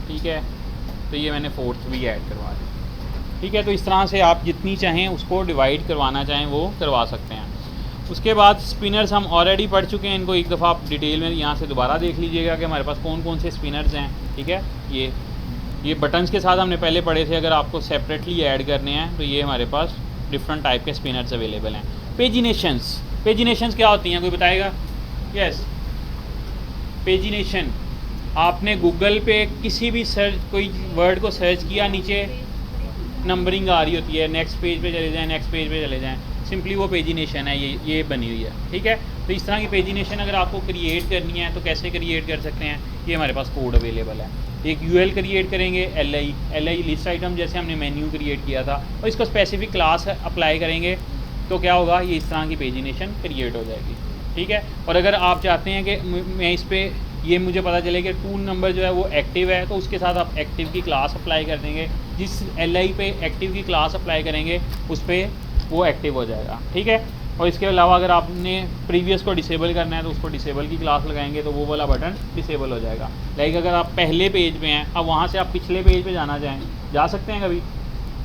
ठीक है, तो ये मैंने 4th भी ऐड करवा दी, ठीक है। तो इस तरह से आप जितनी चाहें उसको डिवाइड करवाना चाहें वो करवा सकते हैं। उसके बाद स्पिनर्स हम ऑलरेडी पढ़ चुके हैं, इनको एक दफ़ा आप डिटेल में यहाँ से दोबारा देख लीजिएगा कि हमारे पास कौन कौन से स्पिनर्स हैं, ठीक है। ये बटन्स के साथ हमने पहले पढ़े थे, अगर आपको सेपरेटली ऐड करने हैं तो ये हमारे पास डिफरेंट टाइप के स्पिनर्स अवेलेबल हैं। पेजिनेशंस क्या होती हैं, कोई बताएगा? यस, पेजिनेशन, आपने गूगल पे किसी भी कोई वर्ड को सर्च किया, नीचे नंबरिंग आ रही होती है, नेक्स्ट पेज पे चले जाएं, नेक्स्ट पेज पे चले जाएं, सिंपली वो पेजिनेशन है, ये बनी हुई है, ठीक है। तो इस तरह की पेजिनेशन अगर आपको क्रिएट करनी है तो कैसे क्रिएट कर सकते हैं, ये हमारे पास कोड अवेलेबल है। एक यूएल क्रिएट करेंगे, एल लिस्ट आइटम जैसे हमने मेन्यू क्रिएट किया था, और इसको स्पेसिफिक क्लास अप्लाई करेंगे तो क्या होगा, ये इस तरह की पेजिनेशन क्रिएट हो जाएगी, ठीक है। और अगर आप चाहते हैं कि मैं इस पर ये मुझे पता चले कि टूल नंबर जो है वो एक्टिव है, तो उसके साथ आप एक्टिव की क्लास अप्लाई कर देंगे, जिस एल पे एक्टिव की क्लास अप्लाई करेंगे उस पर वो एक्टिव हो जाएगा, ठीक है। और इसके अलावा अगर आपने प्रीवियस को डिसेबल करना है तो उसको डिसेबल की क्लास लगाएंगे तो वो वाला बटन डिसेबल हो जाएगा। लाइक अगर आप पहले पेज पे हैं, अब वहाँ से आप पिछले पेज पे जाना चाहें, जा सकते हैं? कभी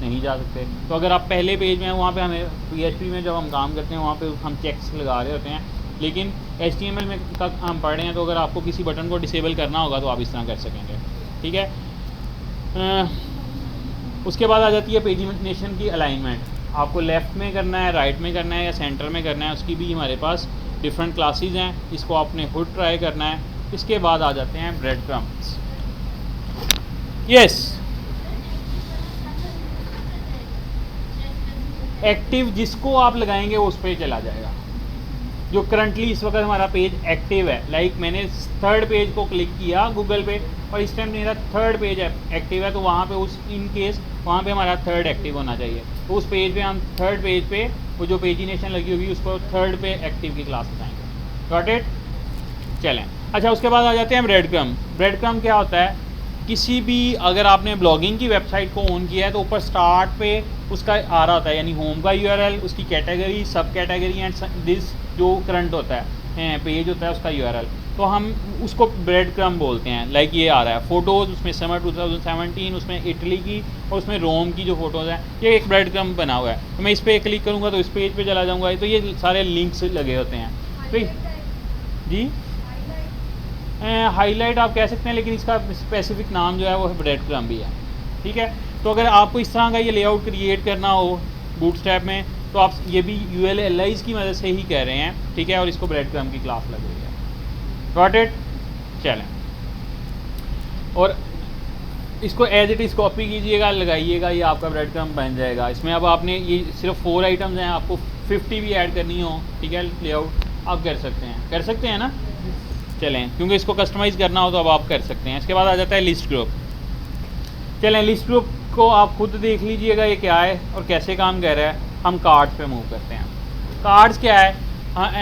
नहीं जा सकते। तो अगर आप पहले पेज में हैं, वहाँ पे हमें PHP में जब हम काम करते हैं वहाँ पे हम चेक्स लगा रहे होते हैं, लेकिन HTML में हम पढ़ रहे हैं, तो अगर आपको किसी बटन को डिसेबल करना होगा तो आप इस तरह कर सकेंगे, ठीक है। उसके बाद आ जाती है पेजिनेशन की अलाइनमेंट। आपको लेफ़्ट में करना है, राइट में करना है या सेंटर में करना है, उसकी भी हमारे पास डिफरेंट क्लासेस हैं। इसको आपने खुद ट्राई करना है। इसके बाद आ जाते हैं ब्रेड क्रम्स। यस, एक्टिव जिसको आप लगाएंगे वो उस पर चला जाएगा। जो करंटली इस वक्त हमारा पेज एक्टिव है, लाइक मैंने थर्ड पेज को क्लिक किया गूगल पे और इस टाइम मेरा थर्ड पेज एक्टिव है, तो वहाँ पे उस इन केस वहाँ पे हमारा थर्ड एक्टिव होना चाहिए। तो उस पेज पे हम थर्ड पेज पे वो जो पेजिनेशन लगी होगी उसको थर्ड पे एक्टिव की क्लास बताएंगे। Got it? चलें, अच्छा उसके बाद आ जाते हैं ब्रेड क्रम। ब्रेड क्रम क्या होता है? किसी भी अगर आपने ब्लॉगिंग की वेबसाइट को ऑन किया है तो ऊपर स्टार्ट पे उसका आ रहा होता है, यानी होम का यूआरएल, उसकी कैटेगरी, सब कैटेगरी एंड दिस जो करंट होता है पेज होता है उसका यूआरएल, तो हम उसको ब्रेड क्रम बोलते हैं। लाइक ये आ रहा है फ़ोटोज़, उसमें समर 2017, उसमें इटली की और उसमें रोम की जो फ़ोटोज़ हैं, ये एक ब्रेड क्रम बना हुआ है। तो मैं इस पर क्लिक करूँगा तो इस पेज पे चला जाऊँगा, तो ये सारे लिंक्स लगे होते हैं। तो जी हाईलाइट आप कह सकते हैं, लेकिन इसका स्पेसिफिक नाम जो है वो ब्रेड क्रम भी है। ठीक है, तो अगर आपको इस तरह का ये लेआउट क्रिएट करना हो बूटस्ट्रैप में तो आप ये भी ULLIs की मदद से ही कह रहे हैं। ठीक है, और इसको ब्रेड क्रम की क्लास लग रही है। Got it? चलें, और इसको एज इट इज़ कॉपी कीजिएगा, लगाइएगा, ये आपका ब्रेड क्रम बन जाएगा। इसमें अब आपने ये सिर्फ 4 आइटम्स हैं, आपको 50 भी ऐड करनी हो, ठीक है, लेआउट आप कर सकते हैं ना? चलें, क्योंकि इसको कस्टमाइज़ करना हो तो अब आप कर सकते हैं। इसके बाद आ जाता है लिस्ट ग्रुप। चलें, लिस्ट ग्रुप को आप खुद देख लीजिएगा ये क्या है और कैसे काम कर रहा है। हम कार्ड्स पे मूव करते हैं। कार्ड्स क्या है?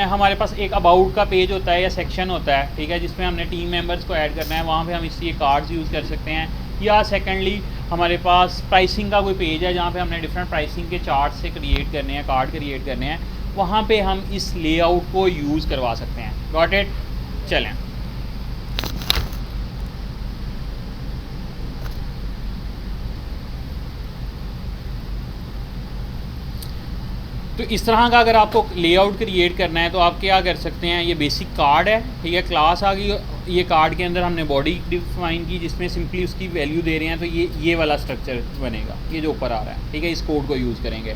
हमारे पास एक अबाउट का पेज होता है या सेक्शन होता है, ठीक है, जिसमें हमने टीम मेंबर्स को ऐड करना है, वहाँ पे हम इसलिए कार्ड्स यूज़ कर सकते हैं। या सेकेंडली हमारे पास प्राइसिंग का कोई पेज है जहाँ पे हमने डिफरेंट प्राइसिंग के चार्ट से क्रिएट करने हैं, कार्ड क्रिएट करने हैं, वहाँ पे हम इस लेआउट को यूज़ करवा सकते हैं। Got it? चलें, तो इस तरह का अगर आपको लेआउट क्रिएट करना है तो आप क्या कर सकते हैं। ये बेसिक कार्ड है, ठीक है, क्लास आ गई। ये कार्ड के अंदर हमने बॉडी डिफाइन की जिसमें सिंपली उसकी वैल्यू दे रहे हैं, तो ये वाला स्ट्रक्चर बनेगा, ये जो ऊपर आ रहा है, ठीक है। इस कोड को यूज़ करेंगे।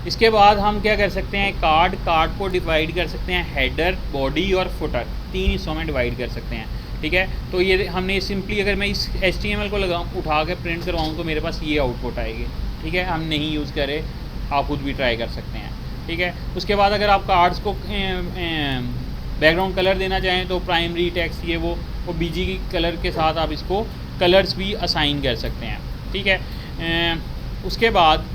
इसके बाद हम क्या कर सकते हैं, कार्ड को डिवाइड कर सकते हैं हेडर, बॉडी और फुटर, 3 हिस्सों में डिवाइड कर सकते हैं, ठीक है। तो ये हमने सिंपली अगर मैं इस HTML को उठा के प्रिंट करवाऊँ तो मेरे पास ये आउटपुट आएगी, ठीक है। हम नहीं यूज़ करें, आप खुद भी ट्राई कर सकते हैं, ठीक है। उसके बाद अगर आप कार्ड्स को बैकग्राउंड कलर देना चाहें तो प्राइमरी टेक्स्ट ये वो BG की कलर के साथ आप इसको कलर्स भी असाइन कर सकते हैं, ठीक है। उसके बाद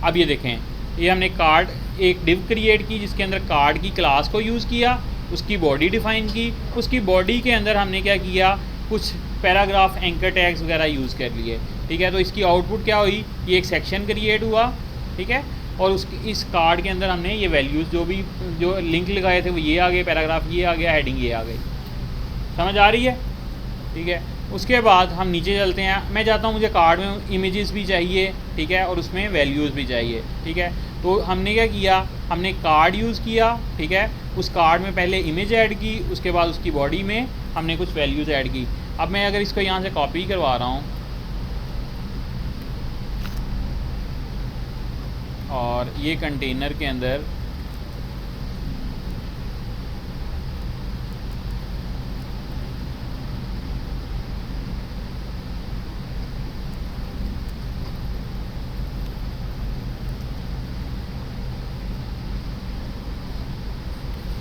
अब ये देखें, ये हमने कार्ड एक डिव क्रिएट की जिसके अंदर कार्ड की क्लास को यूज़ किया, उसकी बॉडी डिफ़ाइन की, उसकी बॉडी के अंदर हमने क्या किया, कुछ पैराग्राफ एंकर टैग्स वगैरह यूज़ कर लिए, ठीक है। तो इसकी आउटपुट क्या हुई, ये एक सेक्शन क्रिएट हुआ, ठीक है। और उसकी इस कार्ड के अंदर हमने ये वैल्यूज़ जो लिंक लगाए थे वो ये आ गए, पैराग्राफ ये आ गया, हेडिंग ये आ गई। समझ आ रही है? ठीक है। उसके बाद हम नीचे चलते हैं। मैं चाहता हूँ मुझे कार्ड में इमेजेस भी चाहिए, ठीक है, और उसमें वैल्यूज़ भी चाहिए, ठीक है। तो हमने क्या किया, हमने कार्ड यूज़ किया, ठीक है। उस कार्ड में पहले इमेज ऐड की, उसके बाद उसकी बॉडी में हमने कुछ वैल्यूज़ ऐड की। अब मैं अगर इसको यहाँ से कॉपी करवा रहा हूँ और ये कंटेनर के अंदर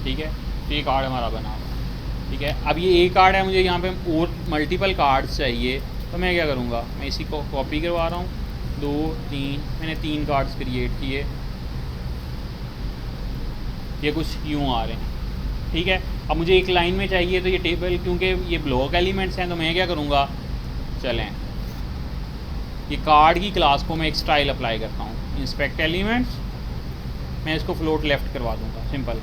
ठीक है, तो ये कार्ड हमारा बना हुआ है, ठीक है। अब ये एक कार्ड है, मुझे यहाँ पे और मल्टीपल कार्ड्स चाहिए, तो मैं क्या करूँगा, मैं इसी को कॉपी करवा रहा हूँ, 2 3, मैंने 3 कार्ड्स क्रिएट किए, ये कुछ यूँ आ रहे हैं, ठीक है। अब मुझे एक लाइन में चाहिए, तो ये टेबल क्योंकि ये ब्लॉक एलिमेंट्स हैं तो मैं क्या करूँगा, चलें ये कार्ड की क्लास को मैं एक स्टाइल अप्लाई करता हूँ, इंस्पेक्ट एलिमेंट्स, मैं इसको फ्लोट लेफ़्ट करवा दूँगा, सिंपल।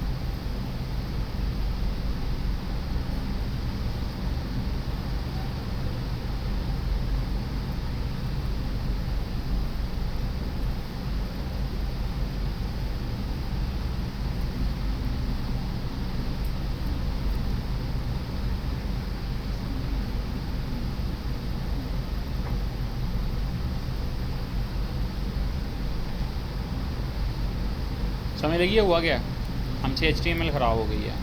समझ लगी है हुआ क्या? हमसे HTML ख़राब हो गई है।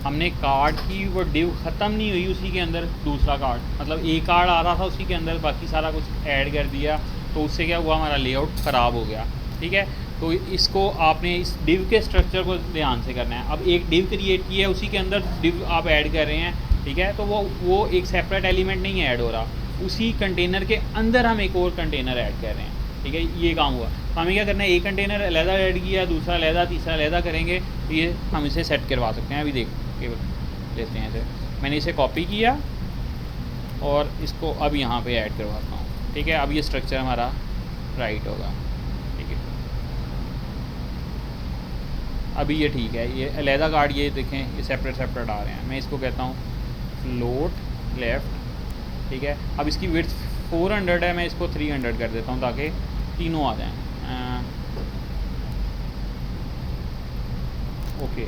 हमने कार्ड की वो डिव ख़त्म नहीं हुई, उसी के अंदर दूसरा कार्ड, मतलब एक कार्ड आ रहा था उसी के अंदर बाकी सारा कुछ ऐड कर दिया, तो उससे क्या हुआ, हमारा लेआउट ख़राब हो गया। ठीक है, तो इसको आपने इस डिव के स्ट्रक्चर को ध्यान से करना है। अब एक डिव क्रिएट की है, उसी के अंदर डिव आप ऐड कर रहे हैं। ठीक है, तो वो एक सेपरेट एलिमेंट नहीं ऐड हो रहा, उसी कंटेनर के अंदर हम एक और कंटेनर ऐड कर रहे हैं। ठीक है, ये काम हुआ। तो हमें क्या करना है, एक कंटेनर अलहदा ऐड किया, दूसरा अलहदा, तीसरा अलहदा करेंगे, तो ये हम इसे सेट करवा सकते हैं। अभी देख के लेते हैं इसे, मैंने इसे कॉपी किया और इसको अब यहाँ पे ऐड करवाता हूँ। ठीक है, अब ये स्ट्रक्चर हमारा राइट होगा। ठीक है, अभी ये ठीक है, ये अलहदा कार्ड, ये देखें ये सेपरेट सेपरेट आ रहे हैं। मैं इसको कहता हूँ फ्लोट लेफ़्ट। ठीक है, अब इसकी विड्थ 400 है, मैं इसको 300 कर देता हूँ ताकि तीनों आ जाएं। ओके,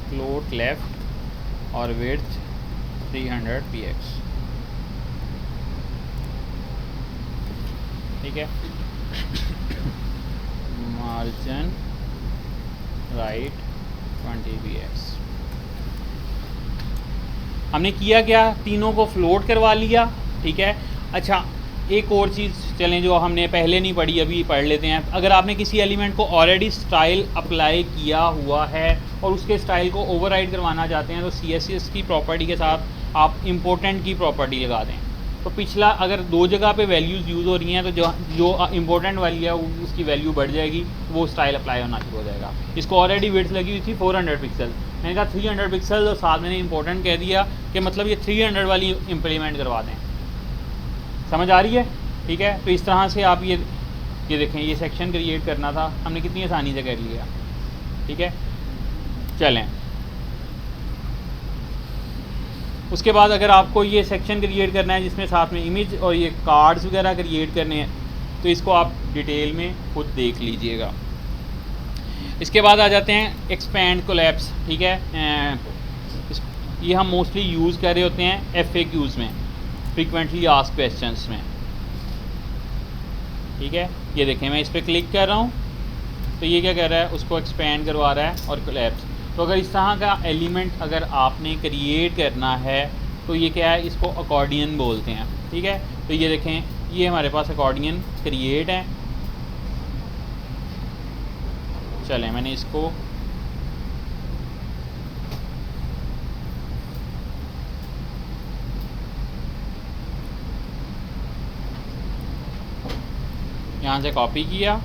फ्लोट लेफ़्ट और विड्थ 300 px। ठीक है, मार्जिन राइट 20 px। हमने किया क्या, तीनों को फ्लोट करवा लिया। ठीक है, अच्छा एक और चीज़ चलें जो हमने पहले नहीं पढ़ी, अभी पढ़ लेते हैं। अगर आपने किसी एलिमेंट को ऑलरेडी स्टाइल अप्लाई किया हुआ है और उसके स्टाइल को ओवरराइड करवाना चाहते हैं, तो CSS की प्रॉपर्टी के साथ आप इम्पोर्टेंट की प्रॉपर्टी लगा दें। तो पिछला अगर दो जगह पे वैल्यूज़ यूज़ हो रही हैं, तो जो इम्पोर्टेंट वाली है उसकी वैल्यू बढ़ जाएगी, वो स्टाइल अप्लाई होना शुरू हो जाएगा। इसको ऑलरेडी विड्थ लगी हुई थी 400 पिक्सल, मैंने कहा 300 पिक्सल और साथ मैंने इंपॉर्टेंट कह दिया कि मतलब ये 300 वाली इम्प्लीमेंट करवा दें। समझ आ रही है? ठीक है, तो इस तरह से आप ये देखें, ये सेक्शन क्रिएट करना था, हमने कितनी आसानी से कर लिया। ठीक है, चलें उसके बाद अगर आपको ये सेक्शन क्रिएट करना है जिसमें साथ में इमेज और ये कार्ड्स वगैरह क्रिएट करने हैं, तो इसको आप डिटेल में खुद देख लीजिएगा। इसके बाद आ जाते हैं एक्सपैंड कोलैप्स। ठीक है, ये हम मोस्टली यूज़ कर रहे होते हैं FAQs में, फ्रीक्वेंटली आस्क्ड क्वेश्चंस में। ठीक है, ये देखें मैं इस पर क्लिक कर रहा हूँ, तो ये क्या कर रहा है, उसको एक्सपैंड करवा रहा है और कोलैप्स। तो अगर इस तरह का एलिमेंट अगर आपने क्रिएट करना है, तो ये क्या है, इसको अकॉर्डियन बोलते हैं। ठीक है, तो ये देखें, ये हमारे पास अकॉर्डियन क्रिएट है। चलें मैंने इसको यहाँ से कॉपी किया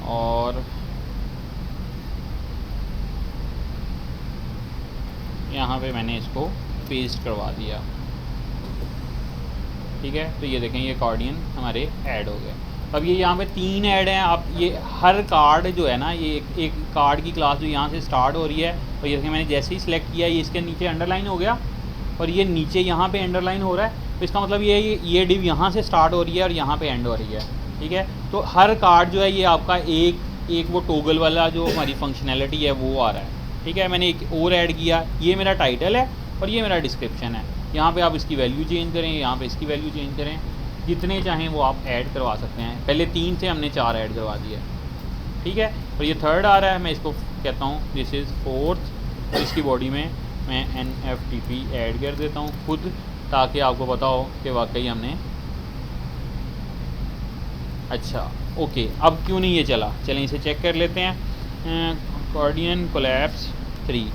और यहाँ पे मैंने इसको पेस्ट करवा दिया। ठीक है, तो ये देखें ये अकॉर्डियन हमारे ऐड हो गए। अब ये यहाँ पे 3 ऐड हैं। आप ये हर कार्ड जो है ना, ये एक कार्ड की क्लास जो यहाँ से स्टार्ट हो रही है, और ये देखें मैंने जैसे ही सिलेक्ट किया, ये इसके नीचे अंडरलाइन हो गया और ये नीचे यहाँ पे अंडरलाइन हो रहा है। तो इसका मतलब ये डिव यहाँ से स्टार्ट हो रही है और यहाँ पे एंड हो रही है। ठीक है, तो हर कार्ड जो है ये आपका एक वो टोगल वाला जो हमारी फंक्शनैलिटी है वो आ रहा है। ठीक है, मैंने एक और ऐड किया, ये मेरा टाइटल है और ये मेरा डिस्क्रिप्शन है। यहाँ पे आप इसकी वैल्यू चेंज करें, यहाँ पे इसकी वैल्यू चेंज करें, जितने चाहें वो आप ऐड करवा सकते हैं। पहले 3 थे, हमने 4 ऐड करवा दिए। ठीक है, और ये थर्ड आ रहा है, मैं इसको कहता हूँ दिस इज़ फोर्थ। इसकी बॉडी में मैं NFTP ऐड कर देता हूँ खुद, ताकि आपको पता हो कि वाकई हमने अच्छा ओके। अब क्यों नहीं ये चला, चलें इसे चेक कर लेते हैं। Accordion collapse 3।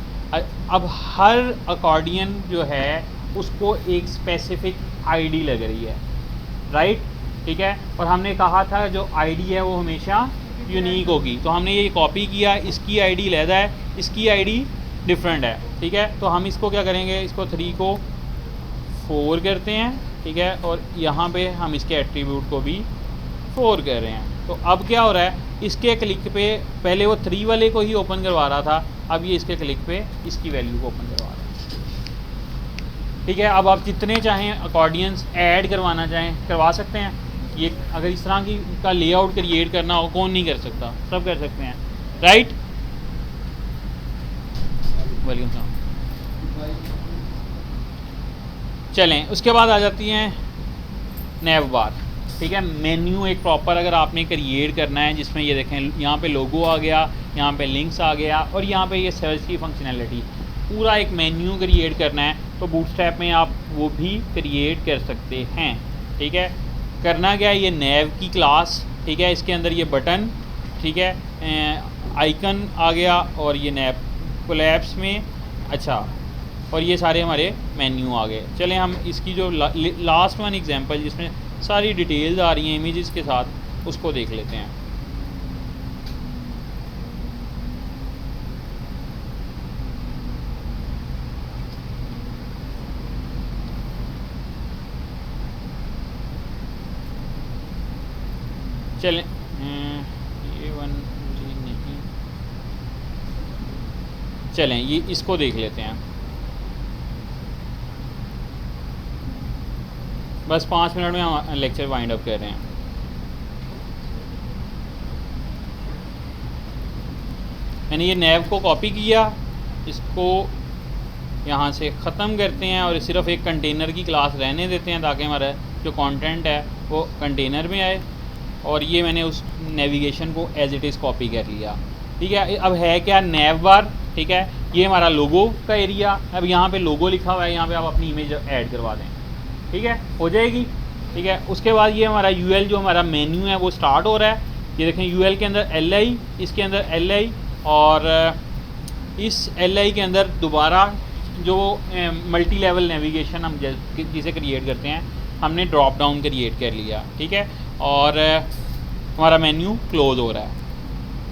अब हर अकॉर्डियन जो है उसको एक स्पेसिफिक आईडी लग रही है, राइट। ठीक है, और हमने कहा था जो आईडी है वो हमेशा यूनिक होगी। तो हमने ये कॉपी किया, इसकी आईडी अलहदा है, इसकी आईडी डिफरेंट है। ठीक है, तो हम इसको क्या करेंगे, इसको 3 को 4 करते हैं। ठीक है, और यहाँ पे हम इसके एट्रीब्यूट को भी 4 कर रहे हैं। तो अब क्या हो रहा है, इसके क्लिक पे पहले वो 3 वाले को ही ओपन करवा रहा था, अब ये इसके क्लिक पे इसकी वैल्यू को ओपन करवा रहा है। ठीक है, अब आप जितने चाहें अकॉर्डियंस ऐड करवाना चाहें करवा सकते हैं। ये अगर इस तरह की का लेआउट क्रिएट करना हो, कौन नहीं कर सकता, सब कर सकते हैं, राइट। Welcome sir. चलें, उसके बाद आ जाती हैं नैव बार। ठीक है, मेन्यू एक प्रॉपर अगर आपने क्रिएट करना है जिसमें ये देखें यहाँ पे लोगो आ गया, यहाँ पे लिंक्स आ गया और यहाँ पे ये सर्च की फंक्शनैलिटी, पूरा एक मेन्यू क्रिएट करना है तो बूटस्ट्रैप में आप वो भी क्रिएट कर सकते हैं। ठीक है, करना क्या है, ये नैव की क्लास, ठीक है, इसके अंदर ये बटन, ठीक है, आइकन आ गया और ये नैव कोलैप्स में, अच्छा, और ये सारे हमारे मेन्यू आ गए। चलें हम इसकी जो लास्ट वन एग्जांपल जिसमें सारी डिटेल्स आ रही हैं इमेजेस के साथ, उसको देख लेते हैं। चलें, ये वन नहीं, चलें ये इसको देख लेते हैं। बस 5 मिनट में हम लेक्चर वाइंड अप कर रहे हैं। मैंने ये नैव को कॉपी किया, इसको यहाँ से ख़त्म करते हैं और सिर्फ एक कंटेनर की क्लास रहने देते हैं ताकि हमारा जो कंटेंट है वो कंटेनर में आए। और ये मैंने उस नेविगेशन को एज इट इज़ कॉपी कर लिया। ठीक है, अब है क्या, नैव बार। ठीक है, ये हमारा लोगो का एरिया। अब यहाँ पे लोगो लिखा हुआ है, यहाँ पे आप अपनी इमेज ऐड करवा दें। ठीक है, हो जाएगी। ठीक है, उसके बाद ये हमारा यूएल जो हमारा मेन्यू है वो स्टार्ट हो रहा है। ये देखें यूएल के अंदर एलआई, इसके अंदर एलआई और इस एलआई के अंदर दोबारा जो मल्टी लेवल नेविगेशन हम जिसे क्रिएट करते हैं, हमने ड्रॉप डाउन क्रिएट कर लिया। ठीक है, और हमारा मेन्यू क्लोज हो रहा है।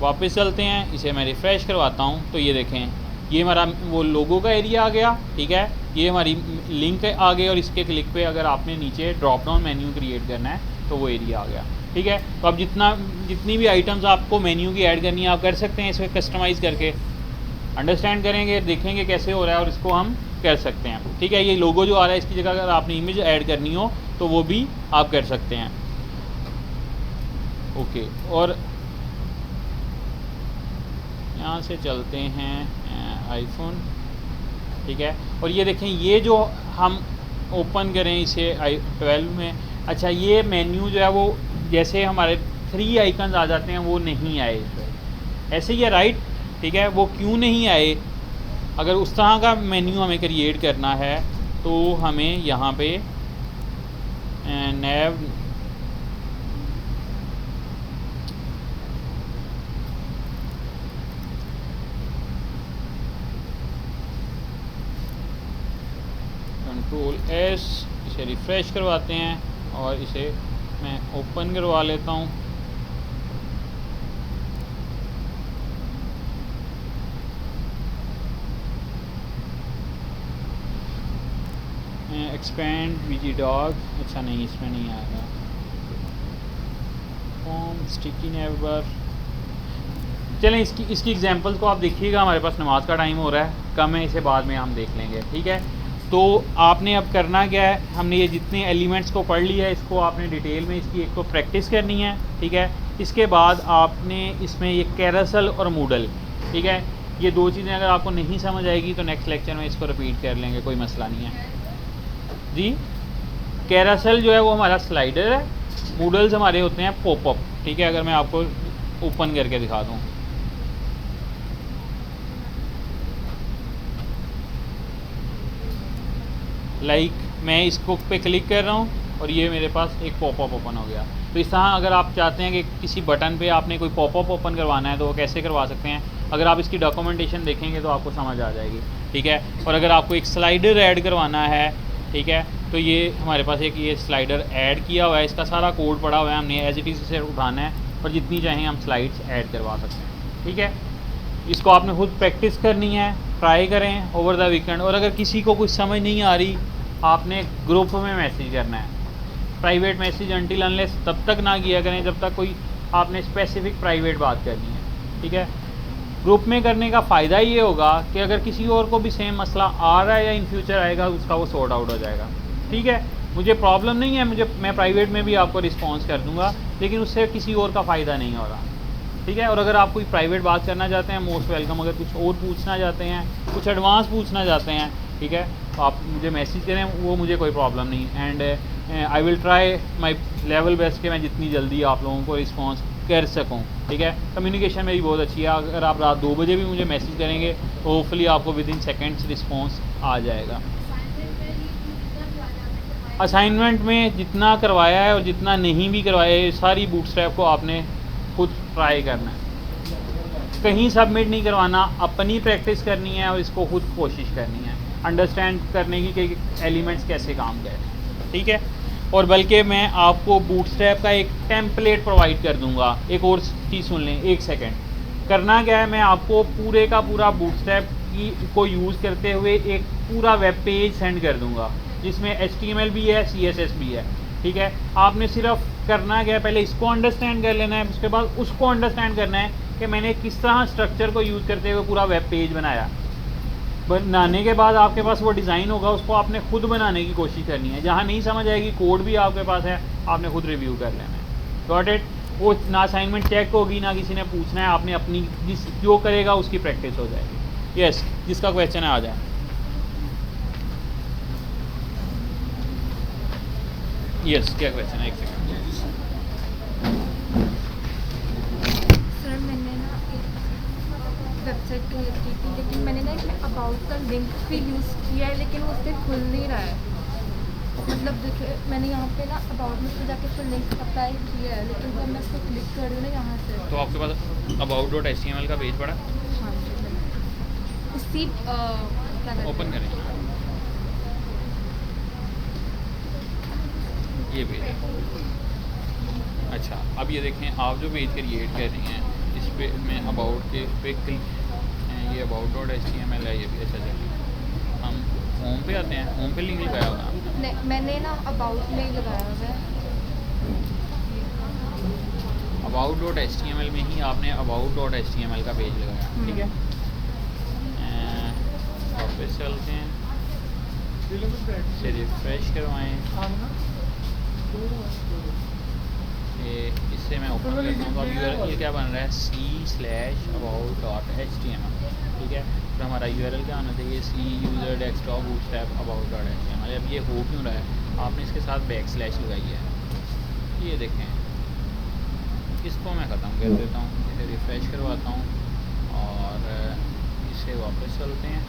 वापस चलते हैं, इसे मैं रिफ़्रेश करवाता हूँ तो ये देखें ये हमारा वो लोगो का एरिया आ गया। ठीक है, ये हमारी लिंक आ गई और इसके क्लिक पे अगर आपने नीचे ड्रॉप डाउन मेन्यू क्रिएट करना है तो वो एरिया आ गया। ठीक है, तो अब जितनी भी आइटम्स आपको मेन्यू की ऐड करनी है आप कर सकते हैं इसमें कस्टमाइज़ करके। अंडरस्टैंड करेंगे, देखेंगे कैसे हो रहा है और इसको हम कर सकते हैं। ठीक है, ये लोगो जो आ रहा है इसकी जगह अगर आपने इमेज ऐड करनी हो तो वो भी आप कर सकते हैं। ओके, और यहाँ से चलते हैं आईफोन। ठीक है, और ये देखें ये जो हम ओपन करें इसे i12 में, अच्छा ये मेन्यू जो है वो जैसे हमारे 3 आइकन आ जाते हैं वो नहीं आए इस पर, ऐसे ही है राइट। ठीक है, वो क्यों नहीं आए, अगर उस तरह का मेन्यू हमें क्रिएट करना है तो हमें यहाँ पे नैव Ctrl+S, इसे रिफ़्रेश करवाते हैं और इसे मैं ओपन करवा लेता हूँ। एक्सपेंड विजिडॉग, अच्छा नहीं इसमें नहीं आएगा। फॉर्म स्टिकी नेवर, चलें इसकी एग्जांपल्स को आप देखिएगा। हमारे पास नमाज का टाइम हो रहा है, कम है, इसे बाद में हम देख लेंगे। ठीक है, तो आपने अब करना क्या है, हमने ये जितने एलिमेंट्स को पढ़ लिया है इसको आपने डिटेल में इसकी एक तो प्रैक्टिस करनी है। ठीक है, इसके बाद आपने इसमें ये कैरासल और मूडल, ठीक है, ये 2 चीज़ें अगर आपको नहीं समझ आएगी तो नेक्स्ट लेक्चर में इसको रिपीट कर लेंगे, कोई मसला नहीं है जी। कैरासल जो है वो हमारा स्लाइडर है, मूडल्स हमारे होते हैं पॉपअप। ठीक है, अगर मैं आपको ओपन करके दिखा दूँ, लाइक मैं इसको पे क्लिक कर रहा हूँ और ये मेरे पास एक पॉपअप ओपन हो गया। तो इस तरह अगर आप चाहते हैं कि किसी बटन पे आपने कोई पॉपअप ओपन करवाना है तो वो कैसे करवा सकते हैं, अगर आप इसकी डॉक्यूमेंटेशन देखेंगे तो आपको समझ आ जाएगी। ठीक है, और अगर आपको एक स्लाइडर ऐड करवाना है, ठीक है, तो ये हमारे पास एक ये स्लाइडर ऐड किया हुआ है, इसका सारा कोड पड़ा हुआ है, हमने एज इट इज़ से उठाना है और जितनी चाहें हम स्लाइड्स ऐड करवा सकते हैं। ठीक है, इसको आपने खुद प्रैक्टिस करनी है, ट्राई करें ओवर द वीकेंड। और अगर किसी को कुछ समझ नहीं आ रही, आपने ग्रुप में मैसेज करना है, प्राइवेट मैसेज अनटिल अनलेस तब तक ना किया करें जब तक कोई आपने स्पेसिफिक प्राइवेट बात करनी है। ठीक है, ग्रुप में करने का फ़ायदा ये होगा कि अगर किसी और को भी सेम मसला आ रहा है या इन फ्यूचर आएगा उसका वो सॉर्ट आउट हो जाएगा। ठीक है, मुझे प्रॉब्लम नहीं है, मैं प्राइवेट में भी आपको रिस्पॉन्स कर दूँगा, लेकिन उससे किसी और का फ़ायदा नहीं हो रहा। ठीक है, और अगर आप कोई प्राइवेट बात करना चाहते हैं, मोस्ट वेलकम। अगर कुछ और पूछना चाहते हैं, कुछ एडवांस पूछना चाहते हैं, ठीक है, तो आप मुझे मैसेज करें, वो मुझे कोई प्रॉब्लम नहीं। And I will try my level best के मैं जितनी जल्दी आप लोगों को रिस्पॉन्स कर सकूं, ठीक है। कम्युनिकेशन मेरी बहुत अच्छी है, अगर आप रात 2 बजे भी मुझे मैसेज करेंगे तो होपफुली आपको विद इन सेकेंड्स रिस्पॉन्स आ जाएगा। असाइनमेंट में जितना करवाया है और जितना नहीं भी करवाया है, सारी बूटस्ट्रैप को आपने खुद ट्राई करना है, कहीं सबमिट नहीं करवाना, अपनी प्रैक्टिस करनी है और इसको खुद कोशिश करनी है, अंडरस्टैंड करने की कि एलिमेंट्स कैसे काम कर रहे हैं, ठीक है। और बल्कि मैं आपको बूटस्ट्रैप का एक टेम्पलेट प्रोवाइड कर दूंगा। एक और चीज़ सुन लें, 1 सेकेंड। करना क्या है, मैं आपको पूरे का पूरा बूटस्ट्रैप को यूज़ करते हुए एक पूरा वेब पेज सेंड कर दूंगा जिसमें HTML भी है, CSS भी है, ठीक है। आपने सिर्फ करना क्या है, पहले इसको अंडरस्टैंड कर लेना है, उसके बाद उसको अंडरस्टैंड करना है कि मैंने किस तरह स्ट्रक्चर को यूज़ करते हुए पूरा वेब पेज बनाया। बनाने के बाद आपके पास वो डिज़ाइन होगा, उसको आपने खुद बनाने की कोशिश करनी है। जहाँ नहीं समझ आएगी, कोड भी आपके पास है, आपने खुद रिव्यू कर लेना है। Got it. वो ना असाइनमेंट चेक होगी, ना किसी ने पूछना है, आपने अपनी जो करेगा उसकी प्रैक्टिस हो जाएगी। यस, जिसका क्वेश्चन है आ जाए। यस, क्या क्वेश्चन है? 1 सेकेंड। सर मैंने ना एक वेबसाइट क्रिएट की थी, लेकिन मैंने ना इसमें अबाउट का लिंक भी यूज़ किया है, लेकिन वो उससे खुल नहीं रहा है। मतलब देखिए, मैंने यहाँ पे ना अबाउट में से जाके फिर लिंक अप्लाई किया है, लेकिन जब मैं इसको क्लिक कर रही हूँ ना यहाँ से, तो आपके पास about.html का पेज पड़ा? हाँ जी, उसी क्या कहते ओपन हैं, करें, ये पेज है। अच्छा, अब ये देखें, आप जो पेज क्रिएट कर रही हैं, इस पे मैं अबाउट के पे क्लिक, ये about.html है, ये भी। अच्छा चलिए हम होम पे आते हैं। होम पे लिंक लगाया होगा आपने? नहीं, मैंने ना अबाउट में ही लगाया हुआ है। about.html में ही आपने about.html का पेज लगाया, ठीक है। वापस चलते हैं, इसे रिफ्रेश करवाएं। इससे मैं ओपन करता हूँ। अब ये क्या बन रहा है, c/about.html, ठीक है। तो हमारा URL क्या आना चाहिए, c user desktop bootstrap about.html। अब ये हो क्यों रहा है, आपने इसके साथ बैकस्लैश लगाई है। ये देखें, इसको मैं ख़त्म कर देता हूँ, इसे रिफ़्रेश करवाता हूँ और इसे वापस चलते हैं।